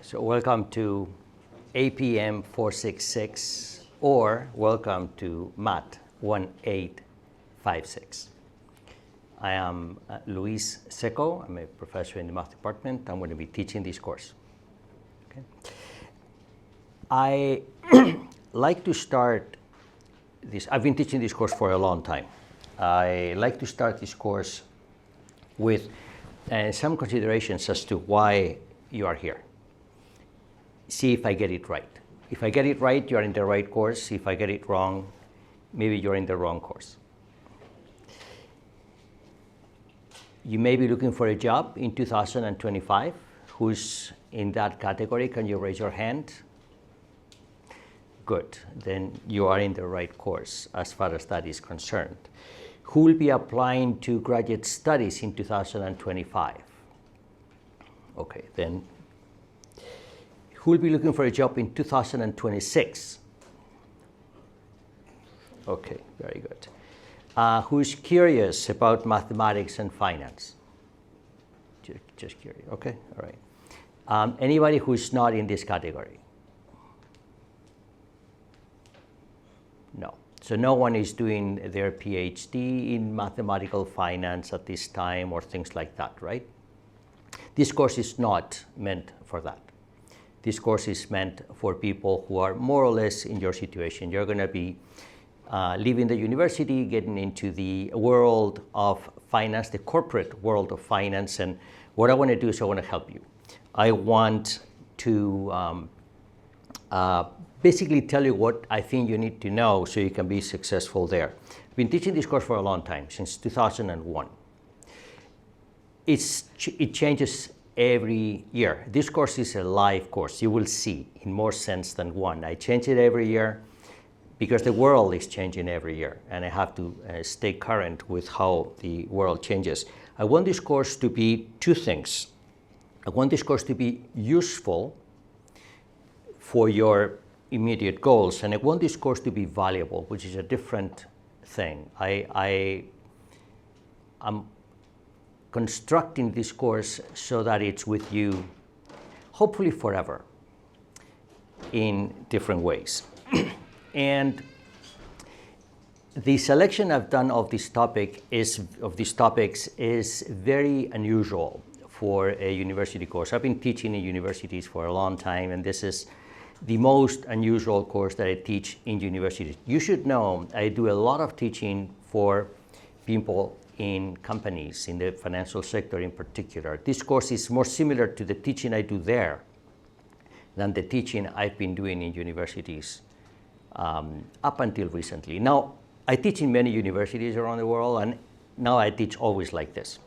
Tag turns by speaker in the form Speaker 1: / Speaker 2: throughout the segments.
Speaker 1: So welcome to APM466 or welcome to MAT1856. I am Luis Seco. I'm a professor in the math department. I'm going to be teaching this course. Okay. I like to start this. I've been teaching this course for a long time. I like to start this course with some considerations as to why you are here. See if I get it right. If I get it right, you're in the right course. If I get it wrong, maybe you're in the wrong course. You may be looking for a job in 2025. Who's in that category? Can you raise your hand? Good, then you are in the right course as far as that is concerned. Who will be applying to graduate studies in 2025? Okay, then who will be looking for a job in 2026? Okay, very good. Who's curious about mathematics and finance? Just curious, okay, all right. Anybody who's not in this category? No. So no one is doing their PhD in mathematical finance at this time or things like that, right? This course is not meant for that. This course is meant for people who are more or less in your situation. You're going to be leaving the university, getting into the world of finance, the corporate world of finance, and what I want to do is I want to help you. I want to basically tell you what I think you need to know so you can be successful there. I've been teaching this course for a long time, since 2001. It changes every year. This course is a live course. You will see in more sense than one. I change it every year because the world is changing every year and I have to stay current with how the world changes. I want this course to be two things. I want this course to be useful for your immediate goals, and I want this course to be valuable, which is a different thing. I'm constructing this course so that it's with you, hopefully forever, in different ways. And the selection I've done of these topics is very unusual for a university course. I've been teaching in universities for a long time, and this is the most unusual course that I teach in universities. You should know I do a lot of teaching for people in companies, in the financial sector in particular. This course is more similar to the teaching I do there than the teaching I've been doing in universities up until recently. Now, I teach in many universities around the world, and now I teach always like this.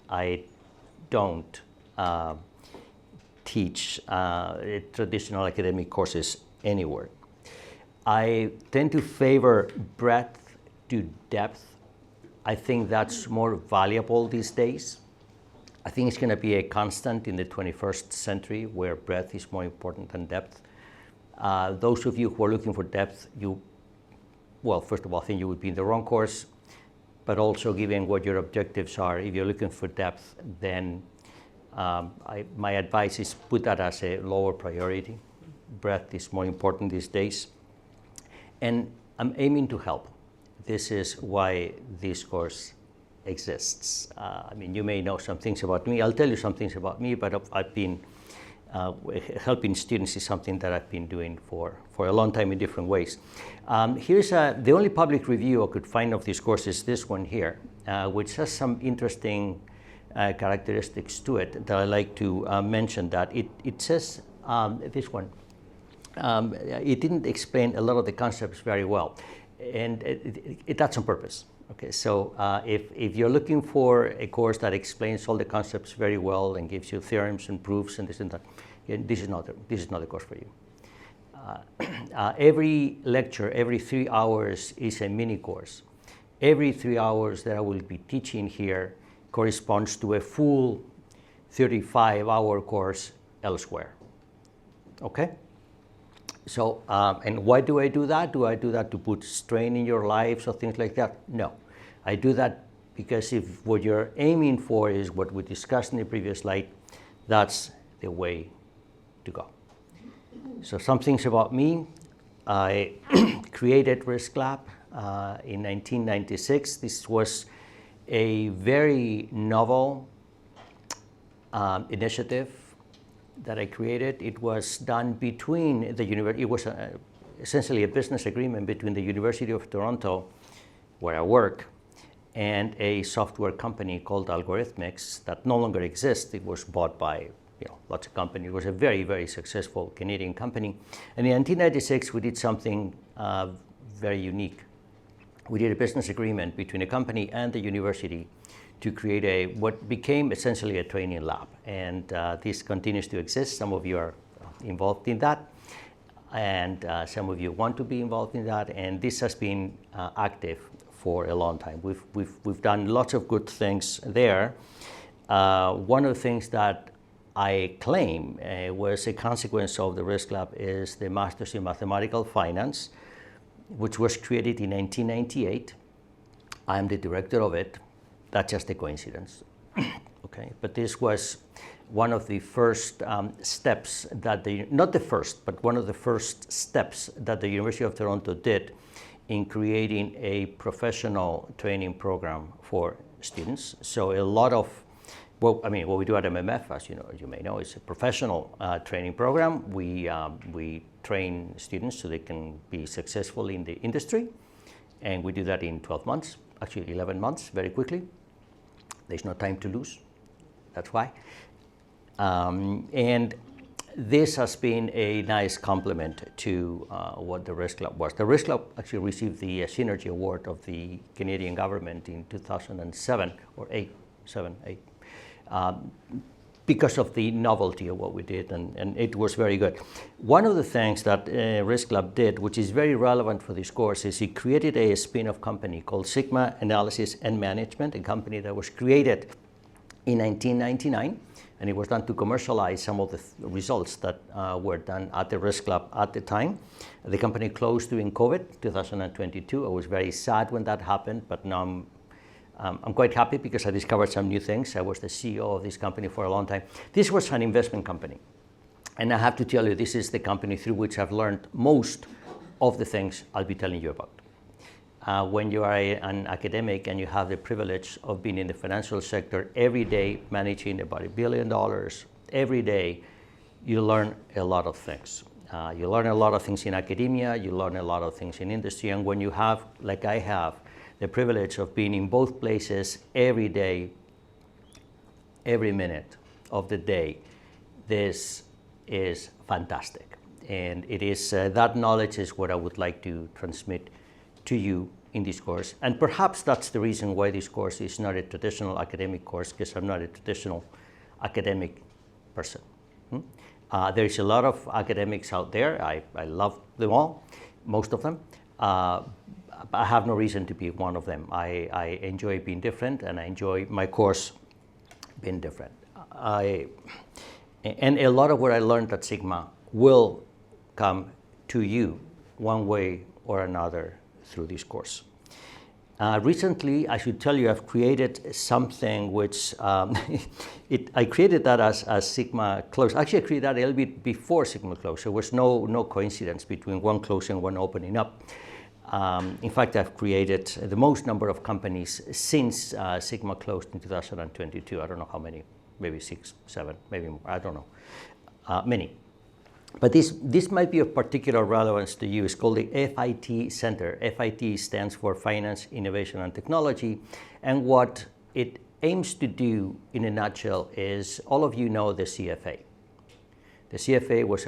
Speaker 1: I don't teach traditional academic courses anywhere. I tend to favor breadth to depth. I think that's more valuable these days. I think it's going to be a constant in the 21st century where breadth is more important than depth. Those of you who are looking for depth, well, first of all, I think you would be in the wrong course, but also given what your objectives are, if you're looking for depth, then my advice is put that as a lower priority. Breadth is more important these days. And I'm aiming to help. This is why this course exists. I mean, you may know some things about me. I'll tell you some things about me, but I've been helping students is something that I've been doing for a long time in different ways. Here's the only public review I could find of this course is this one here, which has some interesting characteristics to it that I like to mention. That it says, this one, it didn't explain a lot of the concepts very well. And that's on purpose. Okay, so if you're looking for a course that explains all the concepts very well and gives you theorems and proofs and this and that, this is not the course for you. Every lecture, every 3 hours is a mini course. Every 3 hours that I will be teaching here corresponds to a full 35-hour course elsewhere. Okay? So, and why do I do that? Do I do that to put strain in your lives or things like that? No. I do that because if what you're aiming for is what we discussed in the previous slide, that's the way to go. So some things about me. I created Risk Lab in 1996. This was a very novel initiative that I created. It was done between the university. It was essentially a business agreement between the University of Toronto, where I work, and a software company called Algorithmics that no longer exists. It was bought by lots of companies. It was a very, very successful Canadian company. And in 1996, we did something very unique. We did a business agreement between a company and the university to create what became essentially a training lab. And this continues to exist. Some of you are involved in that, and some of you want to be involved in that. And this has been active for a long time. We've done lots of good things there. One of the things that I claim was a consequence of the Risk Lab is the Masters in Mathematical Finance, which was created in 1998. I am the director of it. That's just a coincidence. Okay, but this was one of the first steps that not the first, but one of the first steps that the University of Toronto did in creating a professional training program for students. So a lot of, what we do at MMF, as you may know, is a professional training program. We train students so they can be successful in the industry, and we do that in 12 months, actually 11 months, very quickly. There's no time to lose, that's why. And this has been a nice complement to what the Risk Lab was. The Risk Lab actually received the Synergy Award of the Canadian government in 2007 or 8, because of the novelty of what we did, and it was very good. One of the things that Risk Lab did, which is very relevant for this course, is it created a spin-off company called Sigma Analysis and Management, a company that was created in 1999, and it was done to commercialize some of the results that were done at the Risk Lab at the time. The company closed during COVID, 2022. I was very sad when that happened, but now I'm quite happy because I discovered some new things. I was the CEO of this company for a long time. This was an investment company. And I have to tell you, this is the company through which I've learned most of the things I'll be telling you about. When you are an academic and you have the privilege of being in the financial sector every day, managing about $1 billion, every day, you learn a lot of things. You learn a lot of things in academia, you learn a lot of things in industry, and when you have, like I have, the privilege of being in both places every day, every minute of the day, this is fantastic. And it is, that knowledge is what I would like to transmit to you in this course. And perhaps that's the reason why this course is not a traditional academic course, because I'm not a traditional academic person. There's a lot of academics out there. I love them all, most of them. I have no reason to be one of them. I enjoy being different, and I enjoy my course being different. And a lot of what I learned at Sigma will come to you one way or another through this course. Recently, I should tell you, I've created something which, I created that as Sigma Close. Actually, I created that a little bit before Sigma Close. There was no coincidence between one closing and one opening up. In fact, I've created the most number of companies since Sigma closed in 2022. I don't know how many, maybe 6, 7, maybe more, I don't know, many. But this might be of particular relevance to you. It's called the FIT Center. FIT stands for Finance, Innovation, and Technology. And what it aims to do, in a nutshell, is all of you know the CFA. The CFA was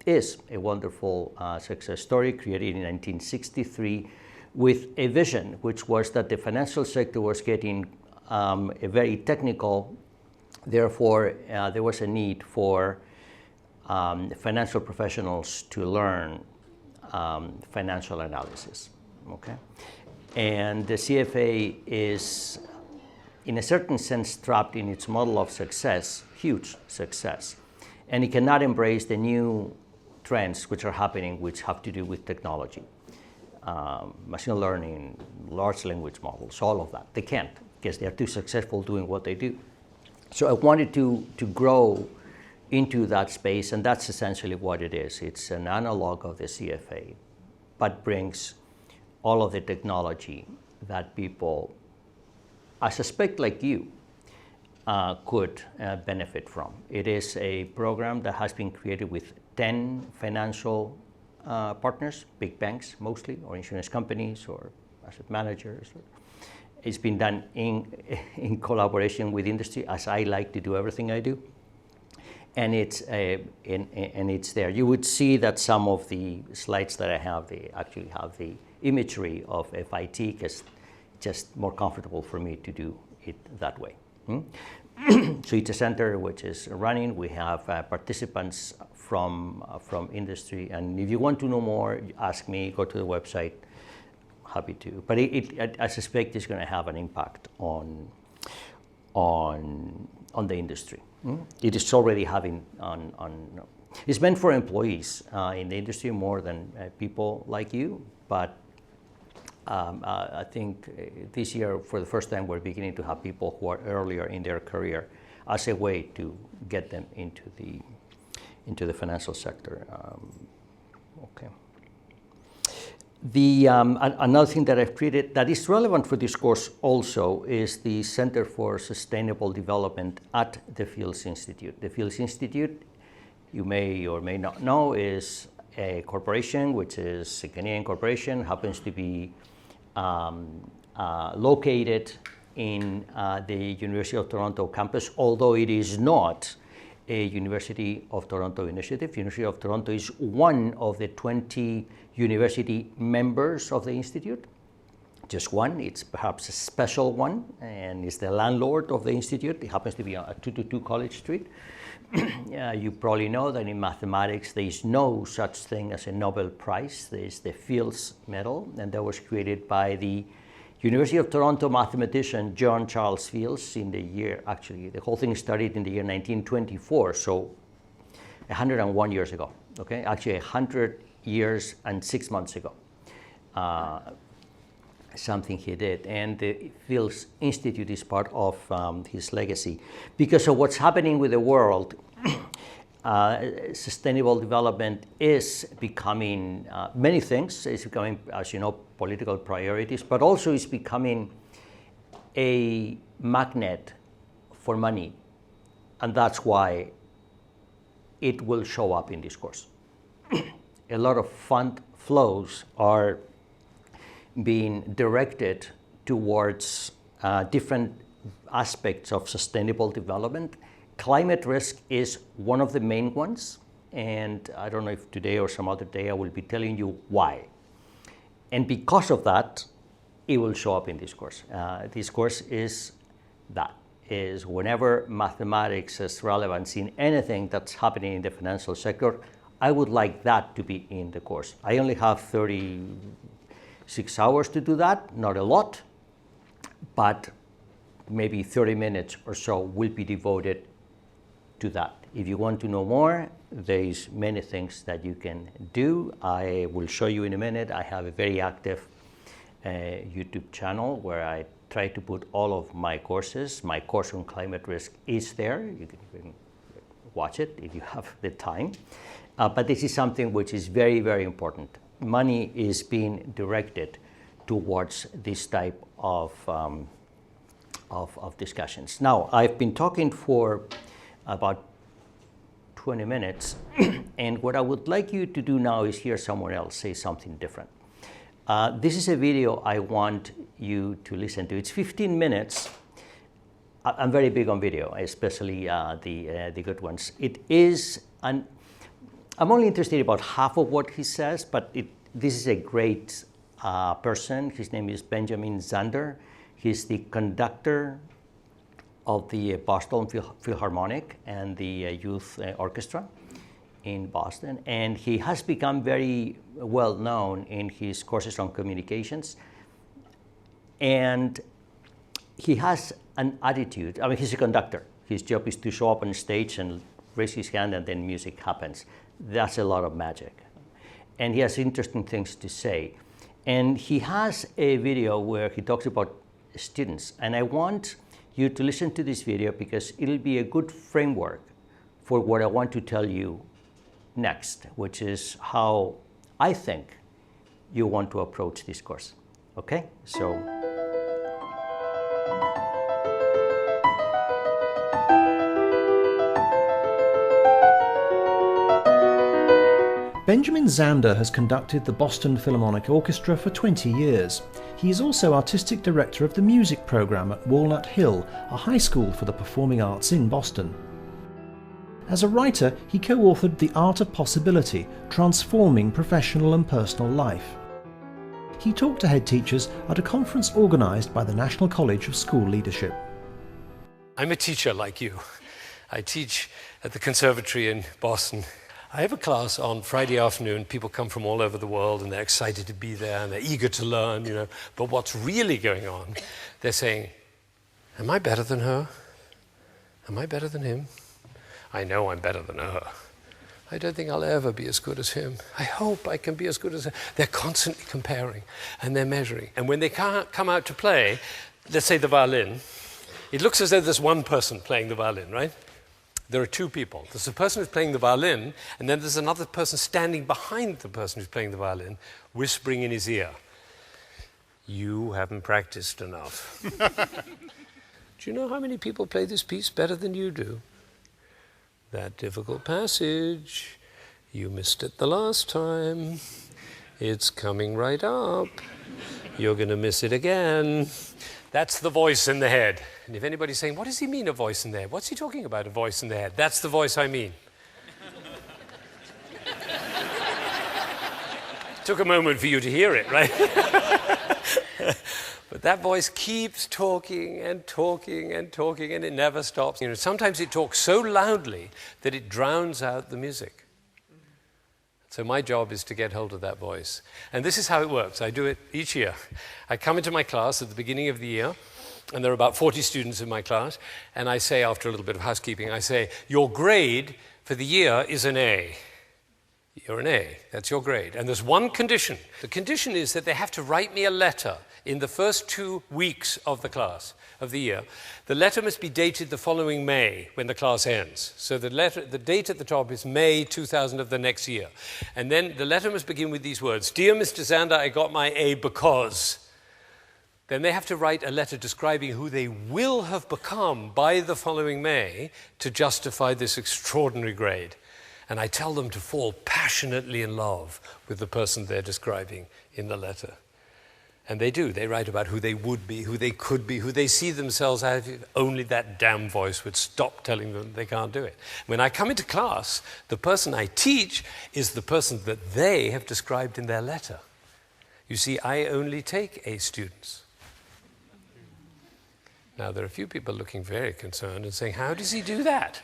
Speaker 1: is a wonderful success story created in 1963 with a vision, which was that the financial sector was getting very technical. Therefore, there was a need for financial professionals to learn financial analysis, okay? And the CFA is, in a certain sense, trapped in its model of success, huge success, and it cannot embrace the new trends which are happening, which have to do with technology, machine learning, large language models, all of that. They can't, because they are too successful doing what they do. So I wanted to grow into that space, and that's essentially what it is. It's an analog of the CFA, but brings all of the technology that people, I suspect like you, could benefit from. It is a program that has been created with 10 financial partners, big banks mostly, or insurance companies, or asset managers. It's been done in collaboration with industry, as I like to do everything I do. And it's there. You would see that some of the slides that I have, they actually have the imagery of FIT, because it's just more comfortable for me to do it that way. So it's a center which is running. We have participants from industry, and if you want to know more, ask me, go to the website, happy to. But I suspect it's going to have an impact on the industry. It is already having it's meant for employees in the industry more than people like you, but I think this year, for the first time, we're beginning to have people who are earlier in their career as a way to get them into the financial sector. Okay. Another thing that I've created that is relevant for this course also is the Center for Sustainable Development at the Fields Institute. The Fields Institute, you may or may not know, is a corporation, which is a Canadian corporation, happens to be located in the University of Toronto campus, although it is not a University of Toronto initiative. University of Toronto is one of the 20 university members of the Institute. Just one, it's perhaps a special one, and is the landlord of the Institute. It happens to be at 222 College Street. You probably know that in mathematics there is no such thing as a Nobel Prize. There is the Fields Medal, and that was created by the University of Toronto mathematician John Charles Fields in the year, actually the whole thing started in the year 1924, so 101 years ago, okay? Actually 100 years and 6 months ago, something he did. And the Fields Institute is part of his legacy. Because of what's happening with the world, sustainable development is becoming many things. It's becoming, as you know, political priorities, but also it's becoming a magnet for money. And that's why it will show up in this course. A lot of fund flows are being directed towards different aspects of sustainable development. Climate risk is one of the main ones, and I don't know if today or some other day I will be telling you why. And because of that, it will show up in this course. This course is whenever mathematics has relevance in anything that's happening in the financial sector, I would like that to be in the course. I only have 36 hours to do that, not a lot, but maybe 30 minutes or so will be devoted to that. If you want to know more, there's many things that you can do. I will show you in a minute. I have a very active YouTube channel where I try to put all of my courses. My course on climate risk is there. You can watch it if you have the time. But this is something which is very, very important. Money is being directed towards this type of discussions. Now, I've been talking for about 20 minutes, and what I would like you to do now is hear someone else say something different. This is a video I want you to listen to. It's 15 minutes. I'm very big on video, especially the good ones. It is I'm only interested in about half of what he says, but this is a great person. His name is Benjamin Zander. He's the conductor of the Boston Philharmonic and the Youth Orchestra in Boston. And he has become very well known in his courses on communications. And he has an attitude. I mean, he's a conductor. His job is to show up on stage and raise his hand, and then music happens. That's a lot of magic. And he has interesting things to say. And he has a video where he talks about students. And I want you to listen to this video because it'll be a good framework for what I want to tell you next, which is how I think you want to approach this course. Okay? So.
Speaker 2: Benjamin Zander has conducted the Boston Philharmonic Orchestra for 20 years. He is also artistic director of the music program at Walnut Hill, a high school for the performing arts in Boston. As a writer, he co-authored The Art of Possibility, Transforming Professional and Personal Life. He talked to head teachers at a conference organised by the National College of School Leadership.
Speaker 3: I'm a teacher like you. I teach at the conservatory in Boston. I have a class on Friday afternoon. People come from all over the world and they're excited to be there and they're eager to learn, you know. But what's really going on, they're saying, am I better than her? Am I better than him? I know I'm better than her. I don't think I'll ever be as good as him. I hope I can be as good as her. They're constantly comparing and they're measuring. And when they come out to play, let's say the violin, it looks as though there's one person playing the violin, right? There are two people. There's the person who's playing the violin, and then there's another person standing behind the person who's playing the violin, whispering in his ear, you haven't practiced enough. Do you know how many people play this piece better than you do? That difficult passage, you missed it the last time. It's coming right up. You're going to miss it again. That's the voice in the head. And if anybody's saying, what does he mean, a voice in the head? What's he talking about, a voice in the head? That's the voice I mean. Took a moment for you to hear it, right? But that voice keeps talking and talking and talking, and it never stops. You know, sometimes it talks so loudly that it drowns out the music. So my job is to get hold of that voice. And this is how it works. I do it each year. I come into my class at the beginning of the year, and there are about 40 students in my class, and I say, after a little bit of housekeeping, I say, your grade for the year is an A. You're an A. That's your grade. And there's one condition. The condition is that they have to write me a letter in the first 2 weeks of the class, of the year. The letter must be dated the following May, when the class ends. So the date at the top is May 2000 of the next year. And then the letter must begin with these words, Dear Mr. Zander, I got my A because. Then they have to write a letter describing who they will have become by the following May to justify this extraordinary grade. And I tell them to fall passionately in love with the person they're describing in the letter. And they do. They write about who they would be, who they could be, who they see themselves as if only that damn voice would stop telling them they can't do it. When I come into class, the person I teach is the person that they have described in their letter. You see, I only take A students. Now, there are a few people looking very concerned and saying, how does he do that?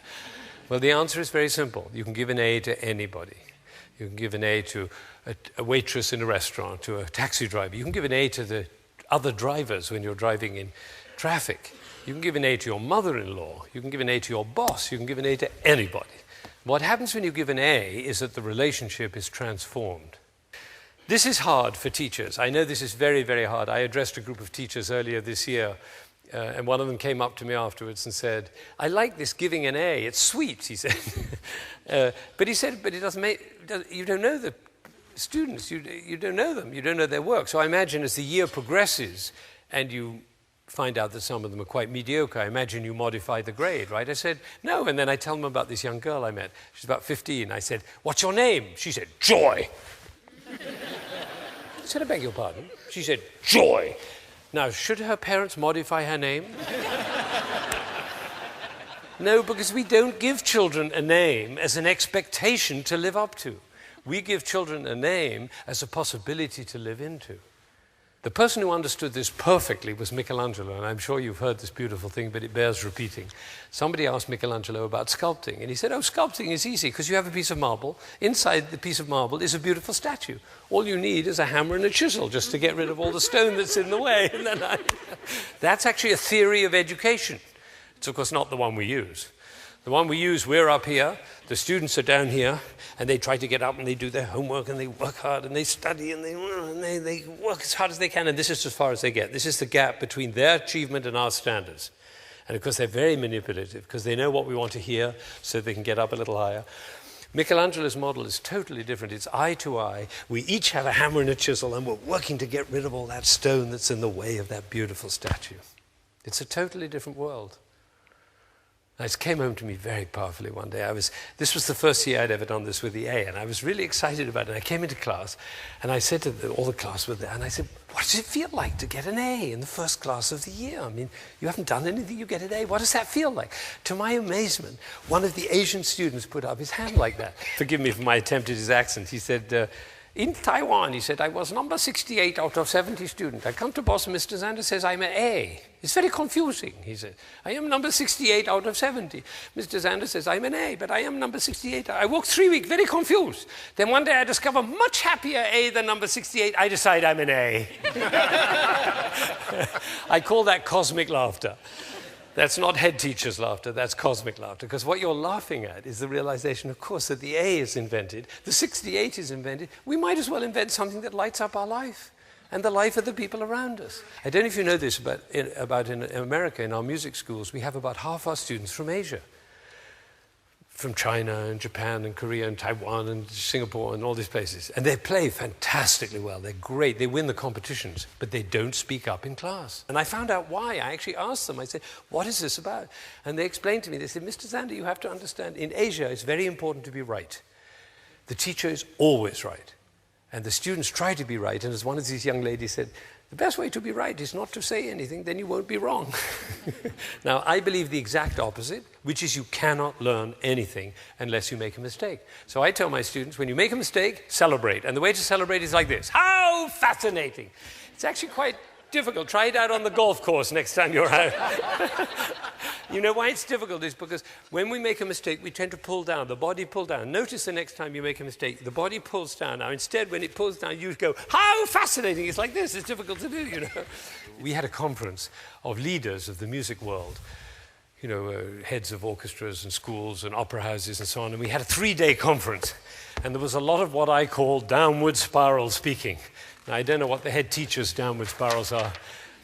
Speaker 3: Well, the answer is very simple. You can give an A to anybody. You can give an A to a waitress in a restaurant, to a taxi driver. You can give an A to the other drivers when you're driving in traffic. You can give an A to your mother-in-law. You can give an A to your boss. You can give an A to anybody. What happens when you give an A is that the relationship is transformed. This is hard for teachers. I know this is very, very hard. I addressed a group of teachers earlier this year, and one of them came up to me afterwards and said, I like this giving an A. It's sweet, he said. But he said, but it doesn't make, you don't know the students. You don't know them. You don't know their work. So I imagine as the year progresses and you find out that some of them are quite mediocre, I imagine you modify the grade, right? I said, no. And then I tell them about this young girl I met. She's about 15. I said, what's your name? She said, Joy. I said, I beg your pardon? She said, Joy. Now, should her parents modify her name? No, because we don't give children a name as an expectation to live up to. We give children a name as a possibility to live into. The person who understood this perfectly was Michelangelo, and I'm sure you've heard this beautiful thing, but it bears repeating. Somebody asked Michelangelo about sculpting, and he said, oh, sculpting is easy, because you have a piece of marble. Inside the piece of marble is a beautiful statue. All you need is a hammer and a chisel just to get rid of all the stone that's in the way. And then That's actually a theory of education. It's, of course, not the one we use. The one we use, we're up here, the students are down here, and they try to get up and they do their homework and they work hard and they study and they work as hard as they can, and this is as far as they get. This is the gap between their achievement and our standards. And of course, they're very manipulative because they know what we want to hear so they can get up a little higher. Michelangelo's model is totally different. It's eye to eye. We each have a hammer and a chisel, and we're working to get rid of all that stone that's in the way of that beautiful statue. It's a totally different world. It came home to me very powerfully one day. This was the first year I'd ever done this with the A, and I was really excited about it. I came into class, and I said to all the class were there, and I said, what does it feel like to get an A in the first class of the year? I mean, you haven't done anything, you get an A. What does that feel like? To my amazement, one of the Asian students put up his hand like that. Forgive me for my attempt at his accent. He said, in Taiwan, he said, I was number 68 out of 70 students. I come to Boston, Mr. Zander says I'm an A. It's very confusing, he said. I am number 68 out of 70. Mr. Zander says I'm an A, but I am number 68. I worked 3 weeks, very confused. Then one day I discover much happier A than number 68. I decide I'm an A. I call that cosmic laughter. That's not head teacher's laughter, that's cosmic laughter. Because what you're laughing at is the realization, of course, that the A is invented, the 68 is invented. We might as well invent something that lights up our life and the life of the people around us. I don't know if you know this, but in America, in our music schools, we have about half our students from Asia. From China and Japan and Korea and Taiwan and Singapore and all these places. And they play fantastically well. They're great. They win the competitions, but they don't speak up in class. And I found out why. I actually asked them. I said, what is this about? And they explained to me. They said, Mr. Zander, you have to understand, in Asia, it's very important to be right. The teacher is always right. And the students try to be right. And as one of these young ladies said, the best way to be right is not to say anything, then you won't be wrong. Now, I believe the exact opposite, which is you cannot learn anything unless you make a mistake. So I tell my students, when you make a mistake, celebrate. And the way to celebrate is like this. How fascinating. It's actually quite difficult. Try it out on the golf course next time you're out. You know why it's difficult is because when we make a mistake, we tend to pull down. The body pulls down. Notice the next time you make a mistake, the body pulls down. Now, instead, when it pulls down, you go, how fascinating. It's like this. It's difficult to do, you know. We had a conference of leaders of the music world, you know, heads of orchestras and schools and opera houses and so on. And we had a 3-day conference. And there was a lot of what I call downward spiral speaking. Now, I don't know what the head teacher's downward spirals are,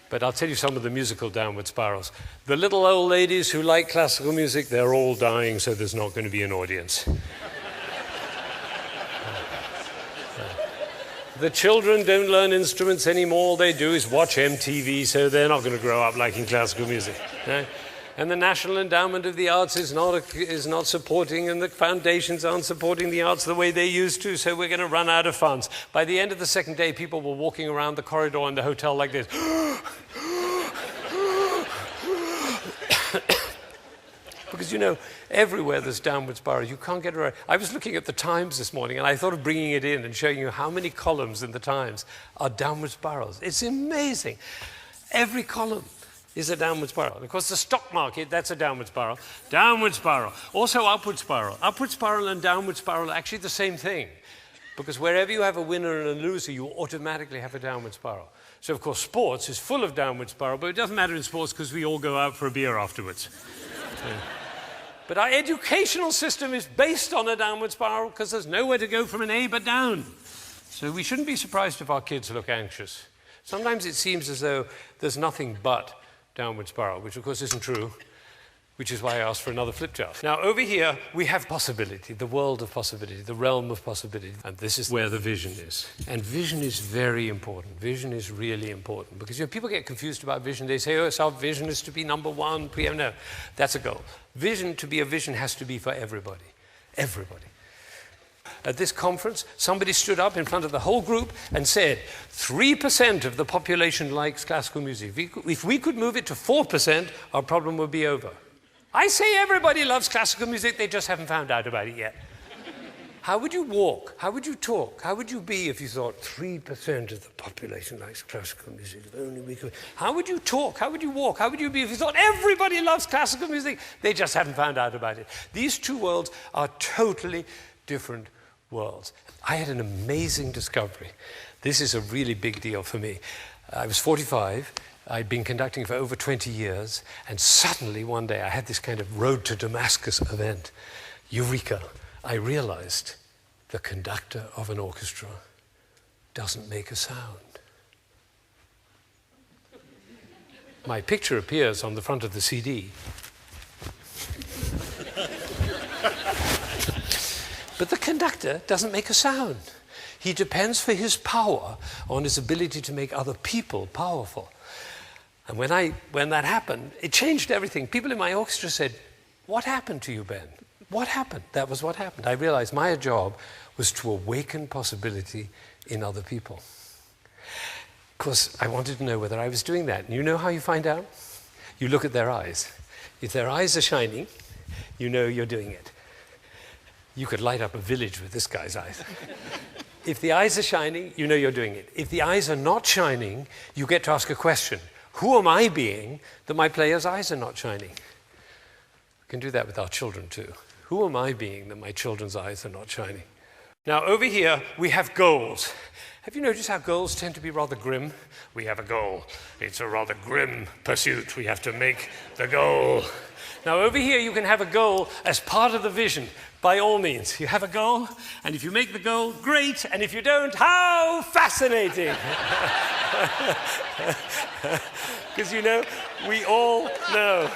Speaker 3: but I'll tell you some of the musical downward spirals. The little old ladies who like classical music, they're all dying, so there's not going to be an audience. The children don't learn instruments anymore. All they do is watch MTV, so they're not going to grow up liking classical music. Right? And the National Endowment of the Arts is not supporting, and the foundations aren't supporting the arts the way they used to, so we're going to run out of funds. By the end of the second day, people were walking around the corridor in the hotel like this. Because, you know, everywhere there's downward spirals. You can't get around. I was looking at the Times this morning, and I thought of bringing it in and showing you how many columns in the Times are downward spirals. It's amazing. Every column is a downward spiral. Of course, the stock market, that's a downward spiral. Downward spiral. Also upward spiral. Upward spiral and downward spiral are actually the same thing. Because wherever you have a winner and a loser, you automatically have a downward spiral. So, of course, sports is full of downward spiral, but it doesn't matter in sports because we all go out for a beer afterwards. Yeah. But our educational system is based on a downward spiral because there's nowhere to go from an A but down. So we shouldn't be surprised if our kids look anxious. Sometimes it seems as though there's nothing but downward spiral, which of course isn't true, which is why I asked for another flip chart. Now over here we have possibility, the world of possibility, the realm of possibility, and this is where the vision is. And vision is very important. Vision is really important because, you know, people get confused about vision. They say, oh, so our vision is to be number one. No, that's a goal. Vision, to be a vision, has to be for everybody. Everybody. At this conference, somebody stood up in front of the whole group and said, 3% of the population likes classical music. If we could move it to 4%, our problem would be over. I say everybody loves classical music, they just haven't found out about it yet. How would you walk? How would you talk? How would you be if you thought 3% of the population likes classical music? If only we could. How would you talk? How would you walk? How would you be if you thought everybody loves classical music? They just haven't found out about it. These two worlds are totally different worlds. I had an amazing discovery. This is a really big deal for me. I was 45. I'd been conducting for over 20 years, and suddenly one day I had this kind of road to Damascus event. Eureka! I realized the conductor of an orchestra doesn't make a sound. my picture appears on the front of the CD. But the conductor doesn't make a sound. He depends for his power on his ability to make other people powerful. And when that happened, it changed everything. People in my orchestra said, "What happened to you, Ben? What happened?" That was what happened. I realized my job was to awaken possibility in other people. Of course, I wanted to know whether I was doing that. And you know how you find out? You look at their eyes. If their eyes are shining, you know you're doing it. You could light up a village with this guy's eyes. If the eyes are shining, you know you're doing it. If the eyes are not shining, you get to ask a question. Who am I being that my player's eyes are not shining? We can do that with our children too. Who am I being that my children's eyes are not shining? Now over here, we have goals. Have you noticed how goals tend to be rather grim? We have a goal. It's a rather grim pursuit. We have to make the goal. Now over here, you can have a goal as part of the vision. By all means, you have a goal, and if you make the goal, great, and if you don't, how fascinating! Because you know, we all know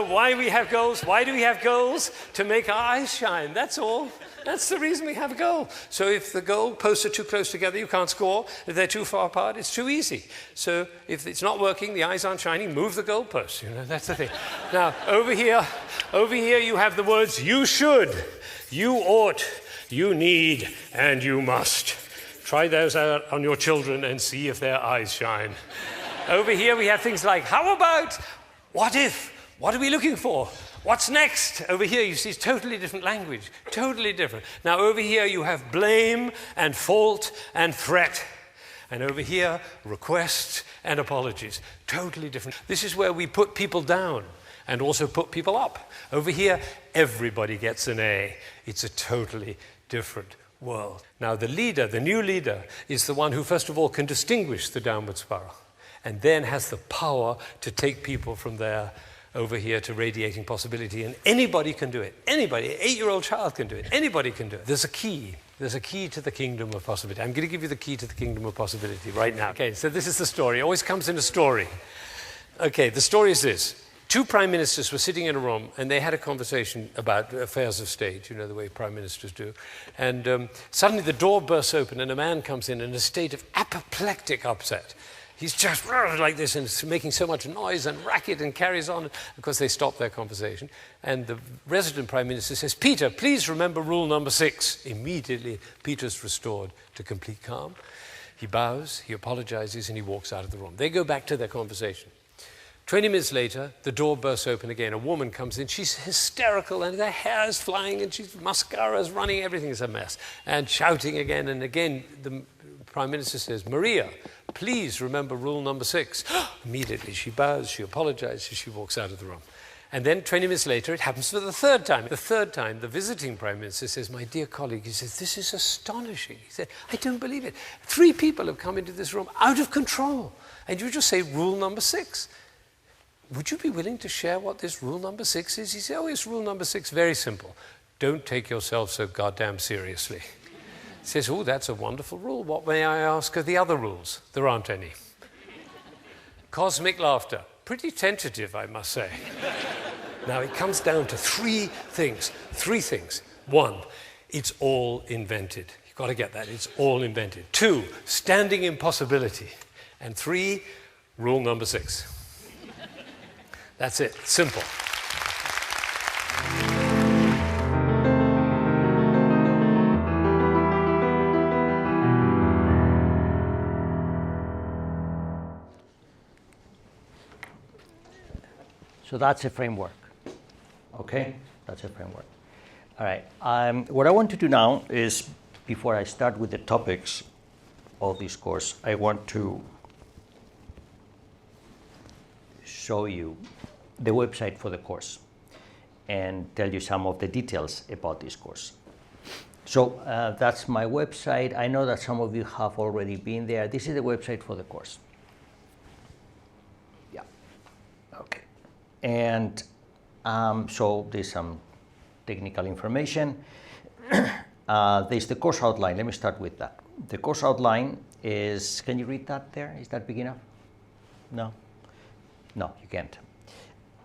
Speaker 3: why we have goals. Why do we have goals? To make our eyes shine, that's all. That's the reason we have a goal. So if the goal posts are too close together, you can't score. If they're too far apart, it's too easy. So if it's not working, the eyes aren't shining, move the goalposts. You know, that's the thing. Now, over here you have the words you should, you ought, you need, and you must. Try those out on your children and see if their eyes shine. Over here we have things like, how about, what if, what are we looking for? What's next? Over here you see totally different language, totally different. Now over here you have blame and fault and threat. And over here, requests and apologies, totally different. This is where we put people down and also put people up. Over here, everybody gets an A. It's a totally different world. Now the leader, the new leader, is the one who first of all can distinguish the downward spiral and then has the power to take people from there over here to radiating possibility, and anybody can do it. Anybody, an 8-year-old child can do it. Anybody can do it. There's a key. There's a key to the kingdom of possibility. I'm going to give you the key to the kingdom of possibility right now. Okay, so this is the story. It always comes in a story. Okay, the story is this. 2 prime ministers were sitting in a room, and they had a conversation about affairs of state, you know, the way prime ministers do. And suddenly the door bursts open, and a man comes in a state of apoplectic upset. He's just like this and making so much noise and racket and carries on. Of course, they stop their conversation. And the resident prime minister says, "Peter, please remember rule number 6. Immediately, Peter's restored to complete calm. He bows, he apologizes, and he walks out of the room. They go back to their conversation. 20 minutes later, the door bursts open again. A woman comes in. She's hysterical, and her hair is flying, and she's mascara's running. Everything is a mess. And shouting again and again. The prime minister says, "Maria, please remember rule number 6. Immediately, she bows, she apologizes, she walks out of the room. And then 20 minutes later, it happens for the third time. The third time, the visiting prime minister says, "My dear colleague," he says, "this is astonishing." He said, "I don't believe it. 3 people have come into this room out of control. And you just say rule number 6. Would you be willing to share what this rule number 6 is?" He said, "Oh, it's rule number 6. Very simple. Don't take yourself so goddamn seriously." He says, "Oh, that's a wonderful rule. What, may I ask, are the other rules?" There aren't any. Cosmic laughter. Pretty tentative, I must say. Now, it comes down to 3 things. 3 things. 1, it's all invented. You've got to get that. It's all invented. 2, standing in possibility. And 3, rule number 6. That's it. Simple.
Speaker 1: So that's a framework, okay? That's a framework. All right, what I want to do now is, before I start with the topics of this course, I want to show you the website for the course and tell you some of the details about this course. So that's my website. I know that some of you have already been there. This is the website for the course. Yeah, okay. And so there's some technical information. There's the course outline. Let me start with that. The course outline is, can you read that there? Is that big enough? No? No, you can't.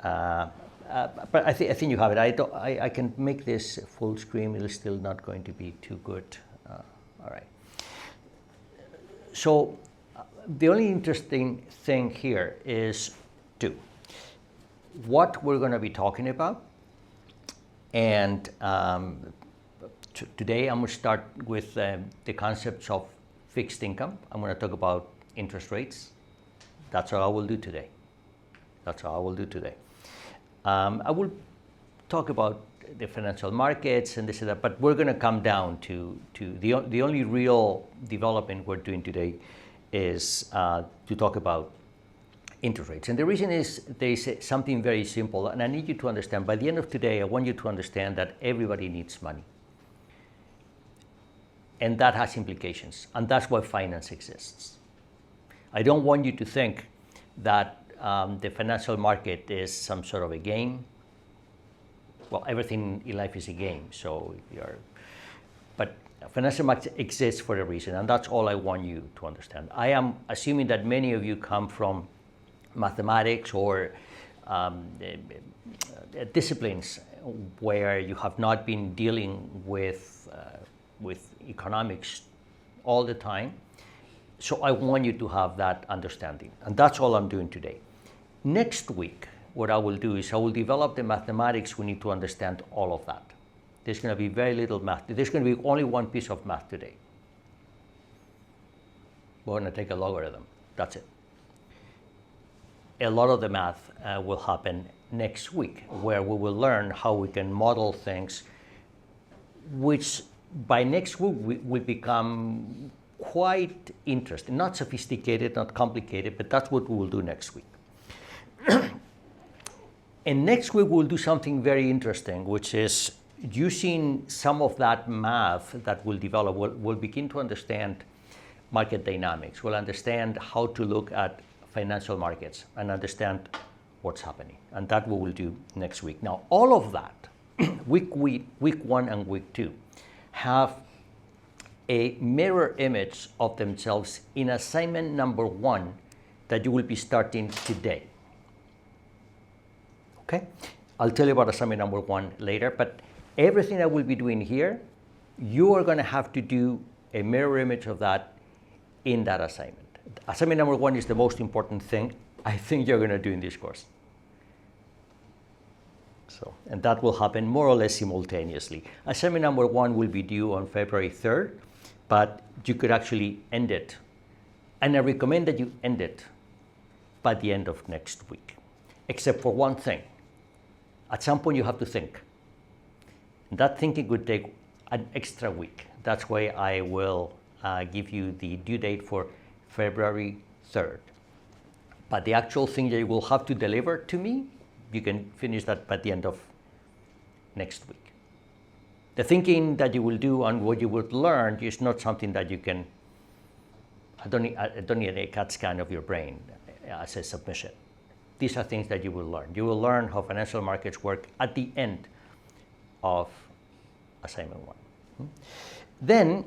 Speaker 1: But I think you have it. I can make this full screen. It's still not going to be too good. All right. So the only interesting thing here is what we're going to be talking about. And today I'm going to start with the concepts of fixed income. I'm going to talk about interest rates. That's all I will do today. I will talk about the financial markets and this and that, but we're going to come down to the only real development we're doing today is to talk about interest rates. And the reason is they say something very simple, and I need you to understand, by the end of today, I want you to understand that everybody needs money. And that has implications, and that's why finance exists. I don't want you to think that the financial market is some sort of a game. Well, everything in life is a game, so but financial market exists for a reason, and that's all I want you to understand. I am assuming that many of you come from mathematics or disciplines where you have not been dealing with economics all the time. So I want you to have that understanding, and that's all I'm doing today. Next week, what I will do is I will develop the mathematics we need to understand all of that. There's going to be very little math. There's going to be only one piece of math today. We're going to take a logarithm. That's it. A lot of the math will happen next week, where we will learn how we can model things, which by next week will become quite interesting. Not sophisticated, not complicated, but that's what we will do next week. And next week we'll do something very interesting, which is using some of that math that we'll develop. We'll begin to understand market dynamics. We'll understand how to look at financial markets and understand what's happening. And that we will do next week. Now, all of that, week 1 and week 2, have a mirror image of themselves in assignment number 1 that you will be starting today. Okay? I'll tell you about assignment number 1 later, but everything I will be doing here, you are going to have to do a mirror image of that in that assignment. Assignment number 1 is the most important thing I think you're going to do in this course. So, and that will happen more or less simultaneously. Assignment number 1 will be due on February 3rd, but you could actually end it. And I recommend that you end it by the end of next week, except for one thing. At some point you have to think. That thinking could take an extra week. That's why I will give you the due date for February 3rd. But the actual thing that you will have to deliver to me, you can finish that by the end of next week. The thinking that you will do and what you will learn is not something that you can, I don't need a CAT scan of your brain as a submission. These are things that you will learn. You will learn how financial markets work at the end of assignment 1. Then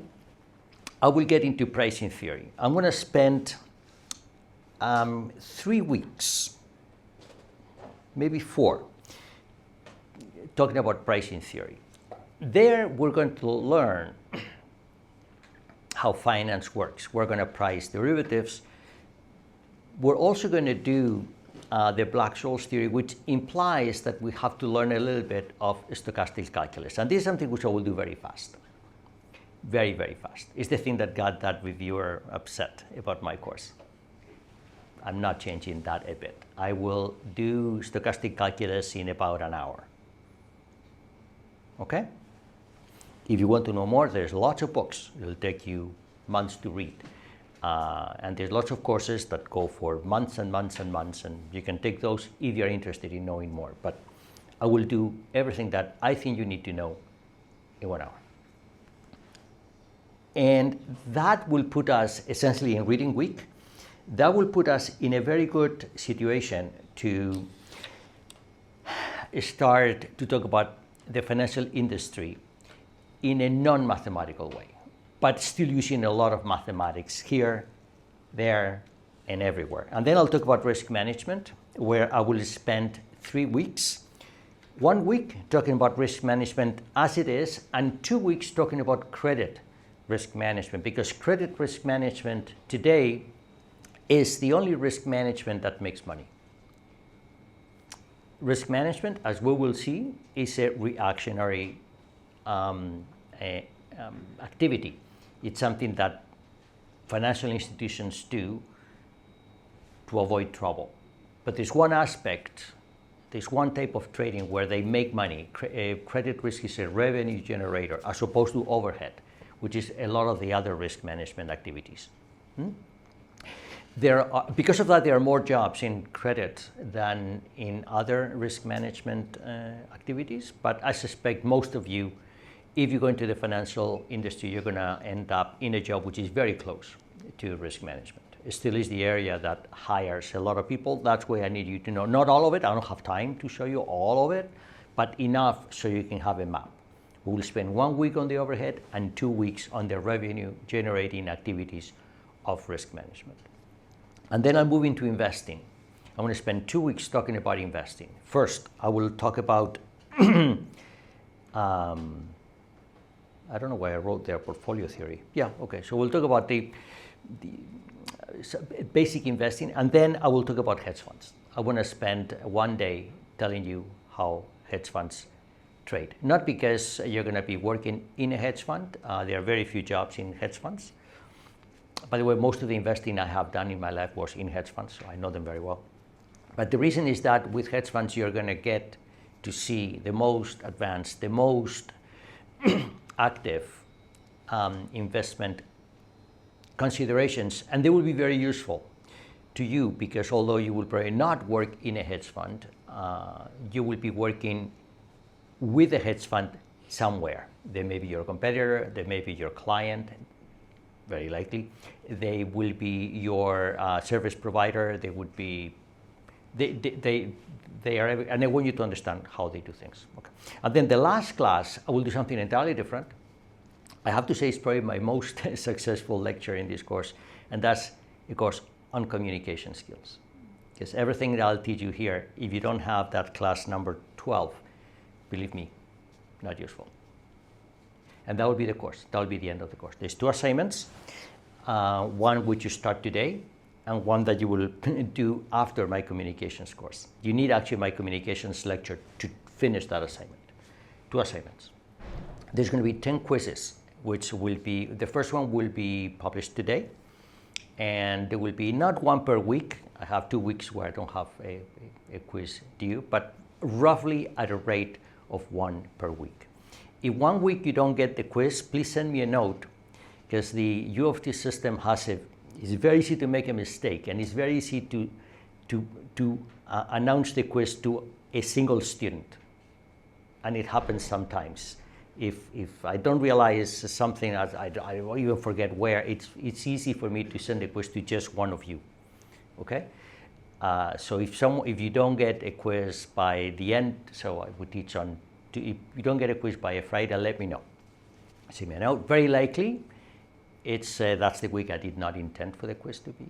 Speaker 1: I will get into pricing theory. I'm going to spend 3 weeks, maybe 4, talking about pricing theory. There we're going to learn how finance works. We're going to price derivatives. We're also going to do the Black-Scholes theory, which implies that we have to learn a little bit of stochastic calculus. And this is something which I will do very fast. Very, very fast. It's the thing that got that reviewer upset about my course. I'm not changing that a bit. I will do stochastic calculus in about an hour. Okay? If you want to know more, there's lots of books. It'll take you months to read. And there's lots of courses that go for months and months and months, and you can take those if you're interested in knowing more. But I will do everything that I think you need to know in 1 hour. And that will put us essentially in reading week. That will put us in a very good situation to start to talk about the financial industry in a non-mathematical way, but still using a lot of mathematics here, there, and everywhere. And then I'll talk about risk management, where I will spend 3 weeks. 1 week talking about risk management as it is, and 2 weeks talking about credit risk management, because credit risk management today is the only risk management that makes money. Risk management, as we will see, is a reactionary activity. It's something that financial institutions do to avoid trouble. But there's one aspect, there's one type of trading where they make money. Credit risk is a revenue generator as opposed to overhead, which is a lot of the other risk management activities. Because of that, there are more jobs in credit than in other risk management activities. But I suspect most of you, if you go into the financial industry, you're going to end up in a job which is very close to risk management. It still is the area that hires a lot of people. That's why I need you to know. Not all of it, I don't have time to show you all of it, but enough so you can have a map. We will spend 1 week on the overhead and 2 weeks on the revenue generating activities of risk management. And then I'll move into investing. I'm going to spend 2 weeks talking about investing. First, I will talk about, I don't know why I wrote there, portfolio theory. Yeah, okay, so we'll talk about the basic investing, and then I will talk about hedge funds. I want to spend 1 day telling you how hedge funds trade. Not because you're going to be working in a hedge fund. There are very few jobs in hedge funds. By the way, most of the investing I have done in my life was in hedge funds, so I know them very well. But the reason is that with hedge funds, you're going to get to see the most advanced, the most active investment considerations, and they will be very useful to you, because although you will probably not work in a hedge fund, you will be working with a hedge fund somewhere. They may be your competitor, they may be your client, very likely. They will be your service provider. They would be, they are, and I want you to understand how they do things. Okay. And then the last class, I will do something entirely different. I have to say it's probably my most successful lecture in this course, and that's a course on communication skills. Because everything that I'll teach you here, if you don't have that class number 12, believe me, not useful. And that will be the course. That will be the end of the course. There's 2 assignments, one which you start today, and one that you will do after my communications course. You need actually my communications lecture to finish that assignment. 2 assignments. There's going to be 10 quizzes, which will be, the first one will be published today, and there will be not 1 per week. I have 2 weeks where I don't have a quiz due, but roughly at a rate of 1 per week. If 1 week you don't get the quiz, please send me a note, because the U of T system has it's very easy to make a mistake, and it's very easy to announce the quiz to a single student, and it happens sometimes. If I don't realize something, I even forget where, it's easy for me to send a quiz to just one of you, okay? So if you don't get a quiz by the end, so I would teach on, if you don't get a quiz by a Friday, let me know. Send me a note. Very likely, it's that's the week I did not intend for the quiz to be.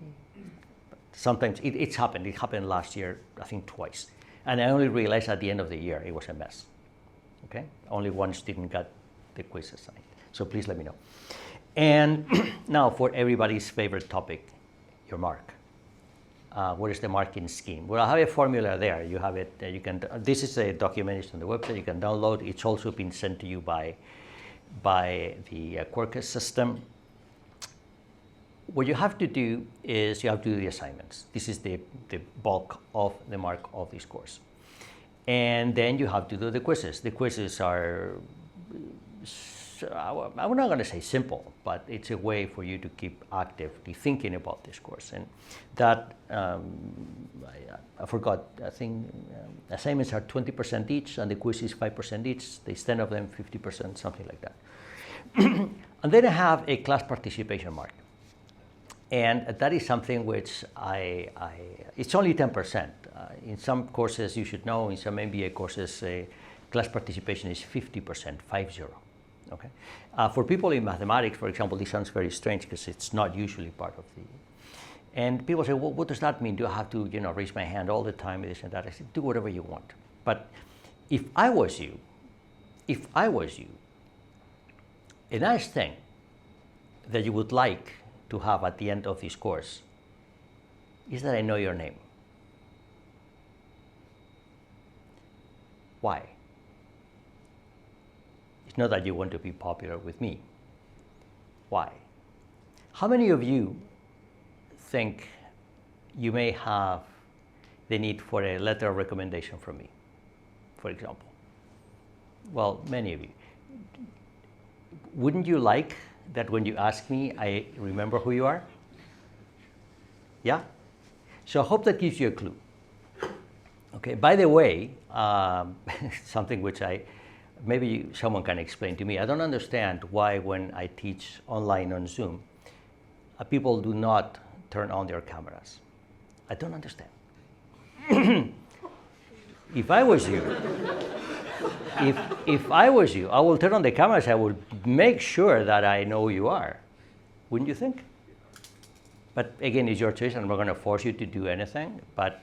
Speaker 1: But sometimes it's happened. It happened last year, I think twice, and I only realized at the end of the year it was a mess. Okay, only one student got the quiz assigned. So please let me know. And now for everybody's favorite topic, your mark. What is the marking scheme? Well, I have a formula there. You have it. You can. This is a documentation on the website. You can download. It's also been sent to you by the Quarkus system. What you have to do is you have to do the assignments. This is the bulk of the mark of this course. And then you have to do the quizzes. The quizzes are, I'm not going to say simple, but it's a way for you to keep actively thinking about this course. And that, I forgot, I think assignments are 20% each, and the quiz is 5% each. There's 10 of them, 50%, something like that. And then I have a class participation mark. And that is something which it's only 10%. In some courses, you should know, in some MBA courses, class participation is 50%, 50. Okay? For people in mathematics, for example, this sounds very strange because it's not usually part of And people say, well, what does that mean? Do I have to, raise my hand all the time, this and that? I said, do whatever you want. But if I was you, a nice thing that you would like to have at the end of this course is that I know your name. Why? It's not that you want to be popular with me. Why? How many of you think you may have the need for a letter of recommendation from me, for example? Well, many of you. Wouldn't you like that when you ask me, I remember who you are? Yeah? So I hope that gives you a clue. Okay, by the way, something which maybe someone can explain to me. I don't understand why when I teach online on Zoom, people do not turn on their cameras. I don't understand. If I was you, I will turn on the cameras. I will make sure that I know who you are. Wouldn't you think? But again, it's your choice. I'm not going to force you to do anything. But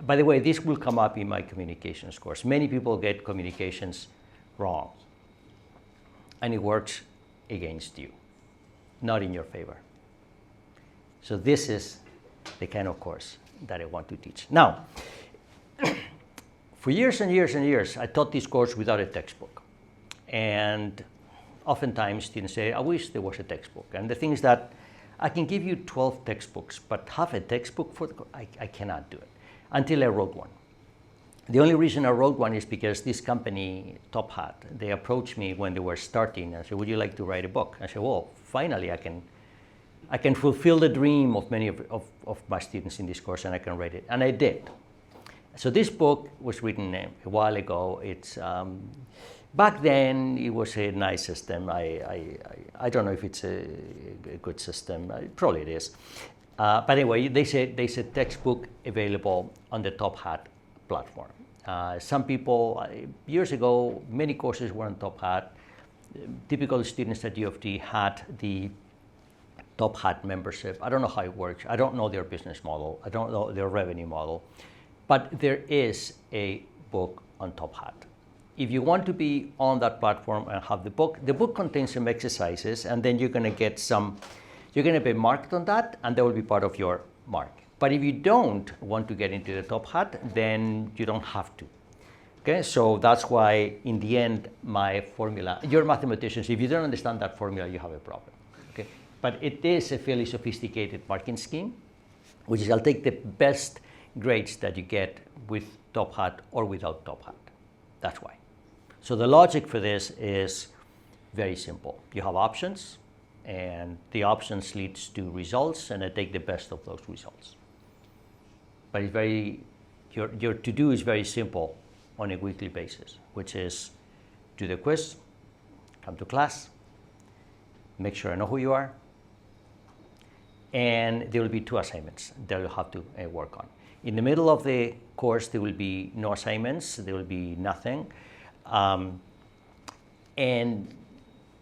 Speaker 1: by the way, this will come up in my communications course. Many people get communications wrong, and it works against you, not in your favor. So this is the kind of course that I want to teach. Now, for years and years and years, I taught this course without a textbook. And oftentimes students say, I wish there was a textbook. And the thing is that I can give you 12 textbooks, but have a textbook for the course? I cannot do it until I wrote one. The only reason I wrote one is because this company, Top Hat, they approached me when they were starting and said, would you like to write a book? I said, well, finally I can fulfill the dream of many of my students in this course, and I can write it. And I did. So this book was written a while ago. It's back then it was a nice system. I don't know if it's a good system. Probably it is. But anyway, they said textbook available on the Top Hat platform. Some people years ago, many courses were on Top Hat. Typical students at U of T had the Top Hat membership. I don't know how it works. I don't know their business model. I don't know their revenue model. But there is a book on Top Hat. If you want to be on that platform and have the book contains some exercises, and then you're going to be marked on that, and that will be part of your mark. But if you don't want to get into the Top Hat, then you don't have to. Okay, so that's why in the end, my formula, you're mathematicians, if you don't understand that formula, you have a problem. Okay, but it is a fairly sophisticated marking scheme, which is I'll take the best grades that you get with Top Hat or without Top Hat. That's why. So the logic for this is very simple. You have options, and the options leads to results, and I take the best of those results. But it's your to-do is very simple on a weekly basis, which is do the quiz, come to class, make sure I know who you are, and there will be 2 assignments that you'll have to work on. In the middle of the course, there will be no assignments, there will be nothing. And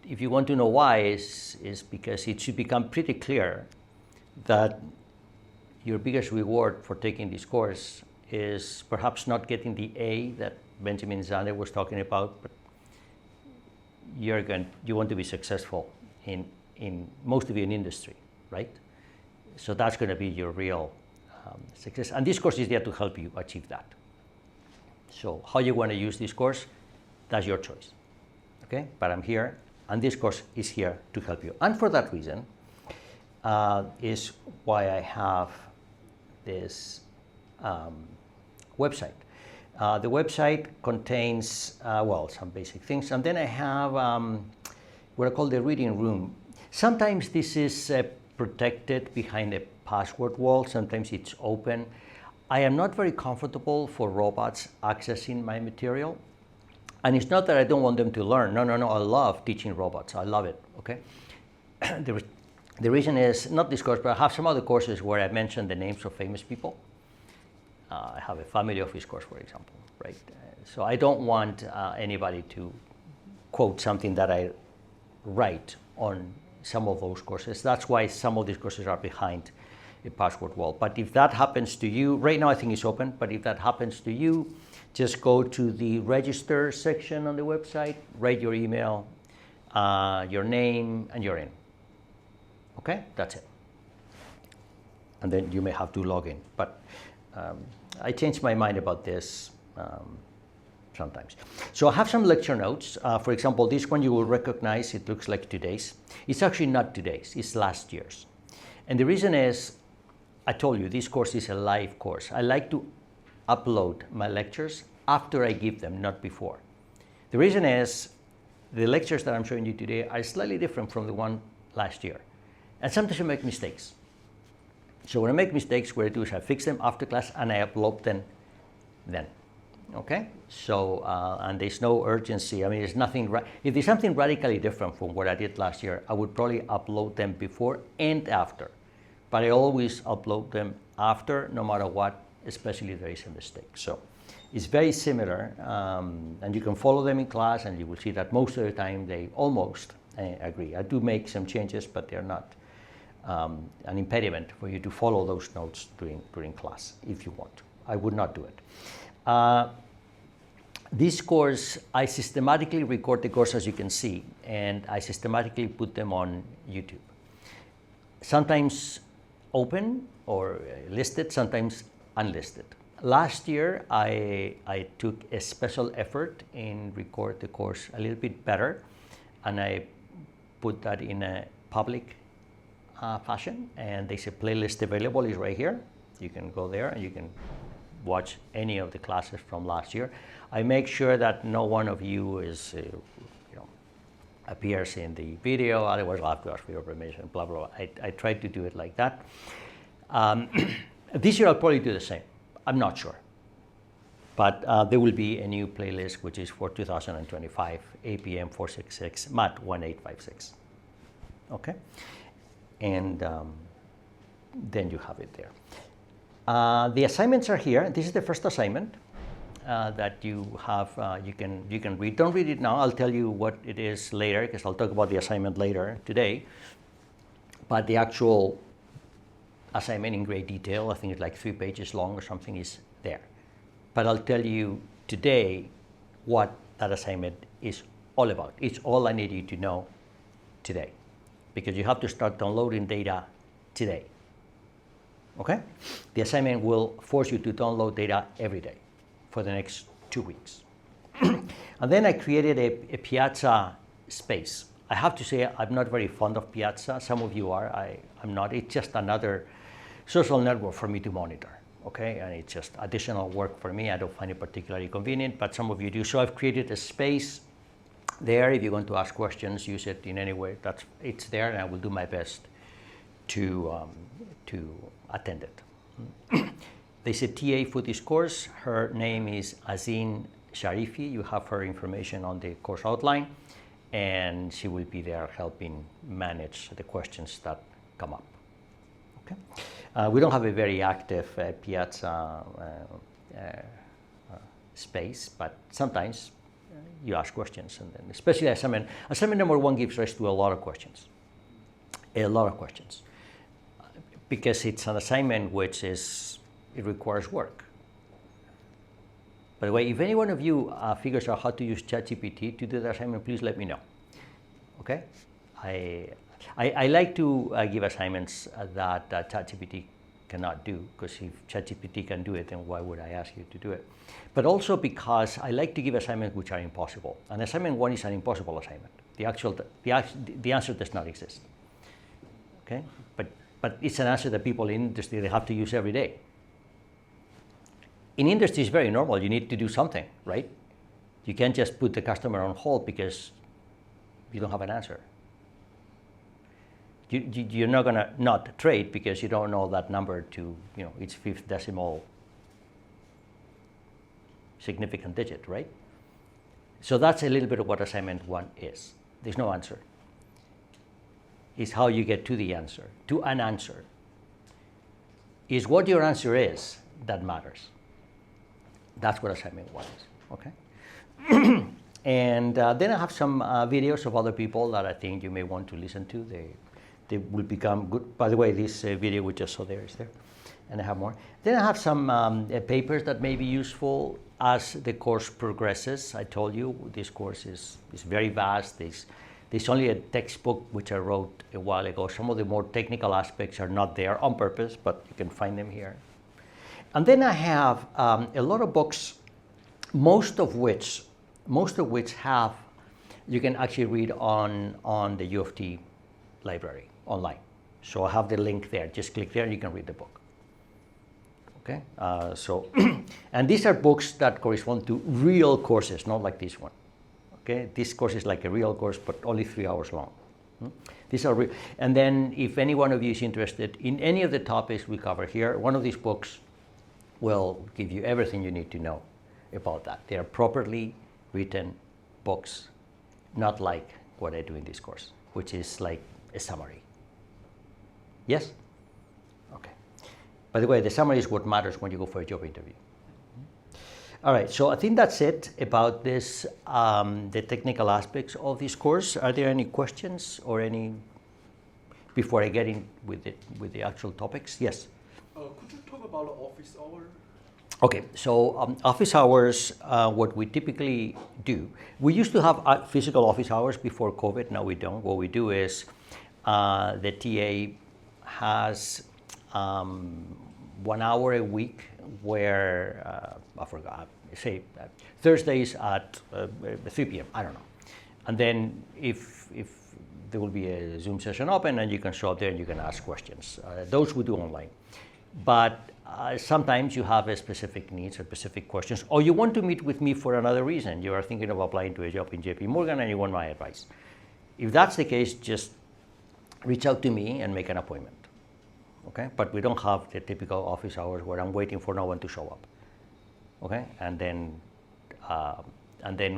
Speaker 1: if you want to know why, is because it should become pretty clear that your biggest reward for taking this course is perhaps not getting the A that Benjamin Zander was talking about, but you want to be successful in most of your industry, right? So that's going to be your real success. And this course is there to help you achieve that. So how you want to use this course, that's your choice. Okay? But I'm here, and this course is here to help you. And for that reason is why I have this website. The website contains, some basic things. And then I have what I call the reading room. Sometimes this is protected behind a password wall. Sometimes it's open. I am not very comfortable for robots accessing my material. And it's not that I don't want them to learn. No. I love teaching robots. I love it. Okay. The reason is not this course, but I have some other courses where I mention the names of famous people. I have a family office course, for example, right? So I don't want anybody to quote something that I write on some of those courses. That's why some of these courses are behind a password wall. But if that happens to you, right now I think it's open, but if that happens to you, just go to the register section on the website, write your email, your name, and you're in. Okay, that's it. And then you may have to log in. But I changed my mind about this sometimes. So I have some lecture notes. For example, this one you will recognize, it looks like today's. It's actually not today's, it's last year's. And the reason is, I told you, this course is a live course. I like to upload my lectures after I give them, not before. The reason is, the lectures that I'm showing you today are slightly different from the one last year. And sometimes I make mistakes. So when I make mistakes, what I do is I fix them after class and I upload them then. Okay? So, and there's no urgency. I mean, there's nothing, if there's something radically different from what I did last year, I would probably upload them before and after. But I always upload them after, no matter what, especially if there is a mistake. So it's very similar, and you can follow them in class, and you will see that most of the time they almost agree. I do make some changes, but they're not an impediment for you to follow those notes during class, if you want to. I would not do it. This course, I systematically record the course, as you can see, and I systematically put them on YouTube. Sometimes open or listed, sometimes unlisted. Last year, I took a special effort in record the course a little bit better, and I put that in a public fashion, and there's a playlist available, it's right here. You can go there and you can watch any of the classes from last year. I make sure that no one of you is, appears in the video, otherwise I'll have to ask for your permission, blah, blah, blah. I try to do it like that. This year I'll probably do the same. I'm not sure. But there will be a new playlist, which is for 2025, APM466, MAT1856. Okay? And then you have it there. The assignments are here. This is the first assignment that you have. You can read. Don't read it now. I'll tell you what it is later, because I'll talk about the assignment later today. But the actual assignment in great detail, I think it's like 3 pages long or something, is there. But I'll tell you today what that assignment is all about. It's all I need you to know today, because you have to start downloading data today. Okay? The assignment will force you to download data every day for the next 2 weeks. And then I created a Piazza space. I have to say I'm not very fond of Piazza. Some of you are. I'm not. It's just another social network for me to monitor. Okay? And it's just additional work for me. I don't find it particularly convenient, but some of you do. So I've created a space there. If you're going to ask questions, use it in any way. It's there, and I will do my best to attend it. There's a TA for this course. Her name is Azin Sharifi. You have her information on the course outline, and she will be there helping manage the questions that come up. Okay? We don't have a very active Piazza space, but sometimes you ask questions, and then especially assignment number 1 gives rise to a lot of questions. A lot of questions. Because it's an assignment which it requires work. By the way, if any one of you figures out how to use ChatGPT to do the assignment, please let me know. Okay? I like to give assignments that ChatGPT cannot do, because if ChatGPT can do it, then why would I ask you to do it? But also because I like to give assignments which are impossible. And assignment 1 is an impossible assignment. The answer does not exist. Okay? But it's an answer that people in industry, they have to use every day. In industry, it's very normal. You need to do something, right? You can't just put the customer on hold because you don't have an answer. You're not going to not trade because you don't know that number to, its 5th decimal significant digit, right? So that's a little bit of what assignment 1 is. There's no answer. Is how you get to the answer, to an answer. Is what your answer is that matters. That's what assignment 1 is, okay? And then I have some videos of other people that I think you may want to listen to. they will become good. By the way, this video we just saw there is there, and I have more. Then I have some papers that may be useful as the course progresses. I told you this course is very vast. There's only a textbook which I wrote a while ago. Some of the more technical aspects are not there on purpose, but you can find them here. And then I have a lot of books, most of which have, you can actually read on the U of T library online. So I have the link there. Just click there and you can read the book. Okay, and these are books that correspond to real courses, not like this one. Okay, this course is like a real course, but only 3 hours long. These are and then if any one of you is interested in any of the topics we cover here, one of these books will give you everything you need to know about that. They are properly written books, not like what I do in this course, which is like a summary. Yes? Okay. By the way, the summary is what matters when you go for a job interview. All right, so I think that's it about this, the technical aspects of this course. Are there any questions or any, before I get in with the actual topics? Yes?
Speaker 4: Could you talk about the office hour?
Speaker 1: Okay, so office hours, what we typically do, we used to have physical office hours before COVID, now we don't. What we do is the TA has 1 hour a week where, I forgot, say Thursdays at 3 p.m., I don't know. And then if there will be a Zoom session open and you can show up there and you can ask questions. Those we do online. But sometimes you have a specific needs or specific questions, or you want to meet with me for another reason. You are thinking of applying to a job in JP Morgan and you want my advice. If that's the case, just reach out to me and make an appointment. Okay? But we don't have the typical office hours where I'm waiting for no one to show up. Okay? And then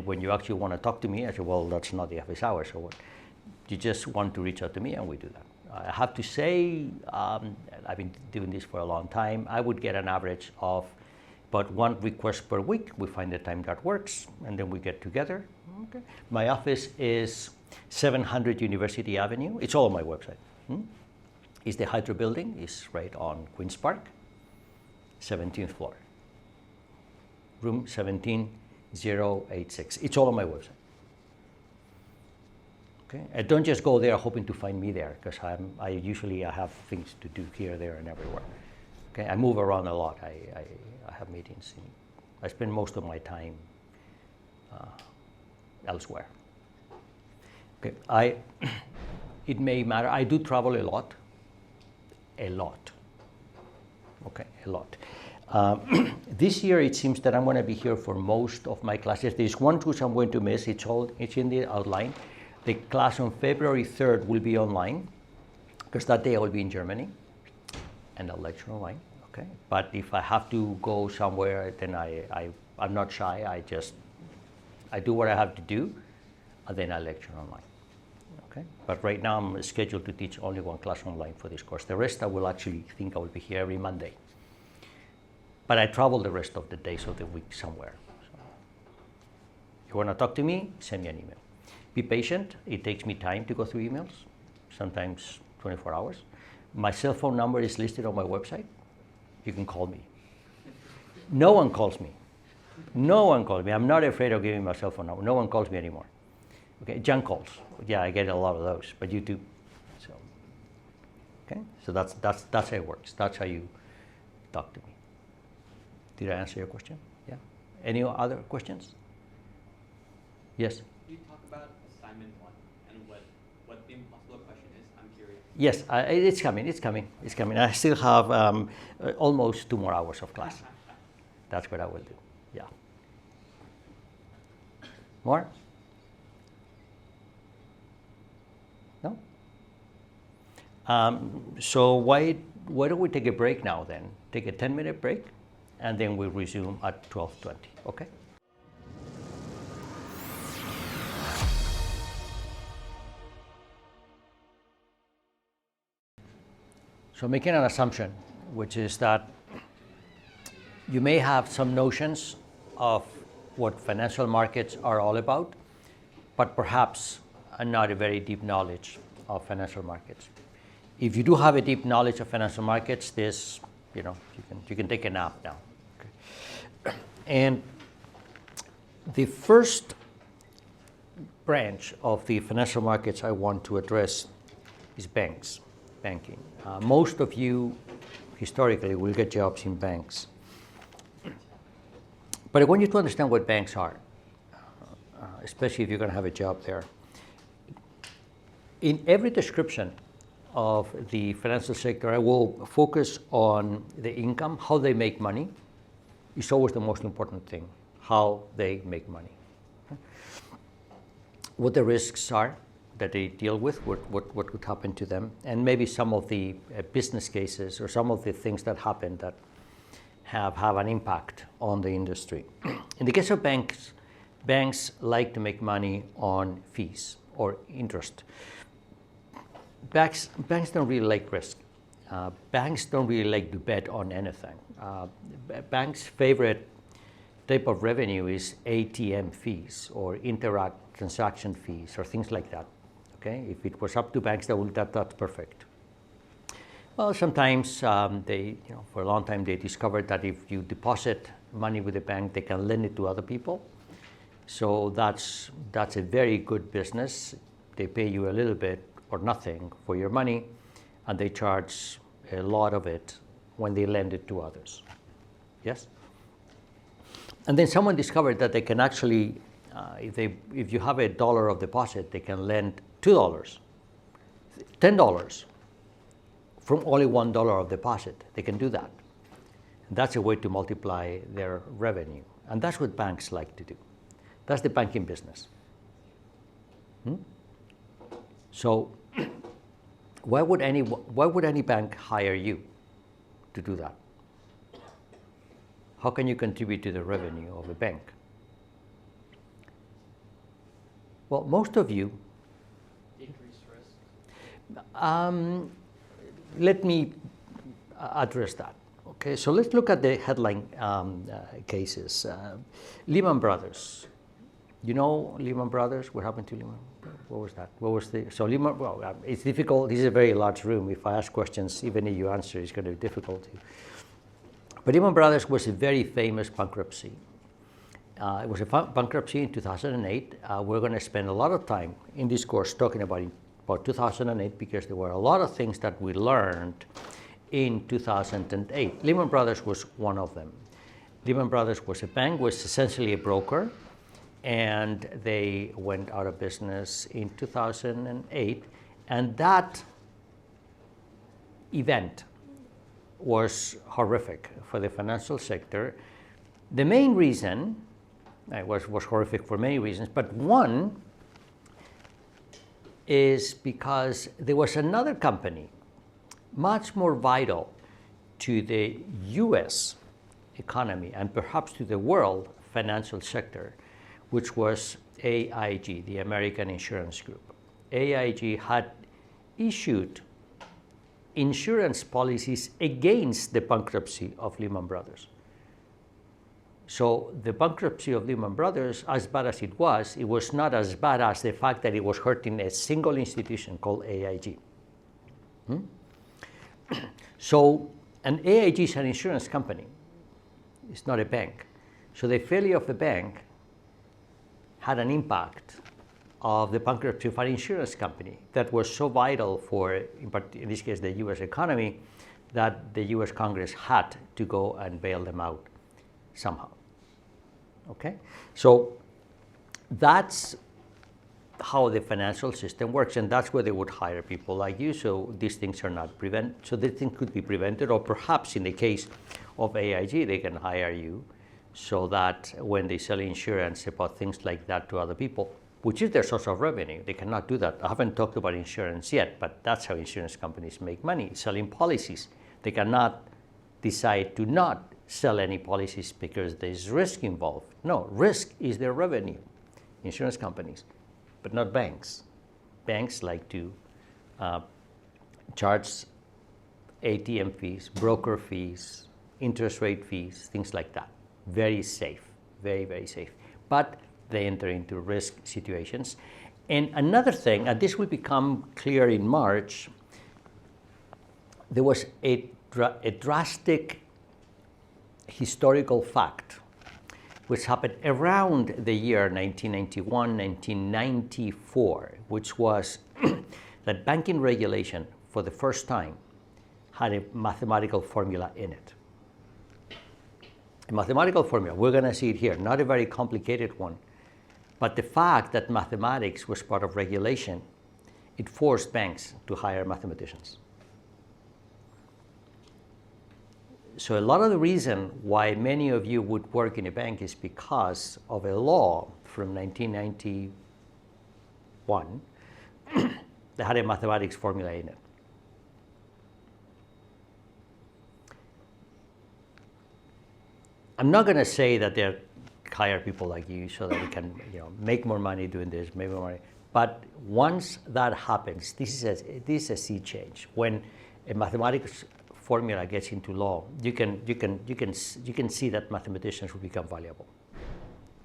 Speaker 1: when you actually want to talk to me, I say, well, that's not the office hours. So you just want to reach out to me and we do that. I have to say, I've been doing this for a long time. I would get an average of about 1 request per week. We find the time that works, and then we get together. Okay. My office is 700 University Avenue. It's all on my website. It's the Hydro Building. It's right on Queen's Park, 17th floor. Room 17086. It's all on my website. Okay. Don't just go there hoping to find me there, because I usually have things to do here, there, and everywhere. Okay, I move around a lot. I have meetings. I spend most of my time elsewhere. Okay, it may matter. I do travel a lot. A lot. Okay, a lot. This year it seems that I'm going to be here for most of my classes. There's one course I'm going to miss. It's in the outline. The class on February 3rd will be online, because that day I will be in Germany, and I'll lecture online, okay? But if I have to go somewhere, then I'm not shy. I do what I have to do, and then I lecture online, okay? But right now I'm scheduled to teach only one class online for this course. The rest I will actually think I will be here every Monday. But I travel the rest of the days of the week somewhere. So if you want to talk to me, send me an email. Be patient. It takes me time to go through emails, sometimes 24 hours. My cell phone number is listed on my website. You can call me. No one calls me. No one calls me. I'm not afraid of giving my cell phone number. No one calls me anymore. Okay, junk calls. Yeah, I get a lot of those, but you do. So, okay, so that's how it works. That's how you talk to me. Did I answer your question? Yeah. Any other questions? Yes.
Speaker 5: Can you talk about assignment 1 and what the impossible question is? I'm curious.
Speaker 1: Yes, it's coming. It's coming. I still have almost 2 more hours of class. That's what I will do. Yeah. More? No? So why don't we take a break now then? Take a 10-minute break, and then we'll resume at 12:20. Okay? So making an assumption, which is that you may have some notions of what financial markets are all about, but perhaps not a very deep knowledge of financial markets. if you do have a deep knowledge of financial markets, this, you can take a nap now. Okay. And the first branch of the financial markets I want to address is banking. Most of you, historically, will get jobs in banks. But I want you to understand what banks are, especially if you're going to have a job there. In every description of the financial sector, I will focus on the income, how they make money. It's always the most important thing, how they make money. What the risks are that they deal with, what could happen to them, and maybe some of the business cases or some of the things that happen that have an impact on the industry. In the case of banks, banks like to make money on fees or interest. Banks don't really like risk. Banks don't really like to bet on anything. Banks' favorite type of revenue is ATM fees or interact transaction fees or things like that. Okay, if it was up to banks, that's perfect. Well, sometimes they, for a long time they discovered that if you deposit money with a bank, they can lend it to other people. So that's a very good business. They pay you a little bit or nothing for your money, and they charge a lot of it when they lend it to others. Yes? And then someone discovered that they can actually, if you have $1 of deposit, they can lend $2, $10 from only $1 of deposit. They can do that. And that's a way to multiply their revenue. And that's what banks like to do. That's the banking business. So why would any bank hire you to do that? How can you contribute to the revenue of a bank? Well, most of you.
Speaker 5: Increased risk.
Speaker 1: Let me address that. Okay, so let's look at the headline cases. Lehman Brothers. You know Lehman Brothers? What happened to Lehman? What was that? What was the, so Lehman, well, it's difficult. This is a very large room. If I ask questions, even if you answer, it's going to be difficult. But Lehman Brothers was a very famous bankruptcy. It was a bankruptcy in 2008. We're going to spend a lot of time in this course talking about 2008 because there were a lot of things that we learned in 2008. Lehman Brothers was one of them. Lehman Brothers was a bank, was essentially a broker, and they went out of business in 2008. And that event was horrific for the financial sector. The main reason, it was horrific for many reasons, but one is because there was another company much more vital to the US economy and perhaps to the world financial sector, which was AIG, the American Insurance Group. AIG had issued insurance policies against the bankruptcy of Lehman Brothers. So the bankruptcy of Lehman Brothers, as bad as it was not as bad as the fact that it was hurting a single institution called AIG. So, and AIG is an insurance company. It's not a bank. So the failure of the bank had an impact of the bankruptcy of an insurance company that was so vital for, in this case, the US economy, that the US Congress had to go and bail them out somehow. Okay? So that's how the financial system works, and that's where they would hire people like you, so these things are not so these things could be prevented, or perhaps in the case of AIG, they can hire you so that when they sell insurance about things like that to other people, which is their source of revenue, they cannot do that. I haven't talked about insurance yet, but that's how insurance companies make money, selling policies. They cannot decide to not sell any policies because there's risk involved. No, risk is their revenue, insurance companies, but not banks. Banks like to charge ATM fees, broker fees, interest rate fees, things like that. Very safe, very, very safe. But they enter into risk situations. And another thing, and this will become clear in March, there was a drastic historical fact which happened around the year 1991, 1994, which was that banking regulation for the first time had a mathematical formula in it. A mathematical formula, we're going to see it here, not a very complicated one, but the fact that mathematics was part of regulation, it forced banks to hire mathematicians. So a lot of the reason why many of you would work in a bank is because of a law from 1991 that had a mathematics formula in it. I'm not going to say that they're hire people like you so that we can, make more money doing this, make more money. But once that happens, this is a sea change. When a mathematics formula gets into law, you can see that mathematicians will become valuable.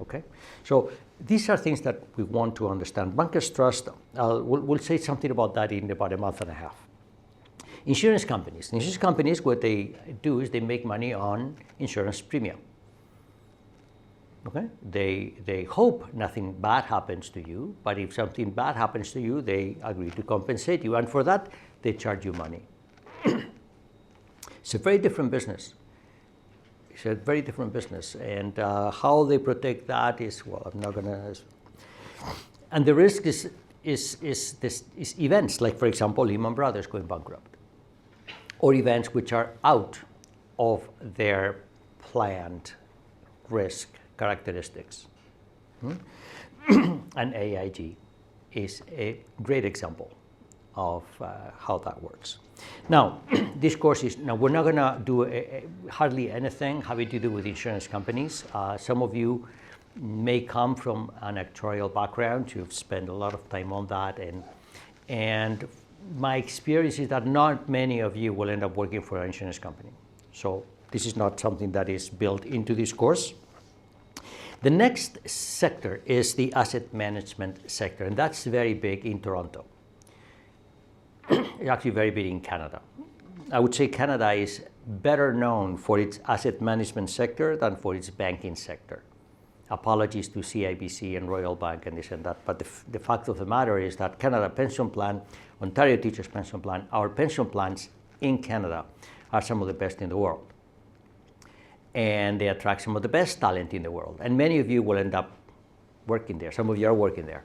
Speaker 1: Okay, so these are things that we want to understand. Bankers Trust, we'll say something about that in about a month and a half. Insurance companies, what they do is they make money on insurance premium. Okay, they hope nothing bad happens to you, but if something bad happens to you, they agree to compensate you, and for that they charge you money. It's a very different business. It's a very different business, and how they protect that is, well, I'm not gonna. And the risk is events like, for example, Lehman Brothers going bankrupt, or events which are out of their planned risk characteristics. And AIG is a great example of how that works. Now, this course is, we're not gonna do hardly anything having to do with insurance companies. Some of you may come from an actuarial background. You've spent a lot of time on that, and my experience is that not many of you will end up working for an insurance company. So this is not something that is built into this course. The next sector is the asset management sector, and that's very big in Toronto. It's actually very big in Canada. I would say Canada is better known for its asset management sector than for its banking sector. Apologies to CIBC and Royal Bank and this and that, but the fact of the matter is that Canada Pension Plan, Ontario Teachers Pension Plan, our pension plans in Canada are some of the best in the world. And they attract some of the best talent in the world. And many of you will end up working there. Some of you are working there,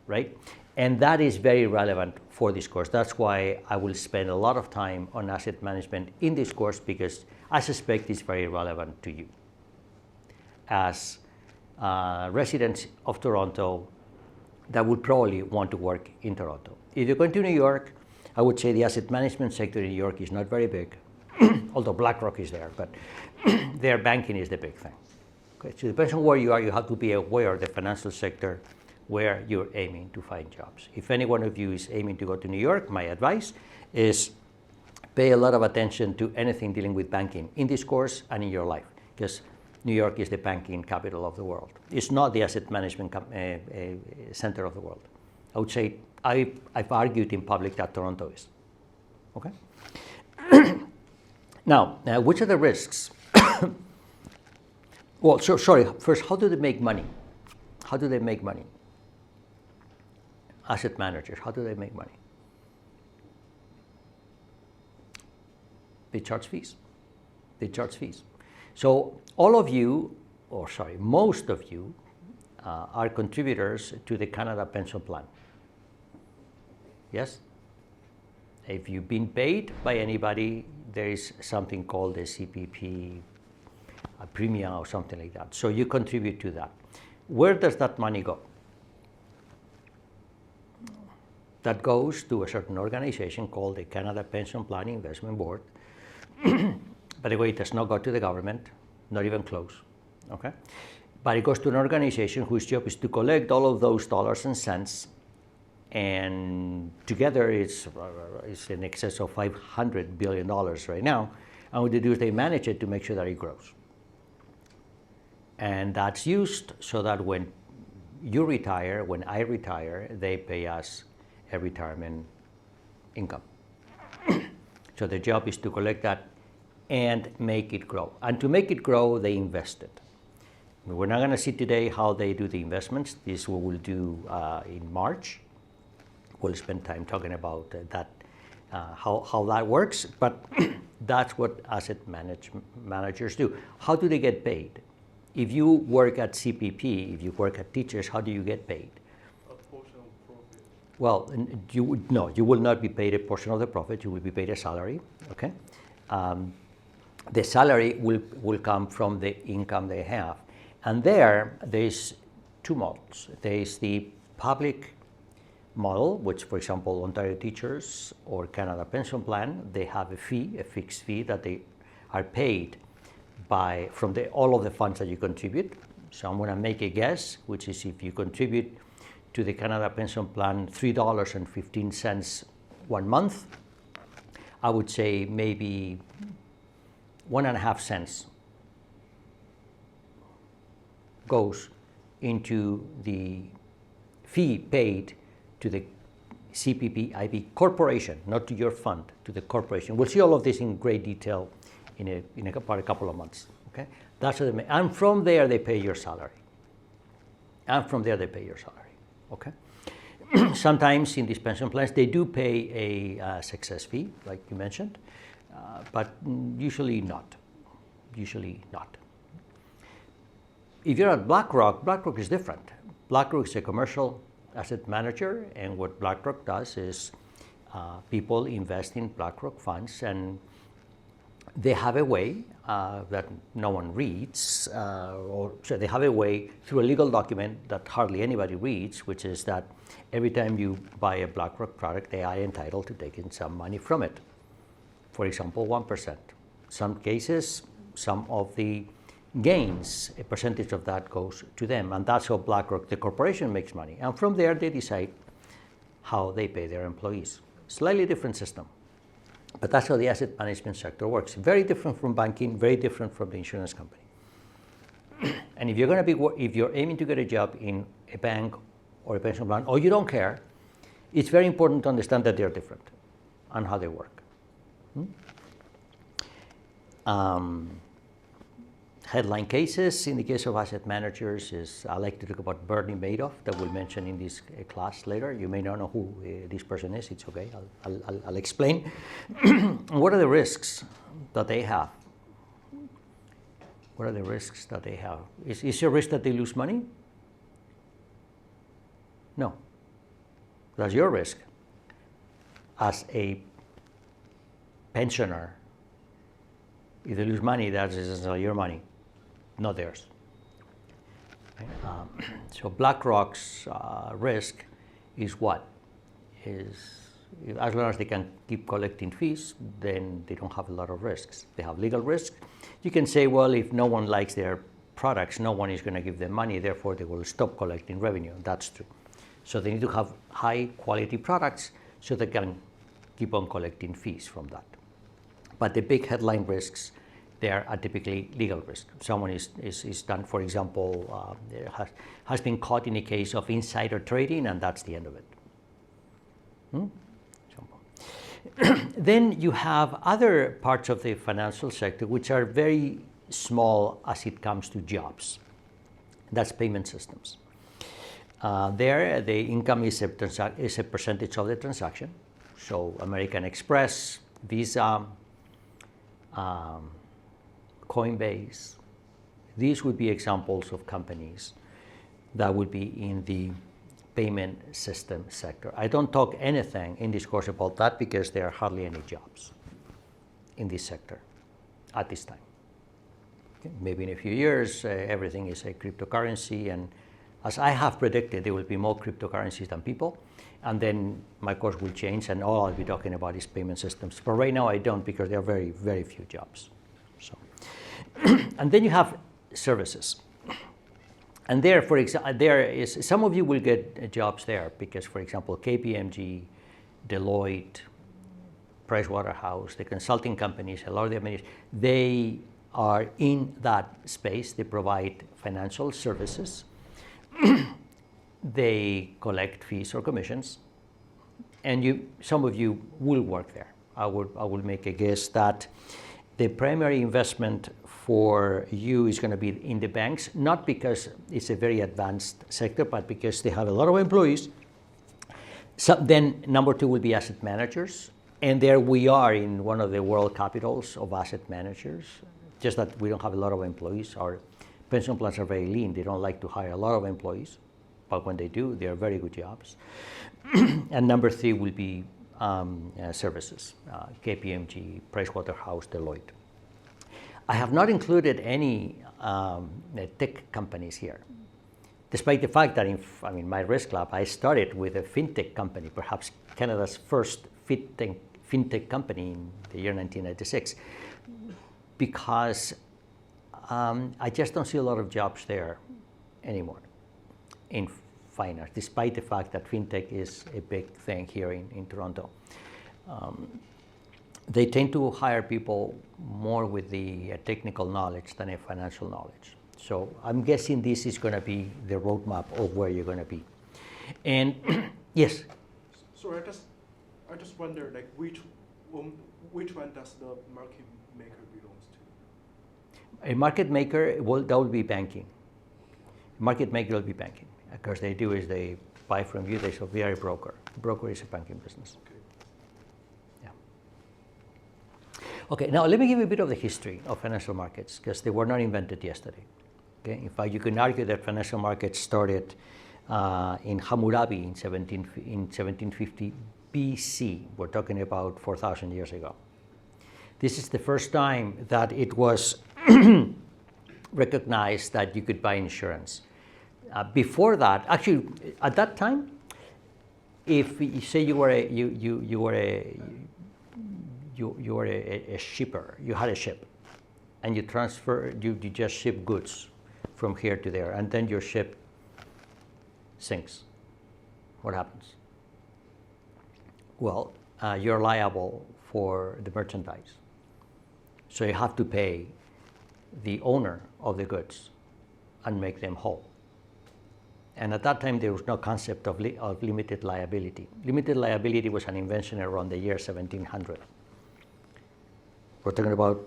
Speaker 1: right? And that is very relevant for this course. That's why I will spend a lot of time on asset management in this course, because I suspect it's very relevant to you as residents of Toronto that would probably want to work in Toronto. If you're going to New York, I would say the asset management sector in New York is not very big, although BlackRock is there, but their banking is the big thing. Okay, so it depends on where you are. You have to be aware of the financial sector where you're aiming to find jobs. If any one of you is aiming to go to New York, my advice is pay a lot of attention to anything dealing with banking in this course and in your life, because New York is the banking capital of the world. It's not the asset management center of the world. I would say, I've argued in public that Toronto is. Okay? Now, which are the risks? Well, sorry, first, how do they make money? How do they make money? Asset managers, how do they make money? They charge fees. They charge fees. So all of you, or sorry, most of you are contributors to the Canada Pension Plan. Yes? If you've been paid by anybody, there is something called a CPP, a premium or something like that. So you contribute to that. Where does that money go? That goes to a certain organization called the Canada Pension Plan Investment Board. By the way, it does not go to the government, not even close, okay? But it goes to an organization whose job is to collect all of those dollars and cents, and together it's in excess of $500 billion right now, and what they do is they manage it to make sure that it grows. And that's used so that when you retire, when I retire, they pay us a retirement income. So their job is to collect that and make it grow. And to make it grow, they invest it. We're not going to see today how they do the investments. This we will do in March. We'll spend time talking about that, how that works. But that's what asset managers do. How do they get paid? If you work at CPP, if you work at teachers, how do you get paid?
Speaker 4: A portion of profit.
Speaker 1: Well, you will not be paid a portion of the profit. You will be paid a salary. Okay. The salary will come from the income they have. And there's two models. There's the public model, which, for example, Ontario Teachers or Canada Pension Plan, they have a fee, a fixed fee that they are paid from all of the funds that you contribute. So I'm going to make a guess, which is if you contribute to the Canada Pension Plan $3.15 1 month, I would say maybe 1.5 cents goes into the fee paid to the CPP-IB corporation, not to your fund, to the corporation. We'll see all of this in great detail in about a couple of months. Okay, that's what and from there they pay your salary. Okay. Sometimes in these pension plans they do pay a success fee, like you mentioned, but usually not. If you're at BlackRock is different. BlackRock is a commercial asset manager, and what BlackRock does is people invest in BlackRock funds, and they have a way that no one reads, or so they have a way through a legal document that hardly anybody reads, which is that every time you buy a BlackRock product, they are entitled to taking some money from it. For example, 1%. Some cases, some of the gains, a percentage of that goes to them, and that's how BlackRock, the corporation, makes money. And from there, they decide how they pay their employees. Slightly different system, but that's how the asset management sector works. Very different from banking, very different from the insurance company. And if you're aiming to get a job in a bank or a pension plan, or you don't care, it's very important to understand that they're different and how they work. Headline cases in the case of asset managers is, I like to talk about Bernie Madoff, that we'll mention in this class later. You may not know who this person is, it's okay, I'll explain. What are the risks that they have? What are the risks that they have? Is there a risk that they lose money? No. That's your risk as a pensioner. If they lose money, that's your money, not theirs. Okay? So BlackRock's risk is what? As long as they can keep collecting fees, then they don't have a lot of risks. They have legal risks. You can say, well, if no one likes their products, no one is going to give them money, therefore they will stop collecting revenue. That's true. So they need to have high quality products so they can keep on collecting fees from that. But the big headline risks, there are typically legal risks. Someone is done, for example, has been caught in a case of insider trading, and that's the end of it. Then you have other parts of the financial sector which are very small as it comes to jobs. That's payment systems. There, the income is a percentage of the transaction. So American Express, Visa, Coinbase, these would be examples of companies that would be in the payment system sector. I don't talk anything in this course about that because there are hardly any jobs in this sector at this time. Okay. Maybe in a few years, everything is a cryptocurrency, and as I have predicted, there will be more cryptocurrencies than people, and then my course will change, and all I'll be talking about is payment systems. But right now I don't, because there are very, very few jobs. So, and then you have services. And there, for example, some of you will get jobs there because, for example, KPMG, Deloitte, Pricewaterhouse, the consulting companies, a lot of them, they are in that space. They provide financial services. They collect fees or commissions, and some of you will work there. I would make a guess that the primary investment for you is going to be in the banks, not because it's a very advanced sector, but because they have a lot of employees. So then number two will be asset managers. And there we are in one of the world capitals of asset managers, just that we don't have a lot of employees. Our pension plans are very lean. They don't like to hire a lot of employees, but when they do, they are very good jobs. And number three will be services, KPMG, Pricewaterhouse, Deloitte. I have not included any tech companies here, despite the fact that in my risk lab, I started with a fintech company, perhaps Canada's first fintech company in the year 1996, because I just don't see a lot of jobs there anymore in finance, despite the fact that fintech is a big thing here in Toronto. They tend to hire people more with the technical knowledge than a financial knowledge. So I'm guessing this is going to be the roadmap of where you're going to be. And yes?
Speaker 4: So I just wonder, like, which one does the market maker belongs to?
Speaker 1: A market maker, well, that would be banking. Market maker will be banking. Of course, they do is they buy from you, they say, we are a broker. Broker is a banking business.
Speaker 4: Okay.
Speaker 1: Okay, now let me give you a bit of the history of financial markets, because they were not invented yesterday. Okay? In fact, you can argue that financial markets started in Hammurabi in 1750 BC. We're talking about 4,000 years ago. This is the first time that it was recognized that you could buy insurance. Before that, actually, at that time, if you say you were a shipper, you had a ship, and you just ship goods from here to there, and then your ship sinks. What happens? Well, you're liable for the merchandise. So you have to pay the owner of the goods and make them whole. And at that time, there was no concept of limited liability. Limited liability was an invention around the year 1700. We're talking about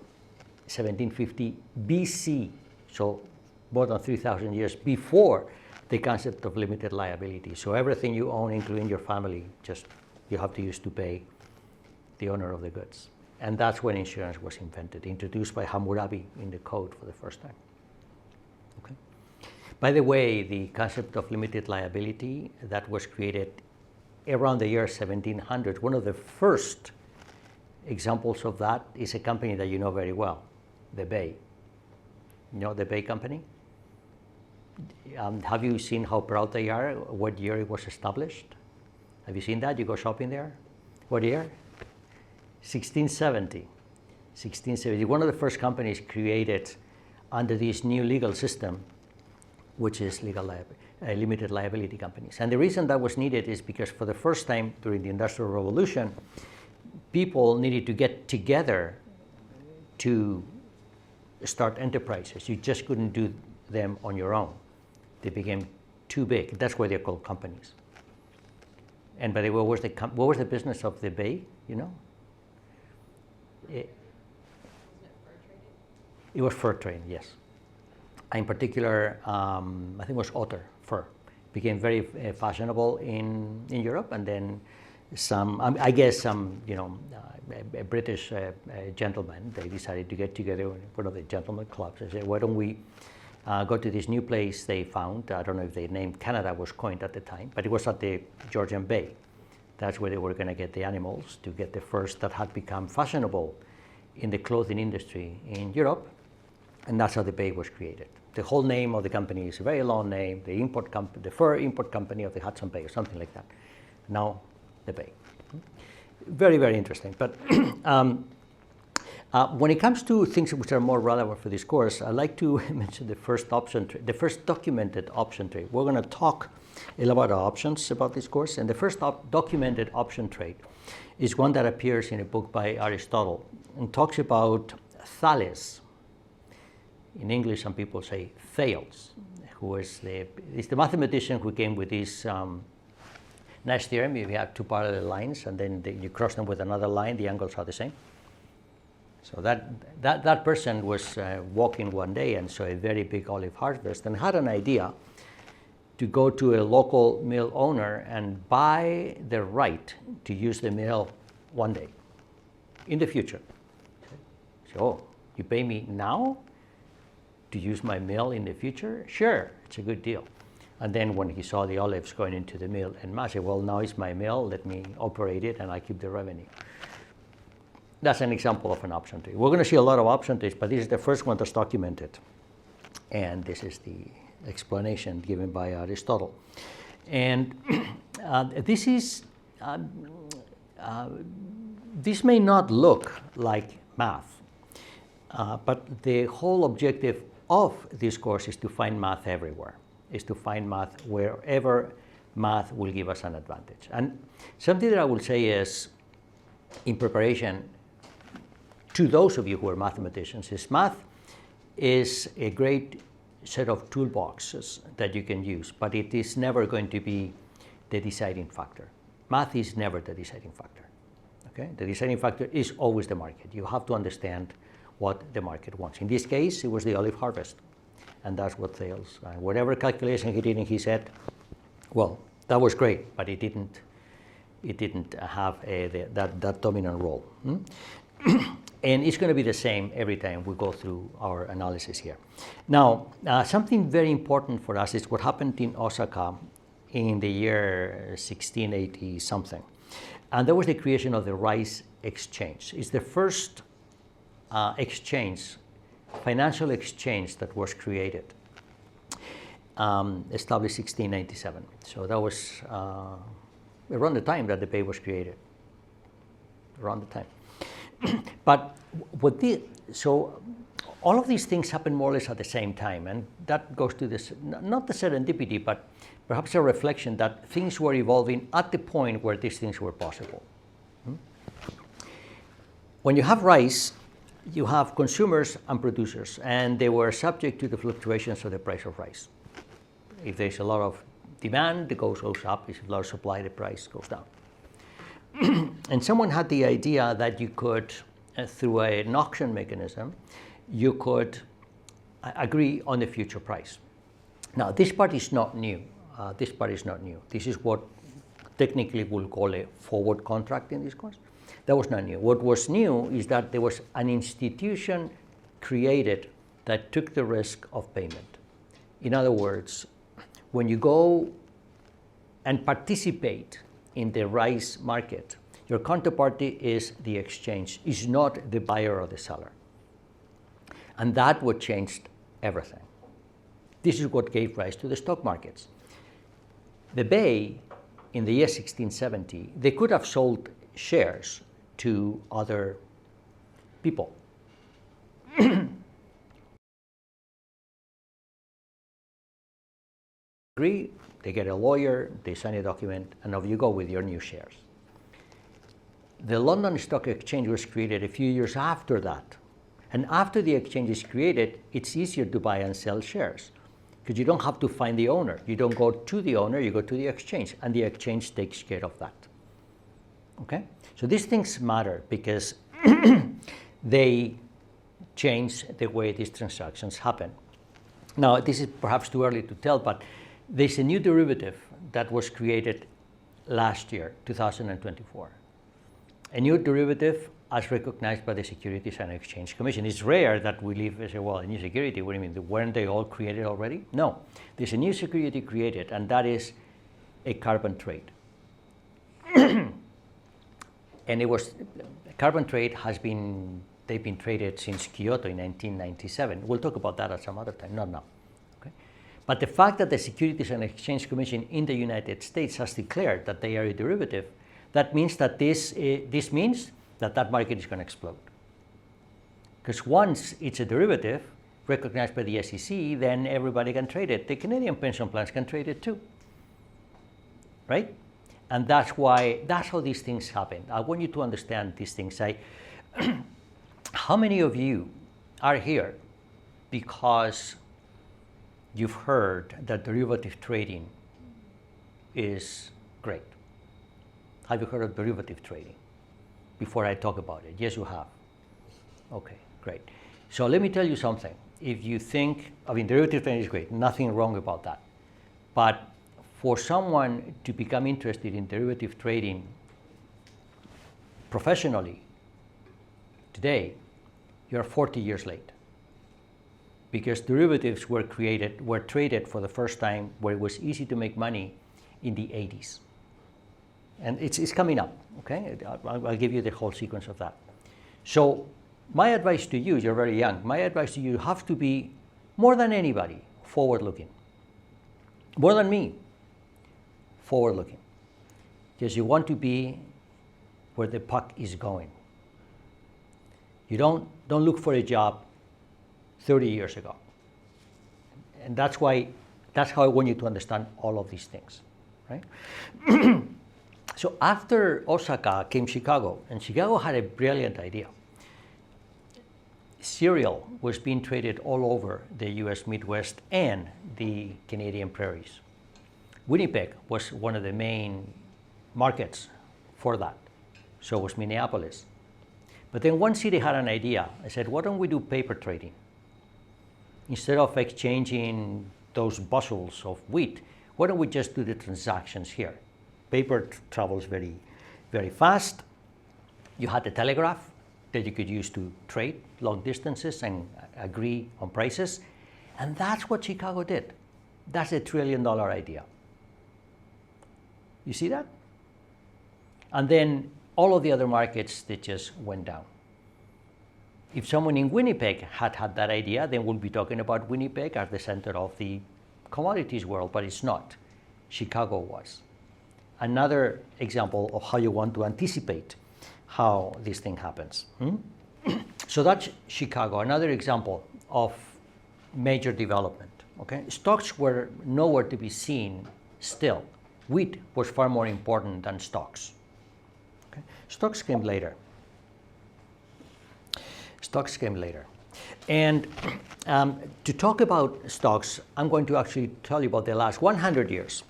Speaker 1: 1750 BC, so more than 3,000 years before the concept of limited liability. So everything you own, including your family, just you have to use to pay the owner of the goods. And that's when insurance was invented, introduced by Hammurabi in the code for the first time. Okay. By the way, the concept of limited liability that was created around the year 1700, one of the first examples of that is a company that you know very well, the Bay. You know the Bay Company? Have you seen how proud they are, what year it was established? Have you seen that? You go shopping there? What year? 1670. 1670. One of the first companies created under this new legal system, which is limited liability companies. And the reason that was needed is because for the first time during the Industrial Revolution, people needed to get together to start enterprises. You just couldn't do them on your own. They became too big. That's why they're called companies. And by the way, what was the business of the Bay, you know? It was fur trading, yes. In particular, I think it was otter fur. Became very fashionable in Europe, and then some, I guess some, a British gentleman, they decided to get together in one of the gentleman clubs and say, why don't we go to this new place they found. I don't know if the name Canada was coined at the time, but it was at the Georgian Bay. That's where they were going to get the animals to get the furs that had become fashionable in the clothing industry in Europe, and that's how the Bay was created. The whole name of the company is a very long name, the fur import company of the Hudson Bay, or something like that. Now, the Bay. Very, very interesting. But when it comes to things which are more relevant for this course, I'd like to mention the first documented option trade. We're going to talk a lot about options about this course, and the first documented option trade is one that appears in a book by Aristotle and talks about Thales. In English, some people say Thales, who is the mathematician who came with this Nash theorem, if you have two parallel lines and then you cross them with another line, the angles are the same. So that person was walking one day and saw a very big olive harvest and had an idea to go to a local mill owner and buy the right to use the mill one day in the future. So, oh, you pay me now to use my mill in the future? Sure, it's a good deal. And then when he saw the olives going into the mill and mass, said, well, now it's my mill, let me operate it and I keep the revenue. That's an example of an option trade. We're going to see a lot of option trades, but this is the first one that's documented. And this is the explanation given by Aristotle. And this may not look like math, but the whole objective of this course is to find math everywhere, is to find math wherever math will give us an advantage. And something that I will say is, in preparation, to those of you who are mathematicians, is math is a great set of toolboxes that you can use, but it is never going to be the deciding factor. Math is never the deciding factor. Okay? The deciding factor is always the market. You have to understand what the market wants. In this case, it was the olive harvest, and that's what Thales, whatever calculation he did in his head, well, that was great, but it didn't have that dominant role. And it's going to be the same every time we go through our analysis here. Now, something very important for us is what happened in Osaka in the year 1680 something. And that was the creation of the rice exchange. It's the first exchange, financial exchange that was created, established 1697. So that was around the time that the pay was created, around the time. But so all of these things happen more or less at the same time, and that goes to this, not the serendipity, but perhaps a reflection that things were evolving at the point where these things were possible. When you have rice, you have consumers and producers, and they were subject to the fluctuations of the price of rice. If there's a lot of demand, the cost goes up. If there's a lot of supply, the price goes down. And someone had the idea that you could, through an auction mechanism, you could agree on the future price. Now, this part is not new. This part is not new. This is what technically we'll call a forward contract in this course. That was not new. What was new is that there was an institution created that took the risk of payment. In other words, when you go and participate in the rice market, your counterparty is the exchange, is not the buyer or the seller. And that what changed everything. This is what gave rise to the stock markets. The Bay, in the year 1670, they could have sold shares to other people. Agree, they get a lawyer, they sign a document, and off you go with your new shares. The London Stock Exchange was created a few years after that. And after the exchange is created, it's easier to buy and sell shares because you don't have to find the owner. You don't go to the owner, you go to the exchange, and the exchange takes care of that. Okay? So these things matter because they change the way these transactions happen. Now, this is perhaps too early to tell, but there's a new derivative that was created last year, 2024. A new derivative as recognized by the Securities and Exchange Commission. It's rare that we live and say, well, a new security, what do you mean? Weren't they all created already? No, there's a new security created, and that is a carbon trade. And it was, carbon trade they've been traded since Kyoto in 1997. We'll talk about that at some other time, not now. Okay? But the fact that the Securities and Exchange Commission in the United States has declared that they are a derivative, that means that this means that market is going to explode. Because once it's a derivative recognized by the SEC, then everybody can trade it. The Canadian pension plans can trade it too, right? And that's how these things happen. I want you to understand these things. How many of you are here because you've heard that derivative trading is great? Have you heard of derivative trading? Before I talk about it. Yes, you have. Okay, great. So let me tell you something. If you think, derivative trading is great, nothing wrong about that. But for someone to become interested in derivative trading professionally today, you're 40 years late. Because derivatives were traded for the first time where it was easy to make money in the 80s. And it's coming up, okay? I'll give you the whole sequence of that. So my advice to you, you're very young, my advice to you have to be, more than anybody, forward-looking. More than me, forward-looking. Because you want to be where the puck is going. You don't look for a job 30 years ago. And that's how I want you to understand all of these things, right? So after Osaka came Chicago, and Chicago had a brilliant idea. Cereal was being traded all over the US Midwest and the Canadian prairies. Winnipeg was one of the main markets for that. So was Minneapolis. But then one city had an idea. I said, why don't we do paper trading? Instead of exchanging those bushels of wheat, why don't we just do the transactions here? Paper travels very, very fast. You had the telegraph that you could use to trade long distances and agree on prices. And that's what Chicago did. That's a $1 trillion idea. You see that? And then all of the other markets, they just went down. If someone in Winnipeg had had that idea, then we'll be talking about Winnipeg as the center of the commodities world, but it's not. Chicago was. Another example of how you want to anticipate how this thing happens. So that's Chicago, another example of major development. Okay? Stocks were nowhere to be seen still. Wheat was far more important than stocks. Okay? Stocks came later. Stocks came later. And to talk about stocks, I'm going to actually tell you about the last 100 years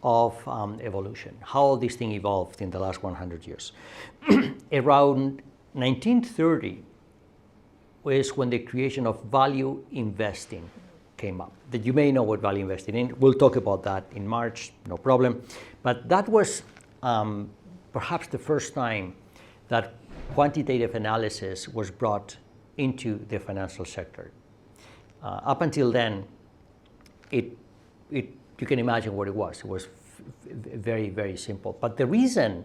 Speaker 1: of evolution, how this thing evolved in the last 100 years. Around 1930 was when the creation of value investing came up. That you may know what value investing is. We'll talk about that in March, no problem. But that was perhaps the first time that quantitative analysis was brought into the financial sector. Up until then, you can imagine what it was. It was very, very simple. But the reason,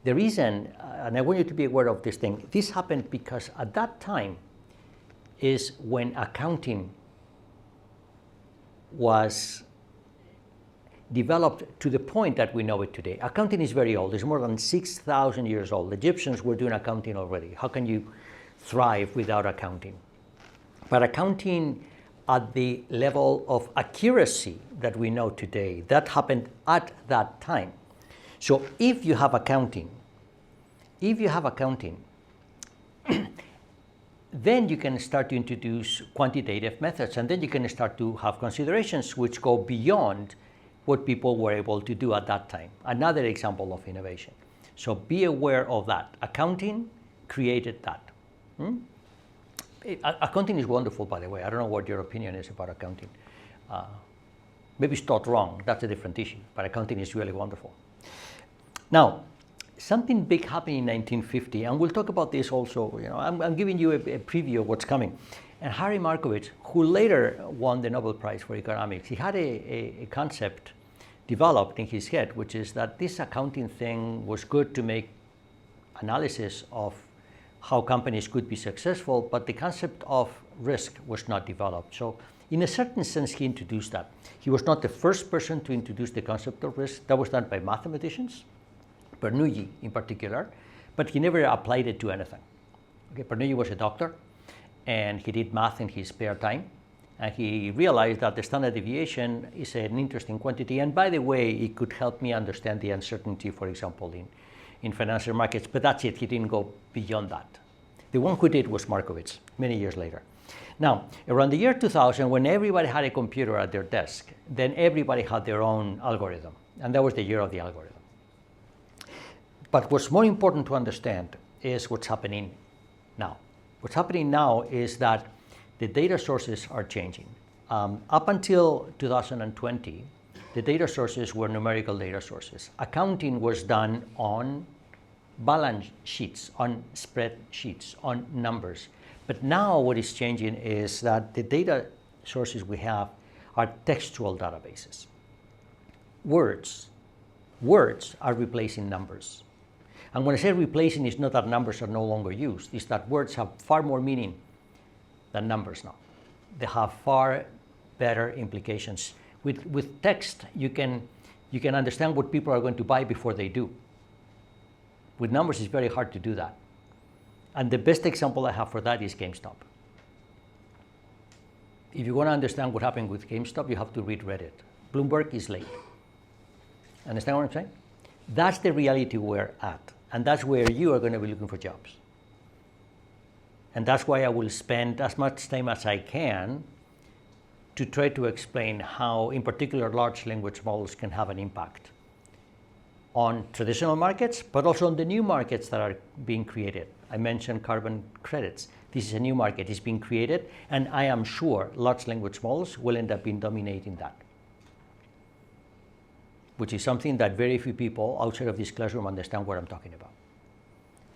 Speaker 1: and I want you to be aware of this thing, this happened because at that time is when accounting was developed to the point that we know it today. Accounting is very old. It's more than 6,000 years old. The Egyptians were doing accounting already. How can you thrive without accounting? But accounting at the level of accuracy that we know today, that happened at that time. So if you have accounting, then you can start to introduce quantitative methods, and then you can start to have considerations which go beyond what people were able to do at that time. Another example of innovation. So be aware of that. Accounting created that. Accounting is wonderful, by the way. I don't know what your opinion is about accounting. Maybe it's taught wrong. That's a different issue. But accounting is really wonderful. Now, something big happened in 1950, and we'll talk about this also. You know, I'm giving you a preview of what's coming. And Harry Markowitz, who later won the Nobel Prize for economics, he had a concept developed in his head, which is that this accounting thing was good to make analysis of how companies could be successful, but the concept of risk was not developed. So in a certain sense, he introduced that. He was not the first person to introduce the concept of risk. That was done by mathematicians, Bernoulli in particular, but he never applied it to anything. Okay, Bernoulli was a doctor, and he did math in his spare time, and he realized that the standard deviation is an interesting quantity, and by the way, it could help me understand the uncertainty, for example, in financial markets, but that's it. He didn't go beyond that. The one who did was Markowitz, many years later. Now, around the year 2000, when everybody had a computer at their desk, then everybody had their own algorithm, and that was the year of the algorithm. But what's more important to understand is what's happening now. What's happening now is that the data sources are changing. Up until 2020, the data sources were numerical data sources. Accounting was done on balance sheets, on spreadsheets, on numbers. But now what is changing is that the data sources we have are textual databases. Words are replacing numbers. And when I say replacing, it's not that numbers are no longer used, it's that words have far more meaning than numbers now. They have far better implications. With text, you can understand what people are going to buy before they do. With numbers, it's very hard to do that. And the best example I have for that is GameStop. If you want to understand what happened with GameStop, you have to read Reddit. Bloomberg is late. Understand what I'm saying? That's the reality we're at. And that's where you are going to be looking for jobs. And that's why I will spend as much time as I can to try to explain how, in particular, large language models can have an impact on traditional markets, but also on the new markets that are being created. I mentioned carbon credits. This is a new market. It's being created, and I am sure large language models will end up being dominating that, which is something that very few people outside of this classroom understand what I'm talking about.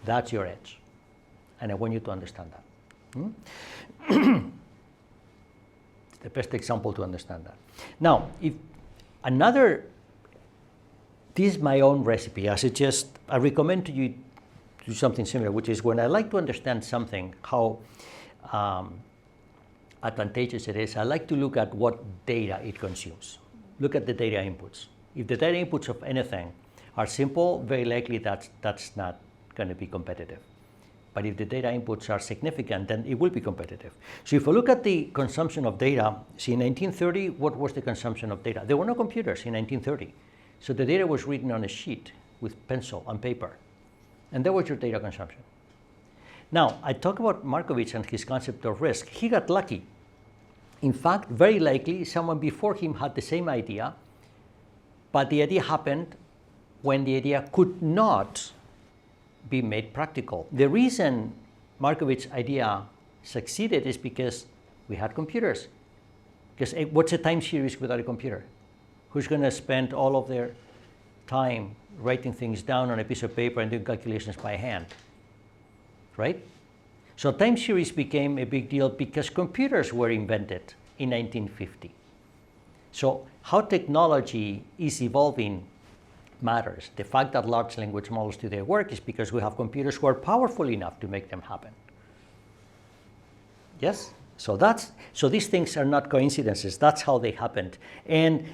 Speaker 1: That's your edge, and I want you to understand that. The best example to understand that. Now, if another, this is my own recipe. I recommend to you do something similar, which is when I like to understand something, how advantageous it is, I like to look at what data it consumes. Look at the data inputs. If the data inputs of anything are simple, very likely that's not going to be competitive. But if the data inputs are significant, then it will be competitive. So if you look at the consumption of data, see in 1930, what was the consumption of data? There were no computers in 1930. So the data was written on a sheet with pencil and paper. And that was your data consumption. Now, I talk about Markovits and his concept of risk. He got lucky. In fact, very likely someone before him had the same idea, but the idea happened when the idea could not be made practical. The reason Markovits' idea succeeded is because we had computers. Because what's a time series without a computer? Who's going to spend all of their time writing things down on a piece of paper and doing calculations by hand, right? So time series became a big deal because computers were invented in 1950. So how technology is evolving matters. The fact that large language models today work is because we have computers who are powerful enough to make them happen. Yes? So these things are not coincidences. That's how they happened. And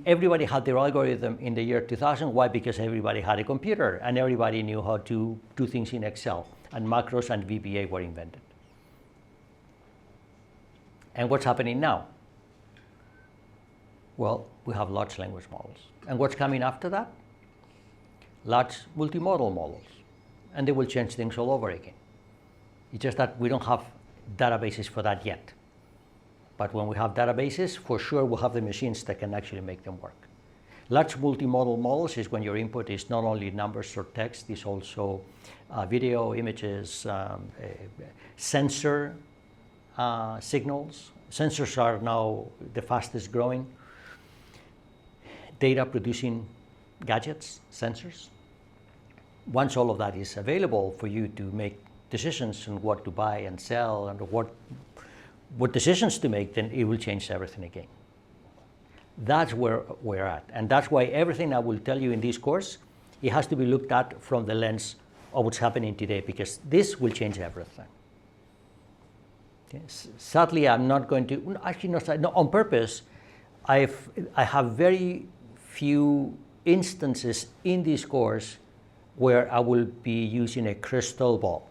Speaker 1: everybody had their algorithm in the year 2000. Why? Because everybody had a computer and everybody knew how to do things in Excel. And macros and VBA were invented. And what's happening now? Well, we have large language models. And what's coming after that? Large multimodal models. And they will change things all over again. It's just that we don't have databases for that yet. But when we have databases, for sure we'll have the machines that can actually make them work. Large multimodal models is when your input is not only numbers or text, it's also video, images, sensor signals. Sensors are now the fastest growing. Data producing gadgets, sensors. Once all of that is available for you to make decisions on what to buy and sell and what decisions to make, then it will change everything again. That's where we're at. And that's why everything I will tell you in this course, it has to be looked at from the lens of what's happening today, because this will change everything. Okay. Sadly, I'm not going to, actually no, on purpose, I have very few instances in this course where I will be using a crystal ball.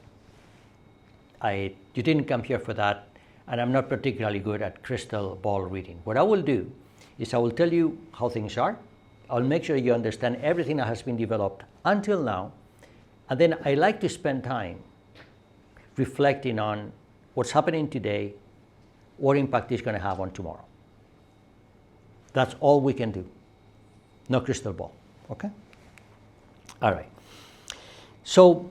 Speaker 1: You didn't come here for that, and I'm not particularly good at crystal ball reading. What I will do is I will tell you how things are. I'll make sure you understand everything that has been developed until now, and then I like to spend time reflecting on what's happening today, what impact it's going to have on tomorrow. That's all we can do. No crystal ball, okay? All right. So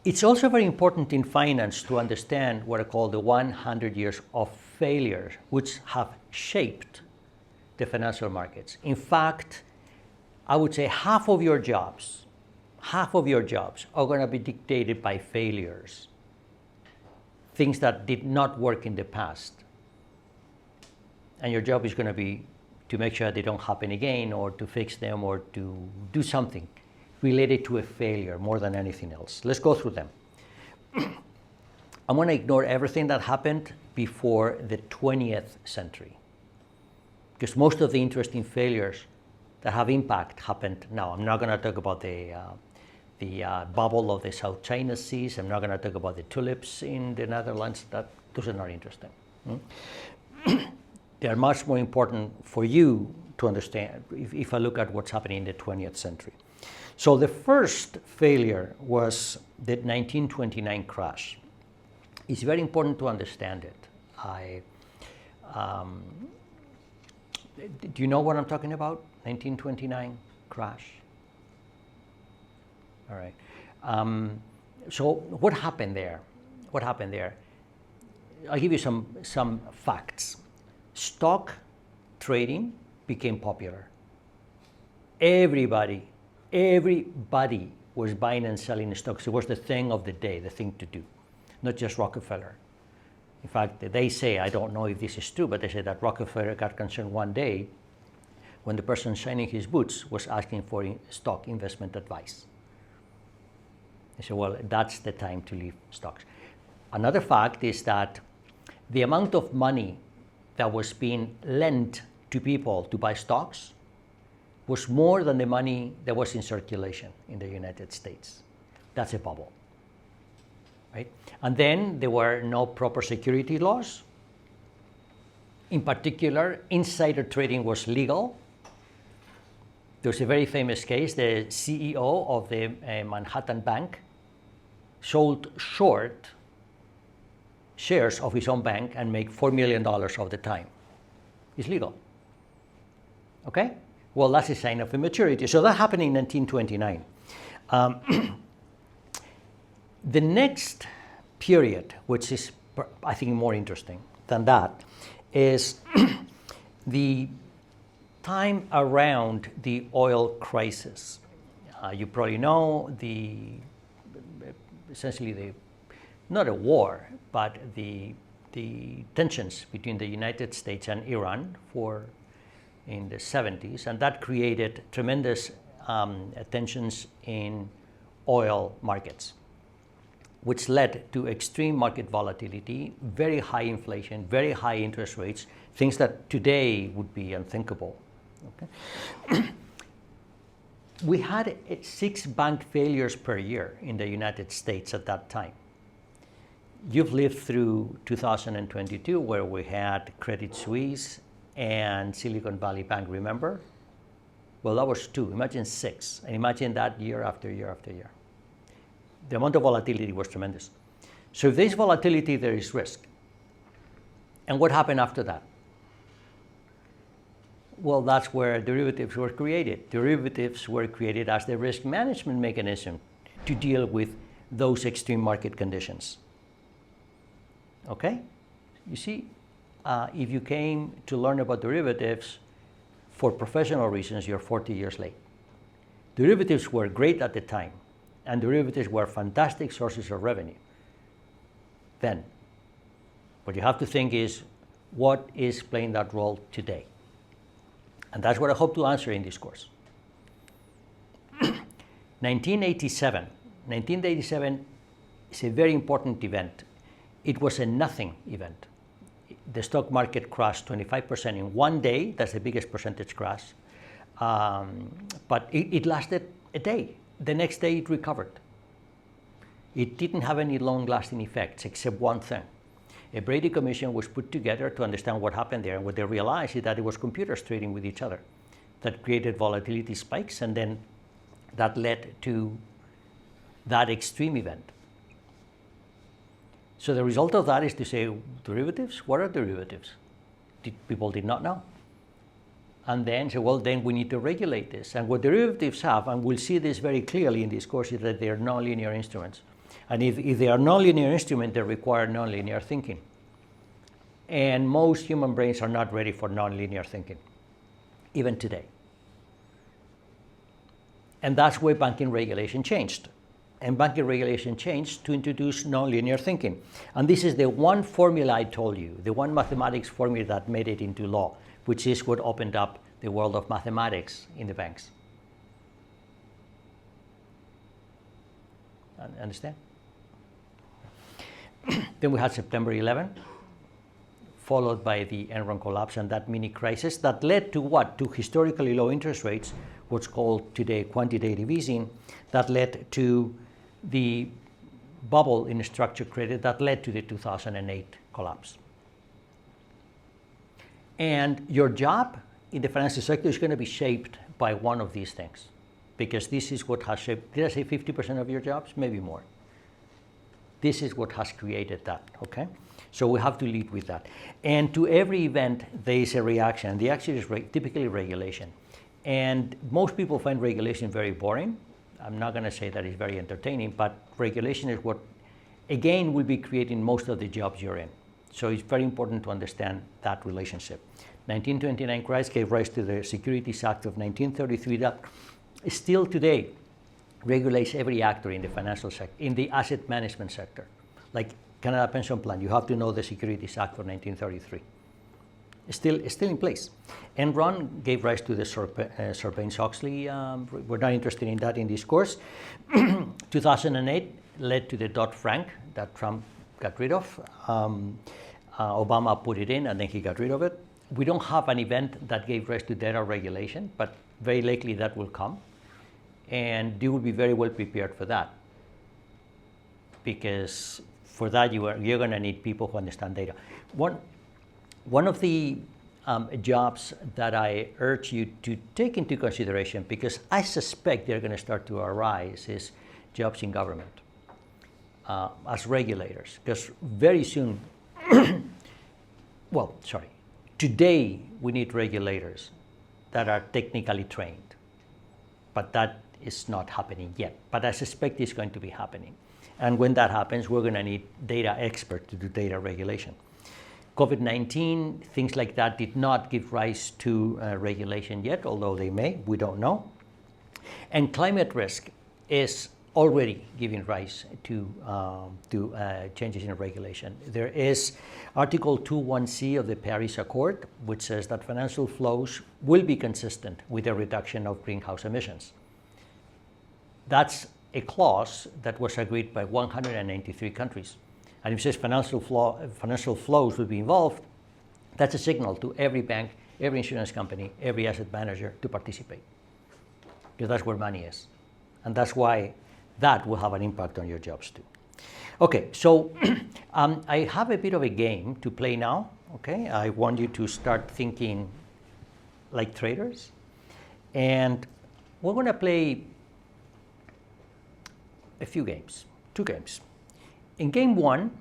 Speaker 1: it's also very important in finance to understand what are called the 100 years of failure, which have shaped the financial markets. In fact, I would say half of your jobs are going to be dictated by failures, things that did not work in the past. And your job is going to be to make sure they don't happen again, or to fix them, or to do something related to a failure more than anything else. Let's go through them. I'm going to ignore everything that happened before the 20th century, because most of the interesting failures that have impact happened now. I'm not going to talk about the bubble of the South China Seas. I'm not going to talk about the tulips in the Netherlands. Those are not interesting. They are much more important for you to understand if I look at what's happening in the 20th century. So the first failure was the 1929 crash. It's very important to understand it. Do you know what I'm talking about? 1929 crash? All right. So what happened there? I'll give you some facts. Stock trading became popular. Everybody was buying and selling stocks. It was the thing of the day, the thing to do, not just Rockefeller. In fact, they say, I don't know if this is true, but they say that Rockefeller got concerned one day when the person shining his boots was asking for stock investment advice. They said, well, that's the time to leave stocks. Another fact is that the amount of money that was being lent to people to buy stocks was more than the money that was in circulation in the United States. That's a bubble, right? And then there were no proper security laws. In particular, insider trading was legal. There's a very famous case. The CEO of the Manhattan Bank sold short shares of his own bank and make $4 million of the time. It's legal. Okay? Well, that's a sign of immaturity. So that happened in 1929. The next period, which is, I think, more interesting than that, is the time around the oil crisis. You probably know essentially not a war, but the tensions between the United States and Iran in the 70s, and that created tremendous tensions in oil markets, which led to extreme market volatility, very high inflation, very high interest rates, things that today would be unthinkable. Okay? We had 6 bank failures per year in the United States at that time. You've lived through 2022, where we had Credit Suisse and Silicon Valley Bank, remember? Well, that was 2. Imagine 6. And imagine that year after year after year. The amount of volatility was tremendous. So if there's volatility, there is risk. And what happened after that? Well, that's where derivatives were created. Derivatives were created as the risk management mechanism to deal with those extreme market conditions. Okay? You see, if you came to learn about derivatives for professional reasons, you're 40 years late. Derivatives were great at the time, and derivatives were fantastic sources of revenue then. What you have to think is, what is playing that role today? And that's what I hope to answer in this course. 1987 is a very important event. It was a nothing event. The stock market crashed 25% in one day. That's the biggest percentage crash. But it lasted a day. The next day it recovered. It didn't have any long-lasting effects except one thing. A Brady Commission was put together to understand what happened there, and what they realized is that it was computers trading with each other that created volatility spikes, and then that led to that extreme event. So the result of that is to say, derivatives? What are derivatives? People did not know. and then say, well, then we need to regulate this. And what derivatives have, and we'll see this very clearly in this course, is that they are nonlinear instruments. And if they are nonlinear instruments, they require nonlinear thinking. And most human brains are not ready for nonlinear thinking, even today. And that's where banking regulation changed. And banking regulation changed to introduce nonlinear thinking. And this is the one formula I told you, the one mathematics formula that made it into law, which is what opened up the world of mathematics in the banks. Understand? Then we had September 11, followed by the Enron collapse and that mini crisis that led to what? To historically low interest rates, what's called today quantitative easing, that led to the bubble in structured credit that led to the 2008 collapse. And your job in the financial sector is going to be shaped by one of these things, because this is what has shaped, did I say 50% of your jobs? Maybe more. This is what has created that, okay? So we have to lead with that. And to every event, there is a reaction. The action is typically regulation. And most people find regulation very boring. I'm not going to say that it's very entertaining, but regulation is what, again, will be creating most of the jobs you're in. So it's very important to understand that relationship. 1929 crisis gave rise to the Securities Act of 1933 that still today regulates every actor in the financial sector, in the asset management sector. Like Canada Pension Plan, you have to know the Securities Act of 1933. It's still in place. Enron gave rise to the Sarbanes-Oxley. We're not interested in that in this course. 2008 led to the Dodd-Frank that Trump got rid of. Obama put it in and then he got rid of it. We don't have an event that gave rise to data regulation, but very likely that will come. And you will be very well prepared for that, because for that you're going to need people who understand data. One of the jobs that I urge you to take into consideration, because I suspect they're going to start to arise, is jobs in government as regulators. Because very soon, today we need regulators that are technically trained, but that is not happening yet. But I suspect it's going to be happening. And when that happens, we're going to need data experts to do data regulation. COVID-19, things like that did not give rise to regulation yet, although they may, we don't know. And climate risk is already giving rise to changes in regulation. There is Article 2.1c of the Paris Accord, which says that financial flows will be consistent with a reduction of greenhouse emissions. That's a clause that was agreed by 193 countries. And if it says financial flows will be involved, that's a signal to every bank, every insurance company, every asset manager to participate. Because that's where money is. And that's why that will have an impact on your jobs too. Okay, so I have a bit of a game to play now. Okay, I want you to start thinking like traders. And we're going to play a few games, 2 games. In game 1,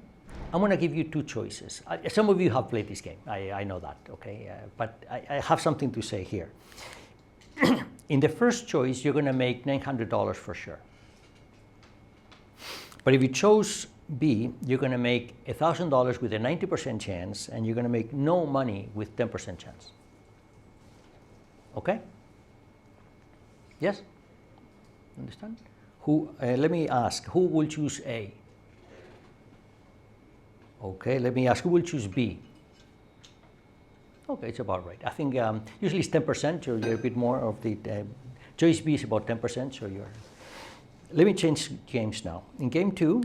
Speaker 1: I'm going to give you 2 choices. Some of you have played this game, I know that, okay? But I have something to say here. In the first choice, you're going to make $900 for sure. But if you chose B, you're going to make $1,000 with a 90% chance, and you're going to make no money with 10% chance. Okay? Yes? Understand? Let me ask, who will choose A? Okay, let me ask, who will choose B? Okay, it's about right. I think usually it's 10%, so you're a bit more of the, choice B is about 10%, so you're, let me change games now. In game 2,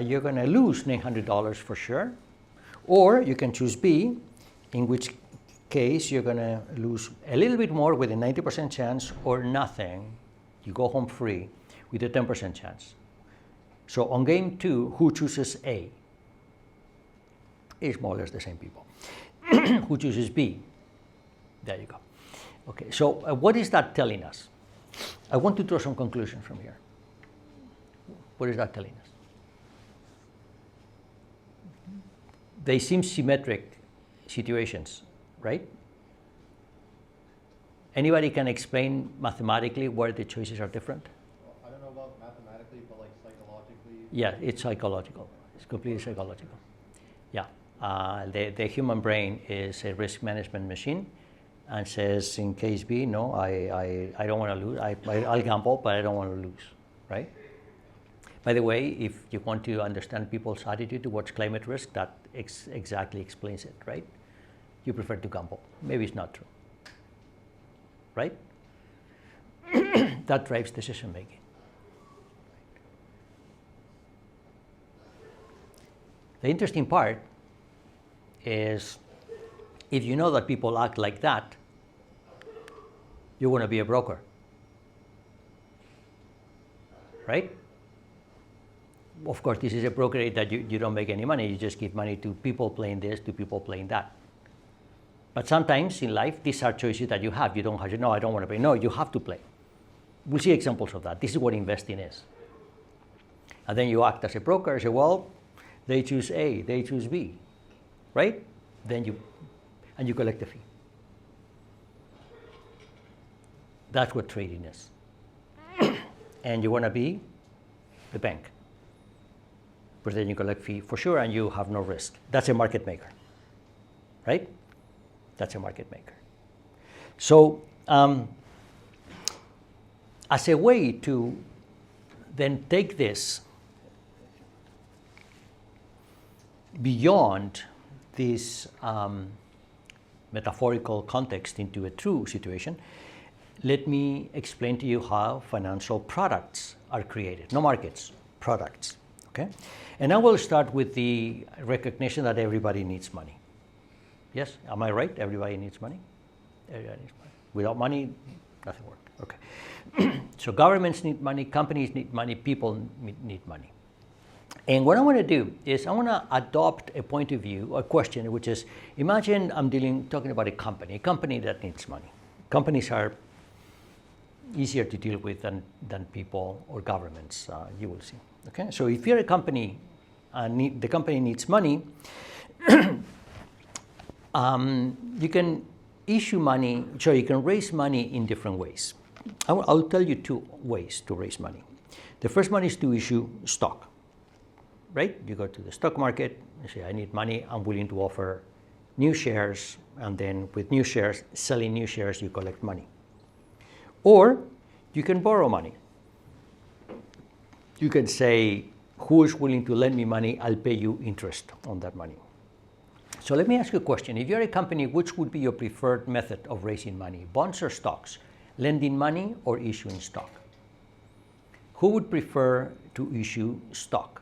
Speaker 1: you're gonna lose $900 for sure, or you can choose B, in which case you're gonna lose a little bit more with a 90% chance, or nothing, you go home free with a 10% chance. So on game 2, who chooses A? It's more or less the same people. Who chooses B? There you go. Okay, so what is that telling us? I want to draw some conclusions from here. What is that telling us? They seem symmetric situations, right? Anybody can explain mathematically where the choices are different?
Speaker 6: Well, I don't know about mathematically, but like psychologically.
Speaker 1: Yeah, it's psychological. It's completely psychological. Yeah, the human brain is a risk management machine, and says in case B, no, I don't want to lose. I'll gamble, but I don't want to lose, right? By the way, if you want to understand people's attitude towards climate risk, that exactly explains it, right? You prefer to gamble. Maybe it's not true, right? That drives decision making. The interesting part is if you know that people act like that, you want to be a broker, right? Of course, this is a brokerage that you don't make any money. You just give money to people playing this, to people playing that. But sometimes in life, these are choices that you have. You don't have to, no, I don't want to play. No, you have to play. We'll see examples of that. This is what investing is. And then you act as a broker, say, well, they choose A, they choose B, right? Then you collect a fee. That's what trading is. And you want to be the bank. But then you collect fee for sure, and you have no risk. That's a market maker, right? That's a market maker. So as a way to then take this beyond this metaphorical context into a true situation, let me explain to you how financial products are created. No markets, products, okay? And I will start with the recognition that everybody needs money. Yes, am I right? Everybody needs money? Everybody needs money. Without money, nothing works, okay. So governments need money, companies need money, people need money. And what I want to do is I want to adopt a point of view, a question, which is, imagine I'm talking about a company that needs money. Companies are easier to deal with than people or governments, you will see. Okay, so if you're a company and the company needs money, you can issue money, so you can raise money in different ways. I'll tell you two ways to raise money. The first one is to issue stock, right? You go to the stock market, you say, I need money, I'm willing to offer new shares, and then with new shares, selling new shares, you collect money. Or you can borrow money. You can say, who is willing to lend me money? I'll pay you interest on that money. So let me ask you a question. If you're a company, which would be your preferred method of raising money? Bonds or stocks? Lending money or issuing stock? Who would prefer to issue stock?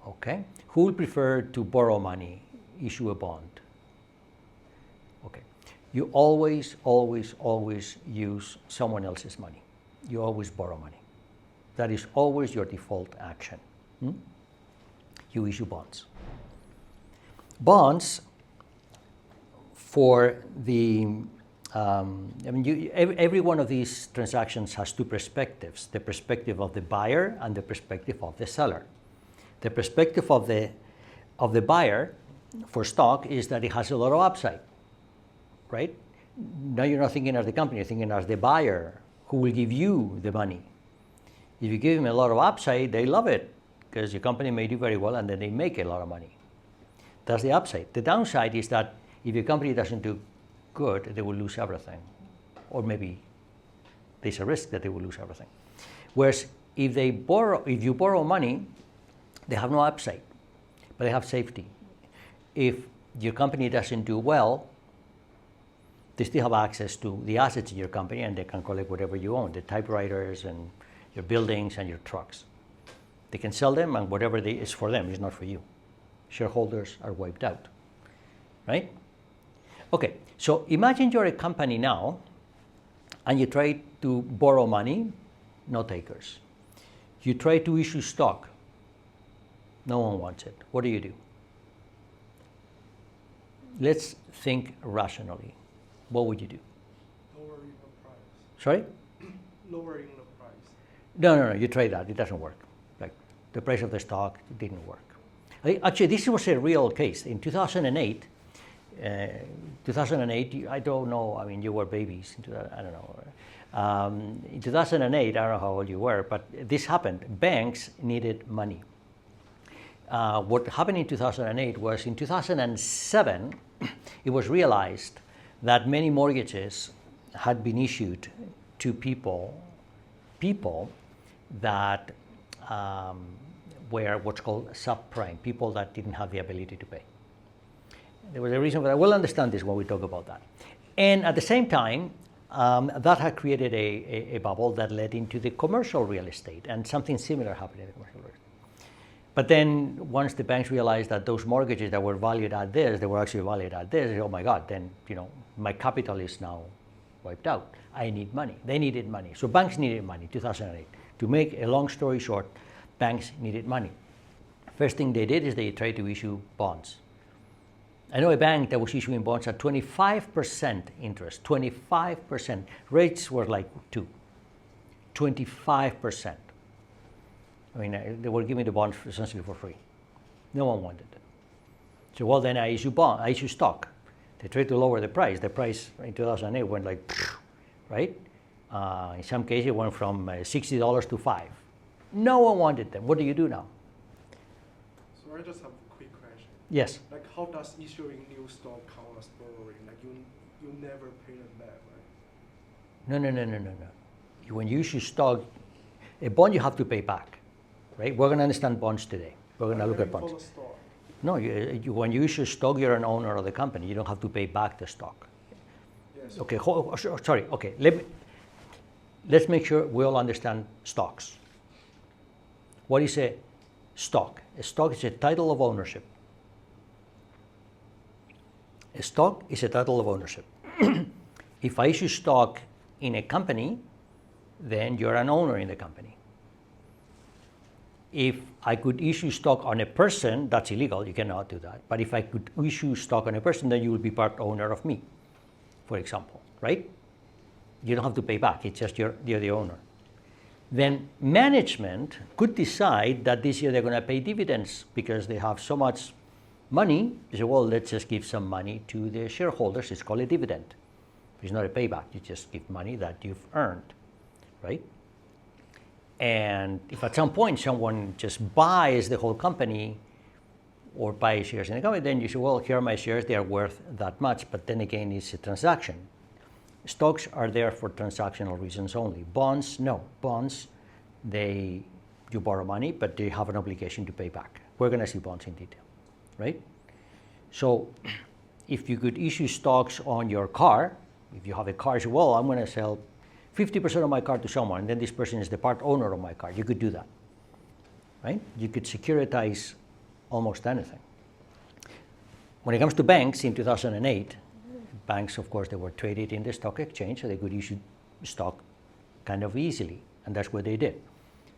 Speaker 1: Okay. Who would prefer to borrow money, issue a bond? Okay. You always, always, always use someone else's money. You always borrow money. That is always your default action. You issue bonds. Bonds for the, every one of these transactions has two perspectives, the perspective of the buyer and the perspective of the seller. The perspective of the buyer for stock is that it has a lot of upside, right? Now you're not thinking as the company, you're thinking as the buyer who will give you the money. If you give them a lot of upside, they love it because your company may do very well and then they make a lot of money. That's the upside. The downside is that if your company doesn't do good, they will lose everything. Or maybe there's a risk that they will lose everything. Whereas if you borrow money, they have no upside, but they have safety. If your company doesn't do well, they still have access to the assets of your company and they can collect whatever you own, the typewriters and your buildings and your trucks. They can sell them and whatever is for them is not for you. Shareholders are wiped out, right? Okay, so imagine you're a company now and you try to borrow money, no takers. You try to issue stock, no one wants it. What do? Let's think rationally. What would you do?
Speaker 4: Lowering the price.
Speaker 1: Sorry?
Speaker 4: Lowering the price.
Speaker 1: No, you try that, it doesn't work. Like the price of the stock didn't work. Actually, this was a real case. In 2008, 2008, I don't know, I mean, you were babies, I don't know. In 2008, I don't know how old you were, but this happened. Banks needed money. What happened in 2008 was in 2007, it was realized that many mortgages had been issued to people that were what's called subprime, people that didn't have the ability to pay. There was a reason for that. We'll understand this when we talk about that. And at the same time, that had created a bubble that led into the commercial real estate, and something similar happened in the commercial real estate. But then once the banks realized that those mortgages that were valued at this, they were actually valued at this, they said, oh my God, then my capital is now wiped out. I need money. They needed money. So banks needed money, 2008. To make a long story short, banks needed money. First thing they did is they tried to issue bonds. I know a bank that was issuing bonds at 25% interest, 25%. Rates were like 25%. I mean, they were giving the bonds essentially for free. No one wanted it. So, well, then I issue stock. They tried to lower the price. The price in 2008 went like, right? In some cases, it went from $60 to $5. No one wanted them. What do you do now?
Speaker 4: So I just have a quick question.
Speaker 1: Yes.
Speaker 4: Like, how does issuing new stock count as borrowing? Like, you never pay them back, right?
Speaker 1: No. When you issue stock, a bond you have to pay back, right? We're going to understand bonds today. We're going to look at bonds. No, when you issue stock, you're an owner of the company. You don't have to pay back the stock.
Speaker 4: Yes.
Speaker 1: Okay, sorry. Okay, let's make sure we all understand stocks. What is a stock? A stock is a title of ownership. A stock is a title of ownership. If I issue stock in a company, then you're an owner in the company. If I could issue stock on a person, that's illegal, you cannot do that. But if I could issue stock on a person, then you will be part owner of me, for example, right? You don't have to pay back, it's just you're the owner. Then management could decide that this year they're going to pay dividends because they have so much money. They say, well, let's just give some money to the shareholders. It's called a dividend. It's not a payback. You just give money that you've earned, right? And if at some point someone just buys the whole company or buys shares in the company, then you say, well, here are my shares. They are worth that much. But then again, it's a transaction. Stocks are there for transactional reasons only. Bonds, no. Bonds, you borrow money, but they have an obligation to pay back. We're going to see bonds in detail, right? So if you could issue stocks on your car, if you have a car, you say, well, I'm going to sell 50% of my car to someone, and then this person is the part owner of my car. You could do that, right? You could securitize almost anything. When it comes to banks in 2008, banks, of course, they were traded in the stock exchange, so they could issue stock kind of easily, and that's what they did.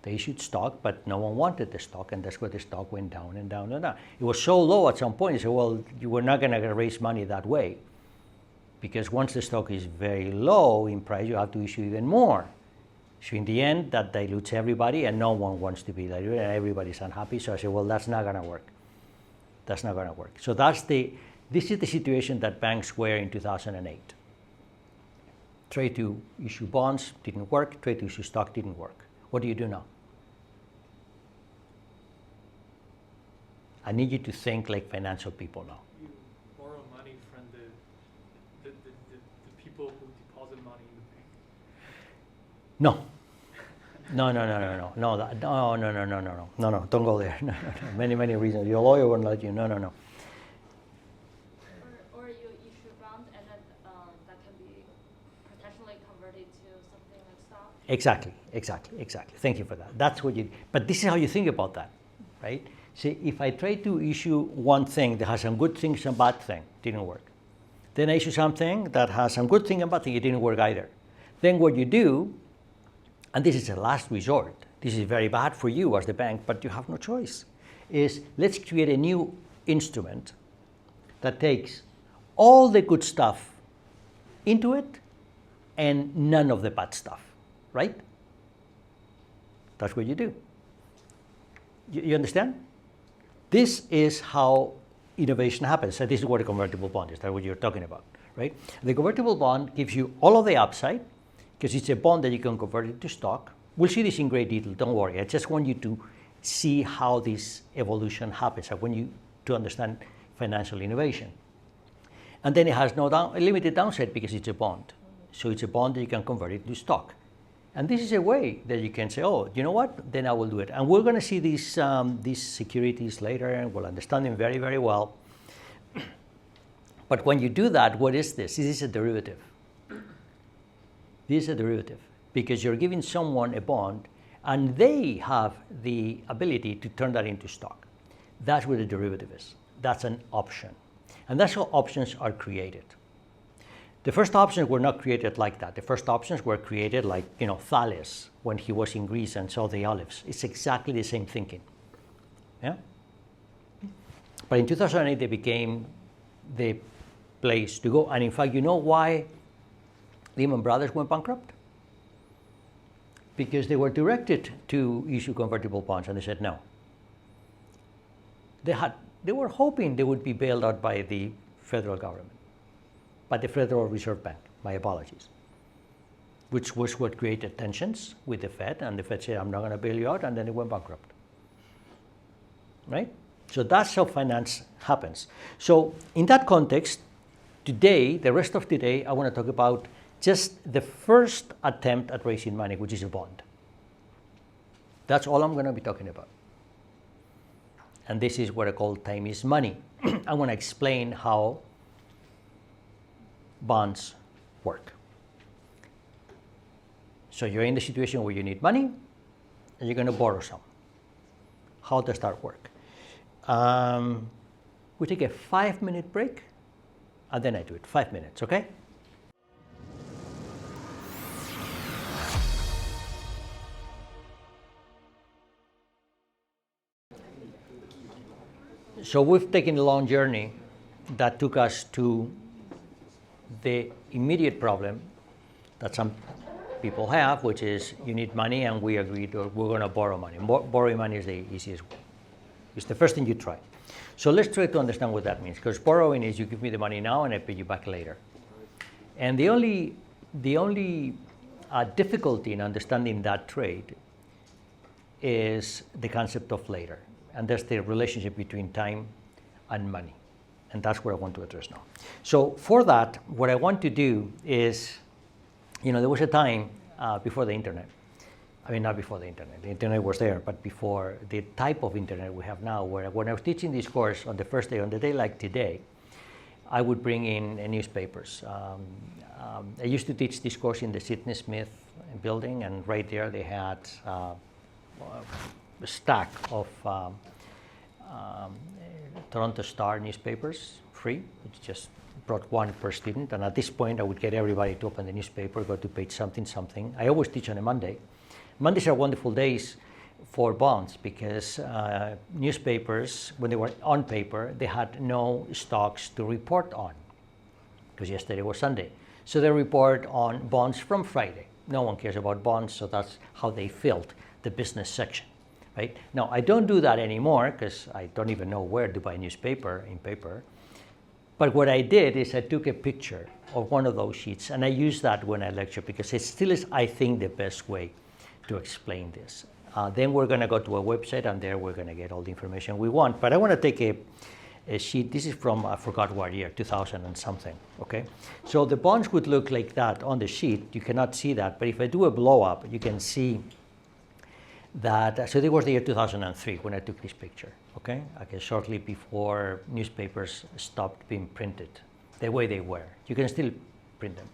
Speaker 1: They issued stock, but no one wanted the stock, and that's where the stock went down and down and down. It was so low at some point, they said, well, you were not going to raise money that way, because once the stock is very low in price, you have to issue even more. So in the end, that dilutes everybody, and no one wants to be diluted, and everybody's unhappy. So I said, well, that's not going to work. That's not going to work. So this is the situation that banks were in 2008. Try to issue bonds, didn't work. Try to issue stock, didn't work. What do you do now? I need you to think like financial people now.
Speaker 7: You borrow money from the people who deposit money in the bank.
Speaker 1: No, don't go there. No. Many reasons. Your lawyer won't let you. No.
Speaker 8: Or you issue bonds and then that can be potentially converted to something like stock.
Speaker 1: Exactly. Thank you for that. That's what you. But this is how you think about that, right? See, if I try to issue one thing that has some good thing, some bad thing, didn't work. Then I issue something that has some good thing and bad thing, it didn't work either. Then what you do, and this is a last resort, this is very bad for you as the bank, but you have no choice, is let's create a new instrument that takes all the good stuff into it and none of the bad stuff, right? That's what you do. You understand? This is how innovation happens. So this is what a convertible bond is. That's what you're talking about, right? The convertible bond gives you all of the upside because it's a bond that you can convert into stock. We'll see this in great detail, don't worry. I just want you to see how this evolution happens. I want you to understand financial innovation. And then it has no limited downside because it's a bond. So it's a bond that you can convert it to stock. And this is a way that you can say, oh, you know what, then I will do it. And we're going to see these securities later, and we'll understand them very, very well. But when you do that, what is this? This is a derivative. This is a derivative because you're giving someone a bond, and they have the ability to turn that into stock. That's what a derivative is. That's an option. And that's how options are created. The first options were not created like that. The first options were created like, Thales when he was in Greece and saw the olives. It's exactly the same thinking. Yeah? But in 2008, they became the place to go. And in fact, you know why Lehman Brothers went bankrupt? Because they were directed to issue convertible bonds, and they said no. They were hoping they would be bailed out by the federal government, by the Federal Reserve Bank, my apologies, which was what created tensions with the Fed, and the Fed said, I'm not going to bail you out, and then it went bankrupt, right? So that's how finance happens. So in that context, today, the rest of today, I want to talk about just the first attempt at raising money, which is a bond. That's all I'm going to be talking about. And this is what I call time is money. I want to explain how bonds work. So you're in the situation where you need money and you're going to borrow some. How does that work? We take a 5-minute break and then I do it. 5 minutes, okay? So we've taken a long journey that took us to the immediate problem that some people have, which is you need money and we agreed or we're going to borrow money. Borrowing money is the easiest way. It's the first thing you try. So let's try to understand what that means, because borrowing is you give me the money now and I pay you back later. And the only difficulty in understanding that trade is the concept of later. And that's the relationship between time and money. And that's what I want to address now. So for that, what I want to do is, there was a time before the internet. I mean, not before the internet was there, but before the type of internet we have now, where when I was teaching this course on the first day, on the day like today, I would bring in newspapers. I used to teach this course in the Sidney Smith building, and right there they had a stack of Toronto Star newspapers, free, which just brought one per student. And at this point, I would get everybody to open the newspaper, go to page something. I always teach on a Monday. Mondays are wonderful days for bonds because newspapers, when they were on paper, they had no stocks to report on because yesterday was Sunday. So they report on bonds from Friday. No one cares about bonds, so that's how they filled the business section. Right? Now, I don't do that anymore because I don't even know where to buy newspaper in paper. But what I did is I took a picture of one of those sheets and I use that when I lecture because it still is, I think, the best way to explain this. Then we're going to go to a website and there we're going to get all the information we want. But I want to take a sheet. This is from, I forgot what year, 2000 and something. Okay? So the bonds would look like that on the sheet. You cannot see that. But if I do a blow up, you can see that, so this was the year 2003 when I took this picture, okay? Shortly before newspapers stopped being printed the way they were. You can still print them.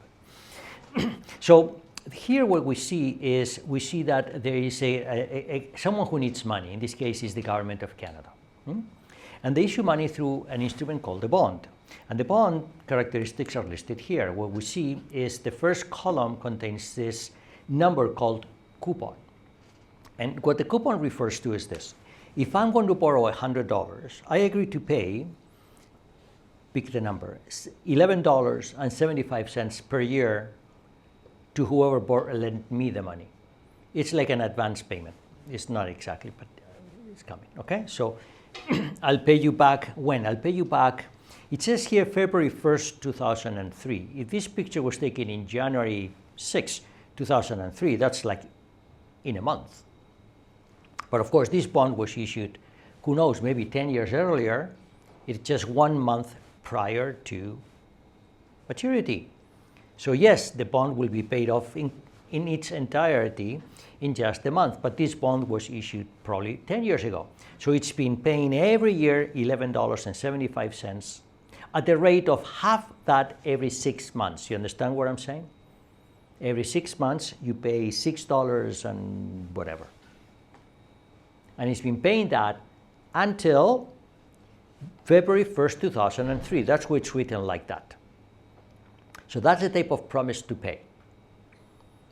Speaker 1: So here what we see is, we see that there is someone who needs money. In this case is the government of Canada. And they issue money through an instrument called the bond. And the bond characteristics are listed here. What we see is the first column contains this number called coupon. And what the coupon refers to is this. If I'm going to borrow $100, I agree to pay, pick the number, $11.75 per year to whoever lent me the money. It's like an advance payment. It's not exactly, but it's coming, okay? So I'll pay you back when? I'll pay you back, it says here February 1st, 2003. If this picture was taken in January 6, 2003, that's like in a month. But of course, this bond was issued, who knows, maybe 10 years earlier. It's just 1 month prior to maturity. So yes, the bond will be paid off in its entirety in just a month, but this bond was issued probably 10 years ago. So it's been paying every year $11.75 at the rate of half that every 6 months. You understand what I'm saying? Every 6 months you pay $6 and whatever. And it's been paying that until February 1st, 2003. That's why it's written like that. So that's the type of promise to pay.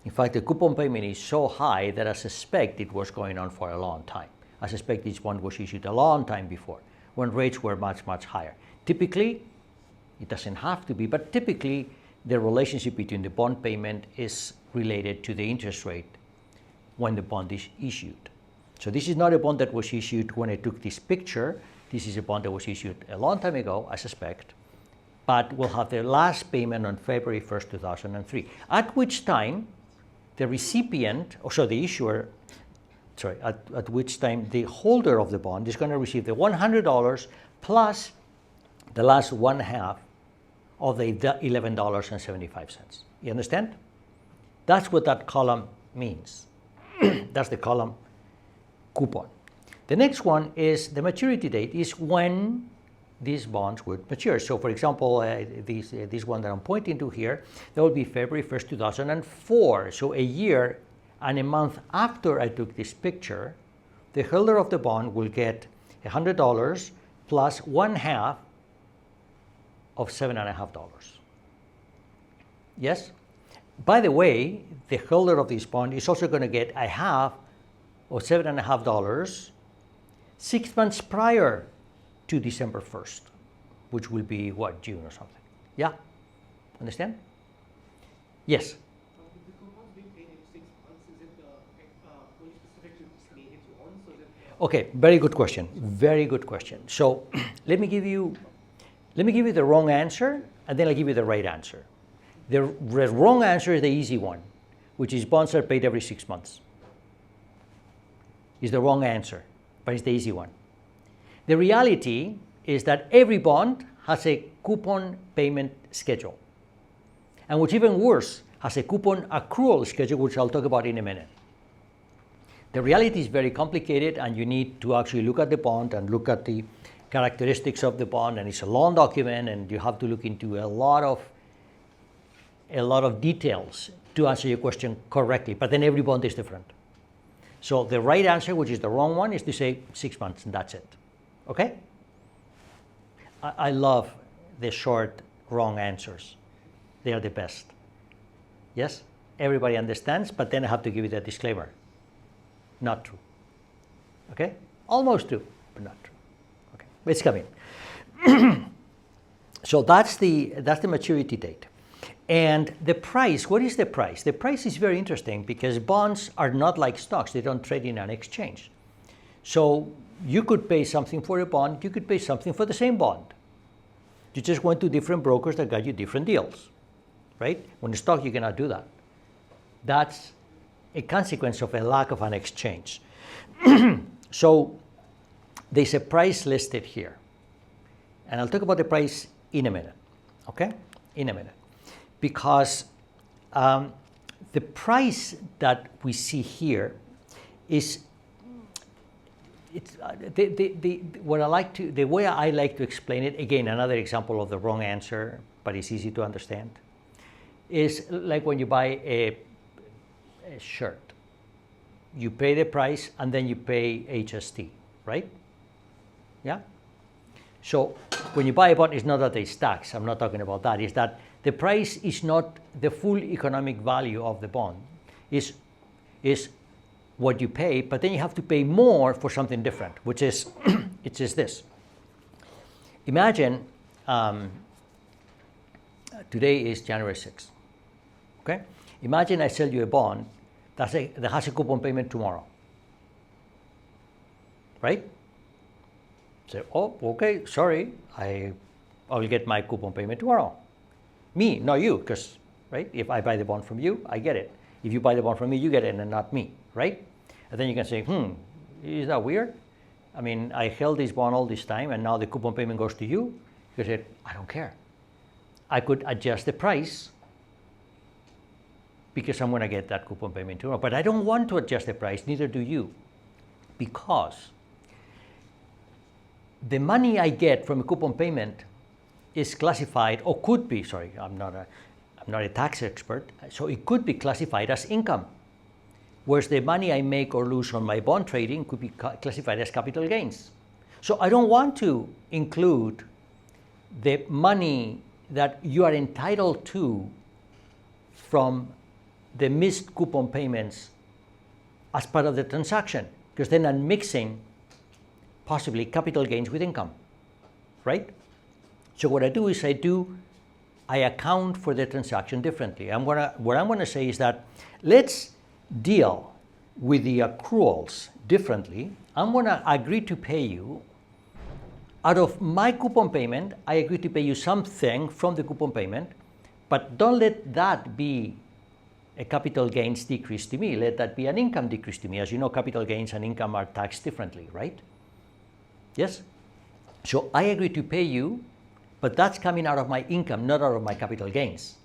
Speaker 1: In fact, the coupon payment is so high that I suspect it was going on for a long time. I suspect this bond was issued a long time before, when rates were much, much higher. Typically, it doesn't have to be, but typically the relationship between the bond payment is related to the interest rate when the bond is issued. So this is not a bond that was issued when I took this picture. This is a bond that was issued a long time ago, I suspect, but will have the last payment on February 1st, 2003, at which time the recipient, or so the issuer, sorry, at which time the holder of the bond is going to receive the $100 plus the last 1/2 of the $11.75. You understand? That's what that column means. That's the column coupon. The next one is the maturity date, is when these bonds would mature. So for example, this one that I'm pointing to here, that will be February 1st, 2004. So a year and a month after I took this picture, the holder of the bond will get $100 plus 1/2 of $7.50. Yes? By the way, the holder of this bond is also going to get 1/2 of $7.50 6 months prior to December 1st, which will be what, June or something. Yeah? Understand? Yes?
Speaker 9: The coupons being paid every 6 months, is it only specific to Canadian bonds? So is it,
Speaker 1: Okay, very good question. Very good question. So let me give you the wrong answer, and then I'll give you the right answer. The wrong answer is the easy one, which is bonds are paid every 6 months. Is the wrong answer, but it's the easy one. The reality is that every bond has a coupon payment schedule. And what's even worse, has a coupon accrual schedule, which I'll talk about in a minute. The reality is very complicated, and you need to actually look at the bond and look at the characteristics of the bond, and it's a long document, and you have to look into a lot of details to answer your question correctly, but then every bond is different. So the right answer, which is the wrong one, is to say 6 months and that's it. Okay? I love the short, wrong answers. They are the best. Yes? Everybody understands, but then I have to give you the disclaimer. Not true. Okay? Almost true, but not true. Okay, it's coming. So that's the maturity date. And the price, what is the price? The price is very interesting because bonds are not like stocks. They don't trade in an exchange. So you could pay something for a bond, you could pay something for the same bond. You just went to different brokers that got you different deals, right? When a stock, you cannot do that. That's a consequence of a lack of an exchange. So there's a price listed here. And I'll talk about the price in a minute, okay? In a minute. Because the price that we see here is, the way I like to explain it, again, another example of the wrong answer, but it's easy to understand, is like when you buy a shirt. You pay the price and then you pay HST, right? Yeah? So when you buy a bond, it's not that there's tax. I'm not talking about that. It's that the price is not the full economic value of the bond. Is what you pay, but then you have to pay more for something different, which is it is this. Imagine today is January 6th. Okay? Imagine I sell you a bond that has a coupon payment tomorrow. Right? Say, oh, okay, sorry, I will get my coupon payment tomorrow. Me, not you, because, right, if I buy the bond from you, I get it. If you buy the bond from me, you get it, and not me, right? And then you can say, is that weird? I mean, I held this bond all this time, and now the coupon payment goes to you. You said, I don't care. I could adjust the price because I'm going to get that coupon payment tomorrow. But I don't want to adjust the price, neither do you, because the money I get from a coupon payment is classified, or could be, sorry, I'm not a tax expert, so it could be classified as income, whereas the money I make or lose on my bond trading could be classified as capital gains. So I don't want to include the money that you are entitled to from the missed coupon payments as part of the transaction, because then I'm mixing possibly capital gains with income, right? So what I do is I account for the transaction differently. What I'm gonna say is that let's deal with the accruals differently. I'm gonna agree to pay you out of my coupon payment. I agree to pay you something from the coupon payment, but don't let that be a capital gains decrease to me. Let that be an income decrease to me. As you know, capital gains and income are taxed differently, right? Yes? So I agree to pay you, but that's coming out of my income, not out of my capital gains.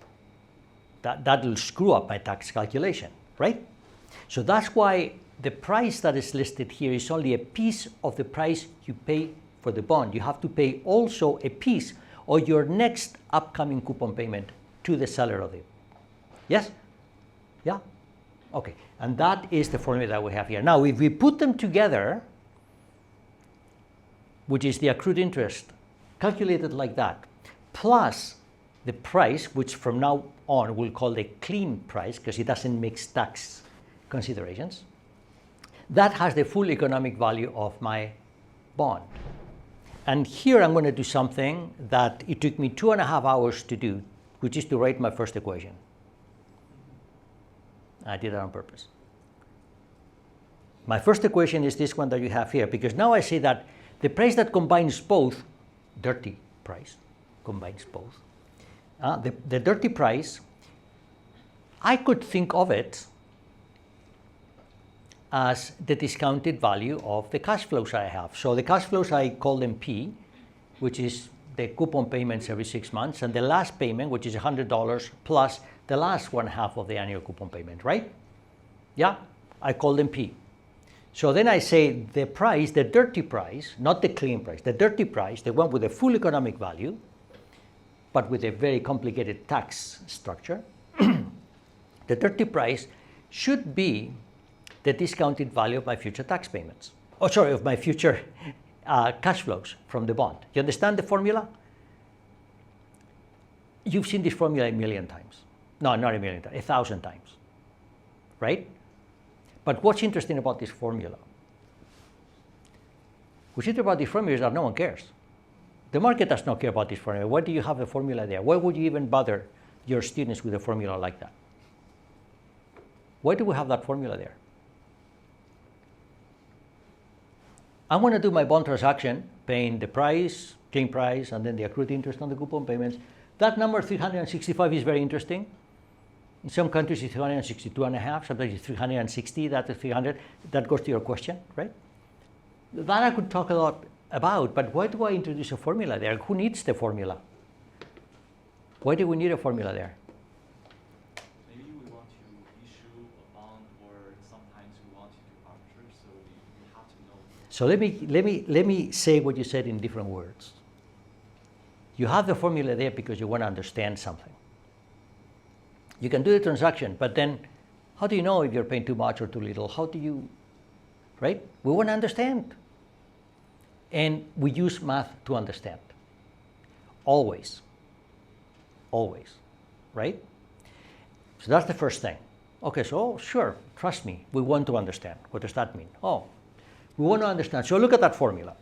Speaker 1: That will screw up my tax calculation, right? So that's why the price that is listed here is only a piece of the price you pay for the bond. You have to pay also a piece of your next upcoming coupon payment to the seller of it. Yes? Yeah? Okay. And that is the formula that we have here. Now, if we put them together, which is the accrued interest, calculated like that, plus the price, which from now on we'll call the clean price because it doesn't mix tax considerations, that has the full economic value of my bond. And here I'm going to do something that it took me 2.5 hours to do, which is to write my first equation. I did that on purpose. My first equation is this one that you have here, because now I say that the price that combines both, dirty price, combines both. The dirty price, I could think of it as the discounted value of the cash flows I have. So the cash flows, I call them P, which is the coupon payments every 6 months, and the last payment, which is $100 plus the last 1/2 of the annual coupon payment, right? Yeah, I call them P. So then I say the price, the dirty price, not the clean price, the dirty price, the one with the full economic value, but with a very complicated tax structure, the dirty price should be the discounted value of my future tax payments. Oh, sorry, of my future cash flows from the bond. You understand the formula? You've seen this formula a million times. No, not a million times, 1,000 times, right? But what's interesting about this formula? What's interesting about this formula is that no one cares. The market does not care about this formula. Why do you have a formula there? Why would you even bother your students with a formula like that? Why do we have that formula there? I'm going to do my bond transaction, paying the price, clean price, and then the accrued interest on the coupon payments. That number 365 is very interesting. In some countries it's 362.5, sometimes it's 360, that is 300. That goes to your question, right? That I could talk a lot about, but why do I introduce a formula there? Who needs the formula? Why do we need a formula there?
Speaker 5: Maybe we want to issue a bond, or sometimes we want to do arbitrage, so we have to know.
Speaker 1: So let me say what you said in different words. You have the formula there because you want to understand something. You can do the transaction, but then how do you know if you're paying too much or too little? How do you, right? We want to understand. And we use math to understand. Always. Always, right? So that's the first thing. Okay, so sure, trust me, we want to understand. What does that mean? Oh, we want to understand. So look at that formula.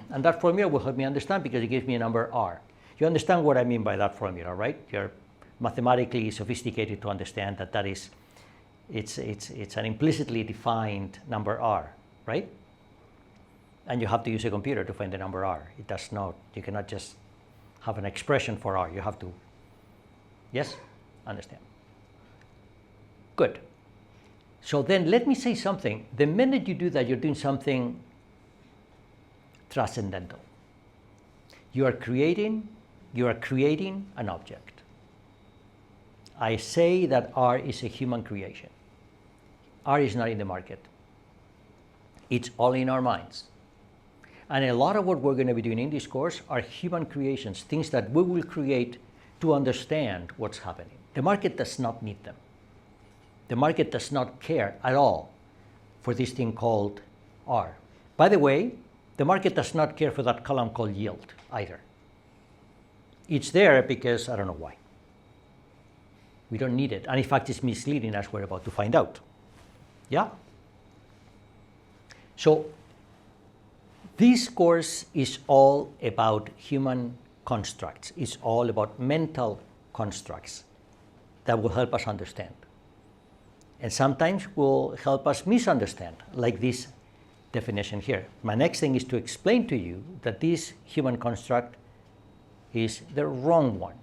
Speaker 1: And that formula will help me understand because it gives me a number R. You understand what I mean by that formula, right? You're mathematically sophisticated to understand that it's an implicitly defined number R, right? And you have to use a computer to find the number r. It does not, you cannot just have an expression for r. You have to, yes? Understand. Good. So then let me say something. The minute you do that, you're doing something transcendental. You are creating an object. I say that R is a human creation. R is not in the market. It's all in our minds. And a lot of what we're going to be doing in this course are human creations, things that we will create to understand what's happening. The market does not need them. The market does not care at all for this thing called R. By the way, the market does not care for that column called yield either. It's there because I don't know why. We don't need it. And in fact, it's misleading, as we're about to find out. Yeah? So this course is all about human constructs. It's all about mental constructs that will help us understand. And sometimes will help us misunderstand, like this definition here. My next thing is to explain to you that this human construct is the wrong one.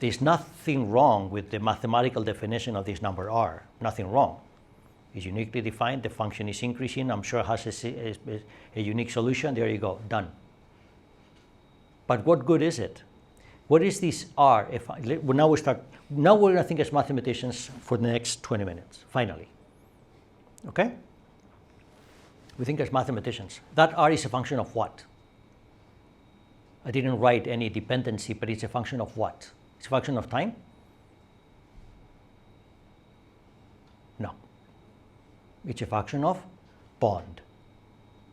Speaker 1: There's nothing wrong with the mathematical definition of this number r, nothing wrong. It's uniquely defined, the function is increasing, I'm sure it has a unique solution, there you go, done. But what good is it? What is this r? Now we're going to think as mathematicians for the next 20 minutes, finally. Okay? We think as mathematicians. That r is a function of what? I didn't write any dependency, but it's a function of what? It's a function of time? No. It's a function of bond.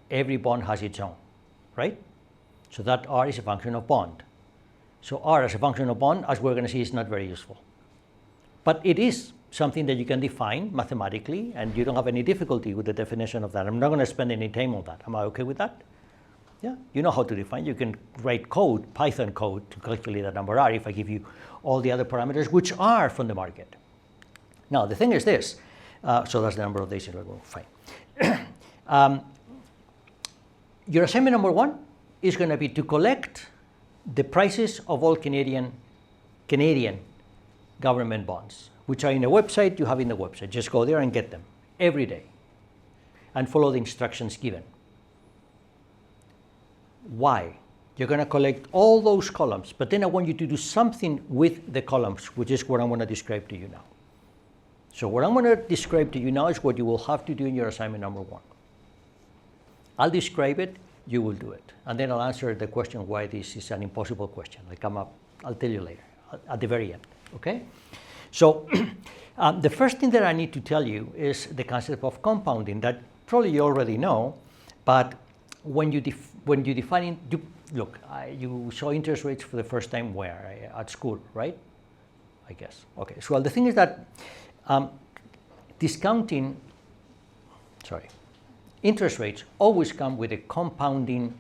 Speaker 1: Every bond has its own, right? So that r is a function of bond. So r as a function of bond, as we're going to see, is not very useful. But it is something that you can define mathematically, and you don't have any difficulty with the definition of that. I'm not going to spend any time on that. Am I okay with that? Yeah, you know how to define. You can write code, Python code, to calculate that number r if I give you all the other parameters which are from the market. Now, the thing is this. So that's the number of days in a row. Fine. Your assignment number 1 is going to be to collect the prices of all Canadian government bonds, which are in the website. You have in the website. Just go there and get them every day and follow the instructions given. Why? You're going to collect all those columns, but then I want you to do something with the columns, which is what I'm going to describe to you now. So what I'm going to describe to you now is what you will have to do in your assignment number 1. I'll describe it, you will do it. And then I'll answer the question why this is an impossible question. I'll tell you later, at the very end, okay? So the first thing that I need to tell you is the concept of compounding that probably you already know, but when you define it, you saw interest rates for the first time where? At school, right? I guess. Okay, so the thing is that interest rates always come with a compounding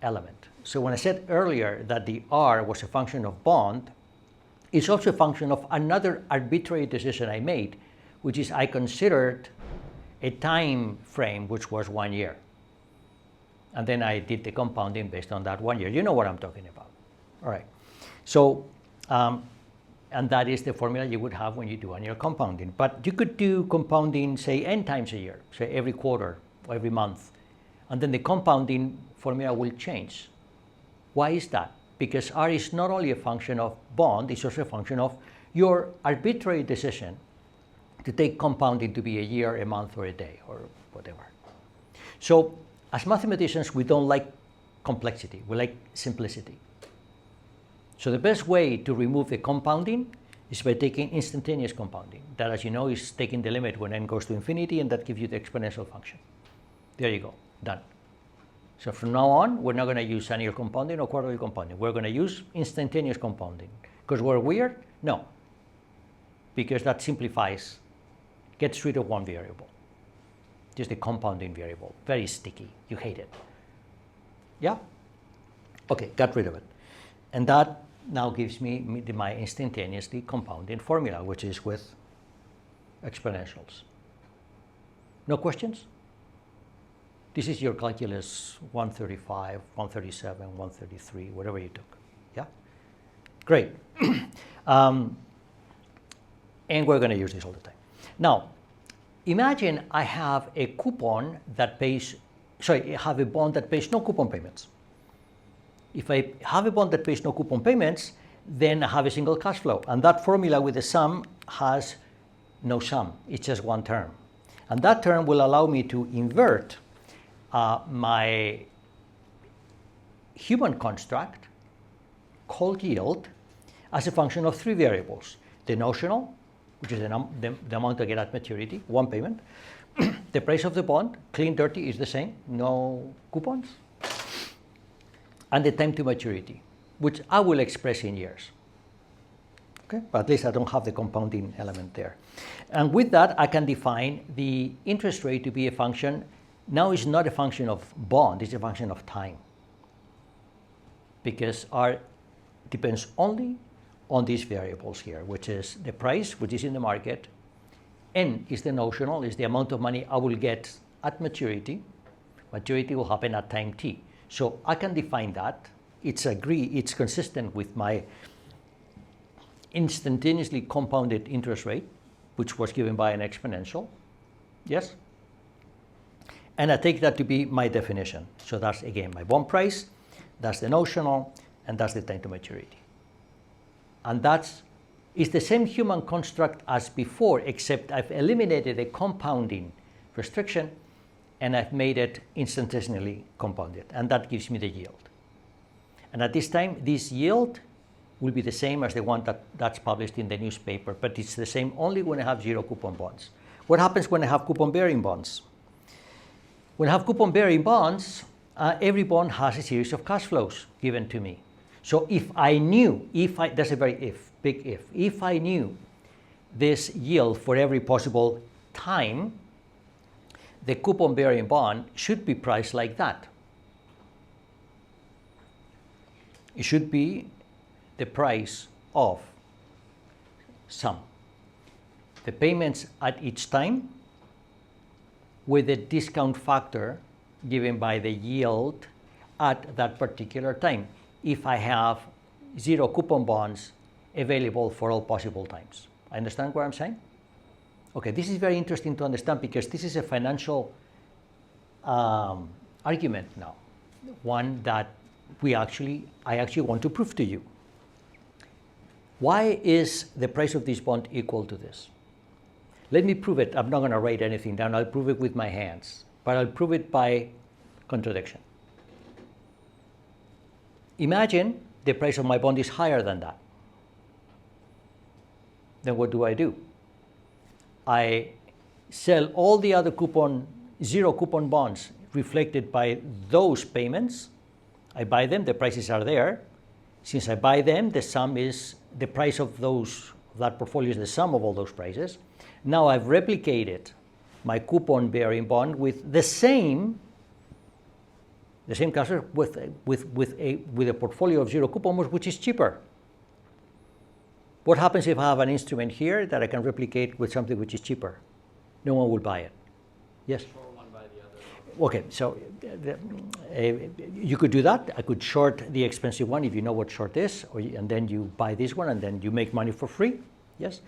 Speaker 1: element. So when I said earlier that the R was a function of bond, it's also a function of another arbitrary decision I made, which is I considered a time frame which was 1 year. And then I did the compounding based on that 1 year. You know what I'm talking about. All right. So, and that is the formula you would have when you do annual compounding. But you could do compounding, say, n times a year, say every quarter or every month. And then the compounding formula will change. Why is that? Because R is not only a function of bond, it's also a function of your arbitrary decision to take compounding to be a year, a month, or a day, or whatever. So as mathematicians, we don't like complexity. We like simplicity. So the best way to remove the compounding is by taking instantaneous compounding. That, as you know, is taking the limit when n goes to infinity, and that gives you the exponential function. There you go, done. So from now on, we're not going to use annual compounding or quarterly compounding. We're going to use instantaneous compounding. Because we're weird? No. Because that simplifies, gets rid of one variable. Just the compounding variable. Very sticky. You hate it. Yeah? Okay, got rid of it. And that now gives me my instantaneously compounding formula, which is with exponentials. No questions? This is your calculus 135, 137, 133, whatever you took. Yeah? Great. And we're going to use this all the time. Now, imagine I have a coupon that pays, sorry, I have a bond that pays no coupon payments. If I have a bond that pays no coupon payments, then I have a single cash flow. And that formula with the sum has no sum. It's just one term. And that term will allow me to invert my human construct called yield as a function of three variables. The notional, which is the amount I get at maturity, one payment. The price of the bond, clean, dirty, is the same, no coupons. And the time to maturity, which I will express in years. Okay? But at least I don't have the compounding element there. And with that, I can define the interest rate to be a function. Now it's not a function of bond, it's a function of time. Because R depends only on these variables here, which is the price, which is in the market. N is the notional, is the amount of money I will get at maturity. Maturity will happen at time t. So I can define that. It's consistent with my instantaneously compounded interest rate, which was given by an exponential. Yes? And I take that to be my definition. So that's, again, my bond price, that's the notional, and that's the time to maturity. And that's the same human construct as before, except I've eliminated a compounding restriction, and I've made it instantaneously compounded. And that gives me the yield. And at this time, this yield will be the same as the one that's published in the newspaper, but it's the same only when I have zero coupon bonds. What happens when I have coupon-bearing bonds? When I have coupon-bearing bonds, every bond has a series of cash flows given to me. So if I knew, that's a very big if I knew this yield for every possible time, the coupon-bearing bond should be priced like that. It should be the price of sum. The payments at each time with the discount factor given by the yield at that particular time, if I have zero coupon bonds available for all possible times. Understand what I'm saying? Okay, this is very interesting to understand because this is a financial argument now, one that I actually want to prove to you. Why is the price of this bond equal to this? Let me prove it. I'm not going to write anything down. I'll prove it with my hands, but I'll prove it by contradiction. Imagine the price of my bond is higher than that. Then what do? I sell all the other zero coupon bonds reflected by those payments. I buy them, the prices are there. Since I buy them, the sum is the price of that portfolio is the sum of all those prices. Now I've replicated my coupon-bearing bond with the same cash flow with a portfolio of zero coupon bonds, which is cheaper. What happens if I have an instrument here that I can replicate with something which is cheaper? No one will buy it. Yes?
Speaker 5: Short one by the other.
Speaker 1: Okay, so you could do that. I could short the expensive one if you know what short is, and then you buy this one and then you make money for free. Yes?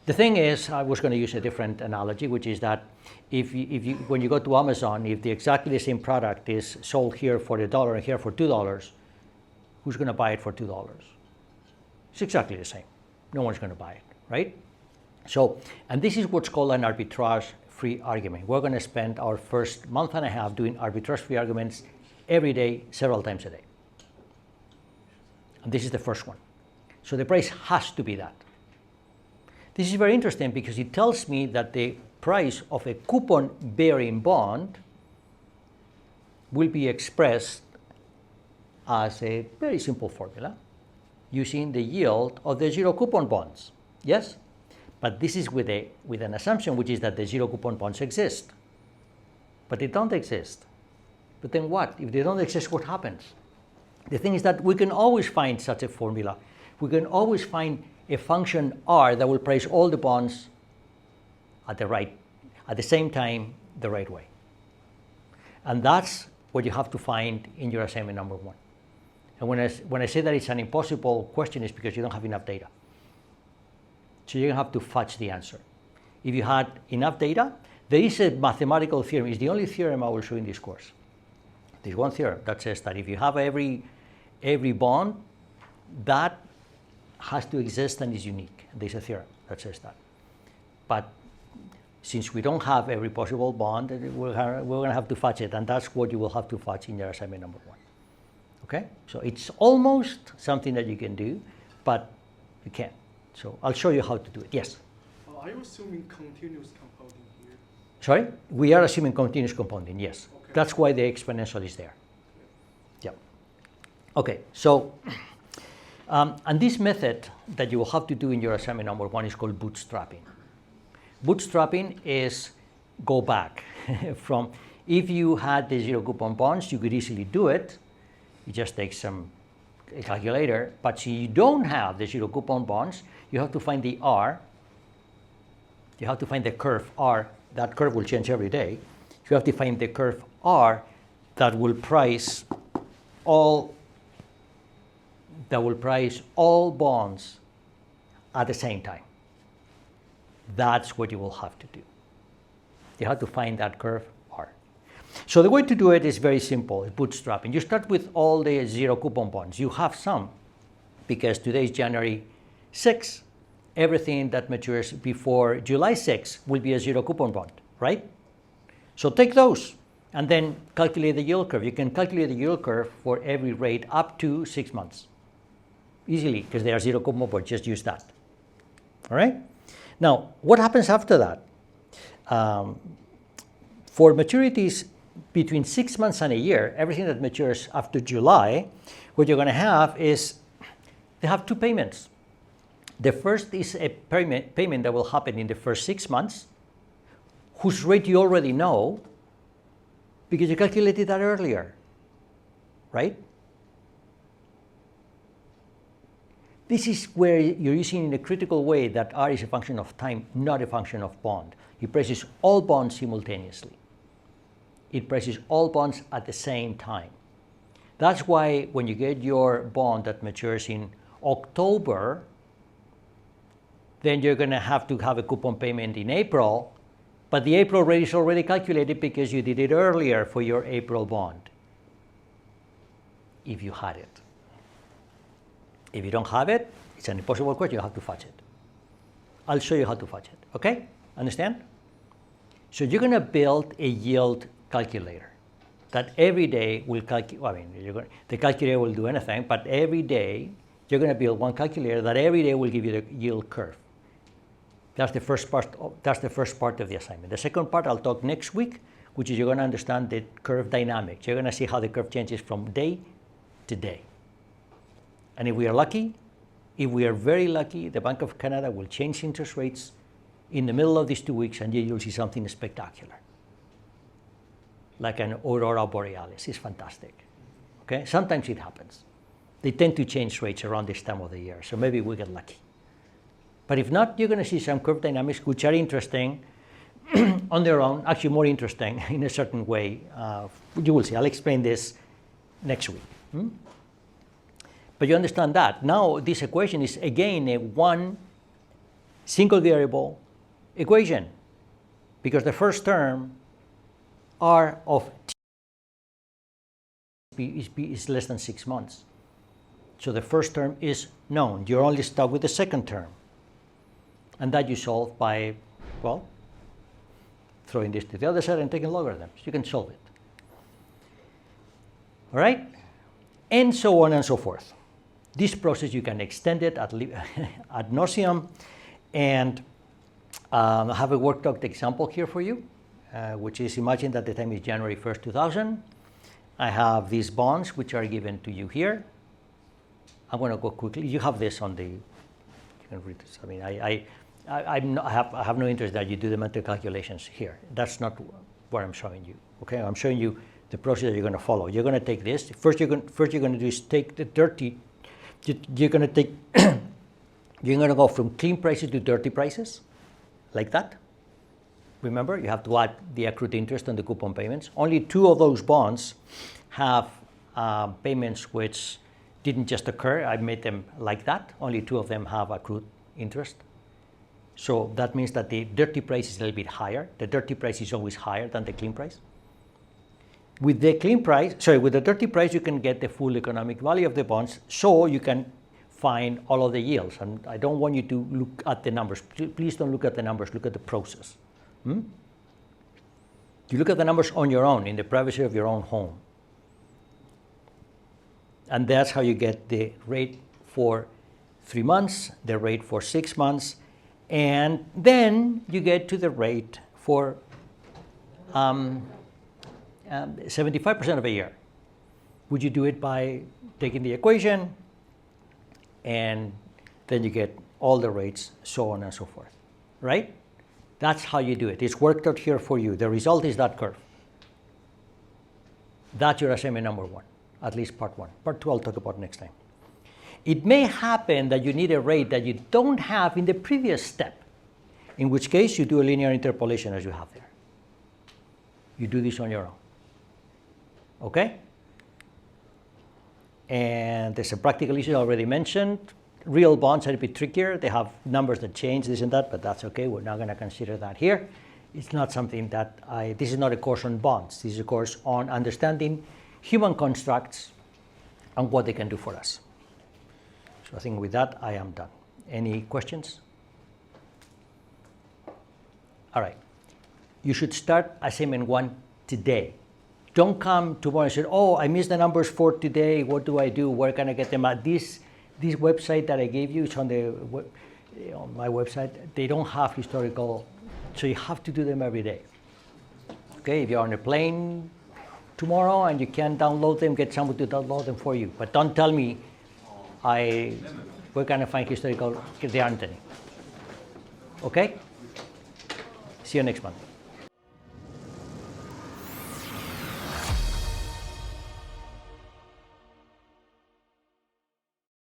Speaker 1: The thing is, I was going to use a different analogy, which is that when you go to Amazon, if exactly the same product is sold here for $1 and here for $2, who's going to buy it for $2? It's exactly the same. No one's going to buy it, right? So, and this is what's called an arbitrage-free argument. We're going to spend our first month and a half doing arbitrage-free arguments every day, several times a day. And this is the first one. So the price has to be that. This is very interesting because it tells me that the price of a coupon-bearing bond will be expressed as a very simple formula using the yield of the zero coupon bonds. Yes? But this is with an assumption, which is that the zero coupon bonds exist. But they don't exist. But then what? If they don't exist, what happens? The thing is that we can always find such a formula. We can always find a function R that will price all the bonds at the same time, the right way. And that's what you have to find in your assignment number 1. And when I say that it's an impossible question, it's because you don't have enough data. So you have to fudge the answer. If you had enough data, there is a mathematical theorem. It's the only theorem I will show in this course. There's one theorem that says that if you have every bond, that has to exist and is unique. There's a theorem that says that. But since we don't have every possible bond, we're going to have to fudge it, and that's what you will have to fudge in your assignment number 1. Okay? So it's almost something that you can do, but you can't. So I'll show you how to do it. Yes?
Speaker 4: Are you assuming continuous compounding here?
Speaker 1: Sorry? We are assuming continuous compounding, yes.
Speaker 4: Okay.
Speaker 1: That's why the exponential is there. Yeah. Okay, so, and this method that you will have to do in your assignment number 1 is called bootstrapping. Bootstrapping is go back from, if you had the zero coupon bonds, you could easily do it. You just take a calculator, but if you don't have the zero coupon bonds, you have to find the R. You have to find the curve R. That curve will change every day. You have to find the curve R that will price all bonds at the same time. That's what you will have to do. You have to find that curve R. So the way to do it is very simple, it's bootstrapping. You start with all the zero coupon bonds. You have some, because today is January 6. Everything that matures before July 6 will be a zero coupon bond, right? So take those and then calculate the yield curve. You can calculate the yield curve for every rate up to 6 months. Easily, because they are zero coupon bonds, just use that. All right? Now, what happens after that? For maturities between 6 months and a year, everything that matures after July, what you're going to have is, they have 2 payments. The first is a payment that will happen in the first 6 months, whose rate you already know, because you calculated that earlier, right? This is where you're using in a critical way that R is a function of time, not a function of bond. It prices all bonds simultaneously. It prices all bonds at the same time. That's why when you get your bond that matures in October, then you're going to have a coupon payment in April, but the April rate is already calculated because you did it earlier for your April bond, if you had it. If you don't have it, it's an impossible question, you have to fudge it. I'll show you how to fudge it, okay? Understand? So you're going to build a yield calculator that every day will calculate, the calculator will do anything, but every day you're going to build one calculator that every day will give you the yield curve. That's the first part of the assignment. The second part I'll talk next week, which is you're going to understand the curve dynamics. You're going to see how the curve changes from day to day. And if we are lucky, if we are very lucky, the Bank of Canada will change interest rates in the middle of these 2 weeks, and you'll see something spectacular, like an aurora borealis. It's fantastic. Okay? Sometimes it happens. They tend to change rates around this time of the year, so maybe we get lucky. But if not, you're going to see some curve dynamics which are interesting on their own, actually more interesting in a certain way. You will see. I'll explain this next week. But you understand that. Now this equation is again a one single variable equation, because the first term R of t is less than 6 months. So the first term is known. You're only stuck with the second term. And that you solve by, well, throwing this to the other side and taking logarithms. You can solve it. All right? And so on and so forth. This process, you can extend it ad nauseum. And I have a worked-out example here for you, which is, imagine that the time is January 1st, 2000. I have these bonds, which are given to you here. I'm going to go quickly. You have this on the, you can read this. I mean, I have no interest that you do the mental calculations here. That's not what I'm showing you. Okay, I'm showing you the process that you're going to follow. You're going to take this. First, you're going to do is take the dirty. You're going to take. You're going to go from clean prices to dirty prices, like that. Remember, you have to add the accrued interest on the coupon payments. Only 2 of those bonds have payments which didn't just occur. I made them like that. Only 2 of them have accrued interest. So that means that the dirty price is a little bit higher. The dirty price is always higher than the clean price. With the clean price, sorry, with the dirty price, you can get the full economic value of the bonds, so you can find all of the yields. And I don't want you to look at the numbers. Please don't look at the numbers, look at the process. You look at the numbers on your own, in the privacy of your own home. And that's how you get the rate for 3 months, the rate for 6 months, and then you get to the rate for 75% of a year. Would you do it by taking the equation, and then you get all the rates, so on and so forth, right? That's how you do it. It's worked out here for you. The result is that curve. That's your assignment number 1, at least part 1. Part 2 I'll talk about next time. It may happen that you need a rate that you don't have in the previous step, in which case you do a linear interpolation as you have there. You do this on your own. Okay? And there's a practical issue I already mentioned. Real bonds are a bit trickier. They have numbers that change, this and that, but that's okay. We're not going to consider that here. It's not something that this is not a course on bonds. This is a course on understanding human constructs and what they can do for us. So I think with that, I am done. Any questions? All right. You should start assignment 1 today. Don't come tomorrow and say, oh, I missed the numbers for today. What do I do? Where can I get them at? This website that I gave you, it's on my website. They don't have historical, so you have to do them every day. Okay, if you're on a plane tomorrow and you can't download them, get someone to download them for you. But don't tell me we're going to find historical, there aren't any. Okay? See you next month.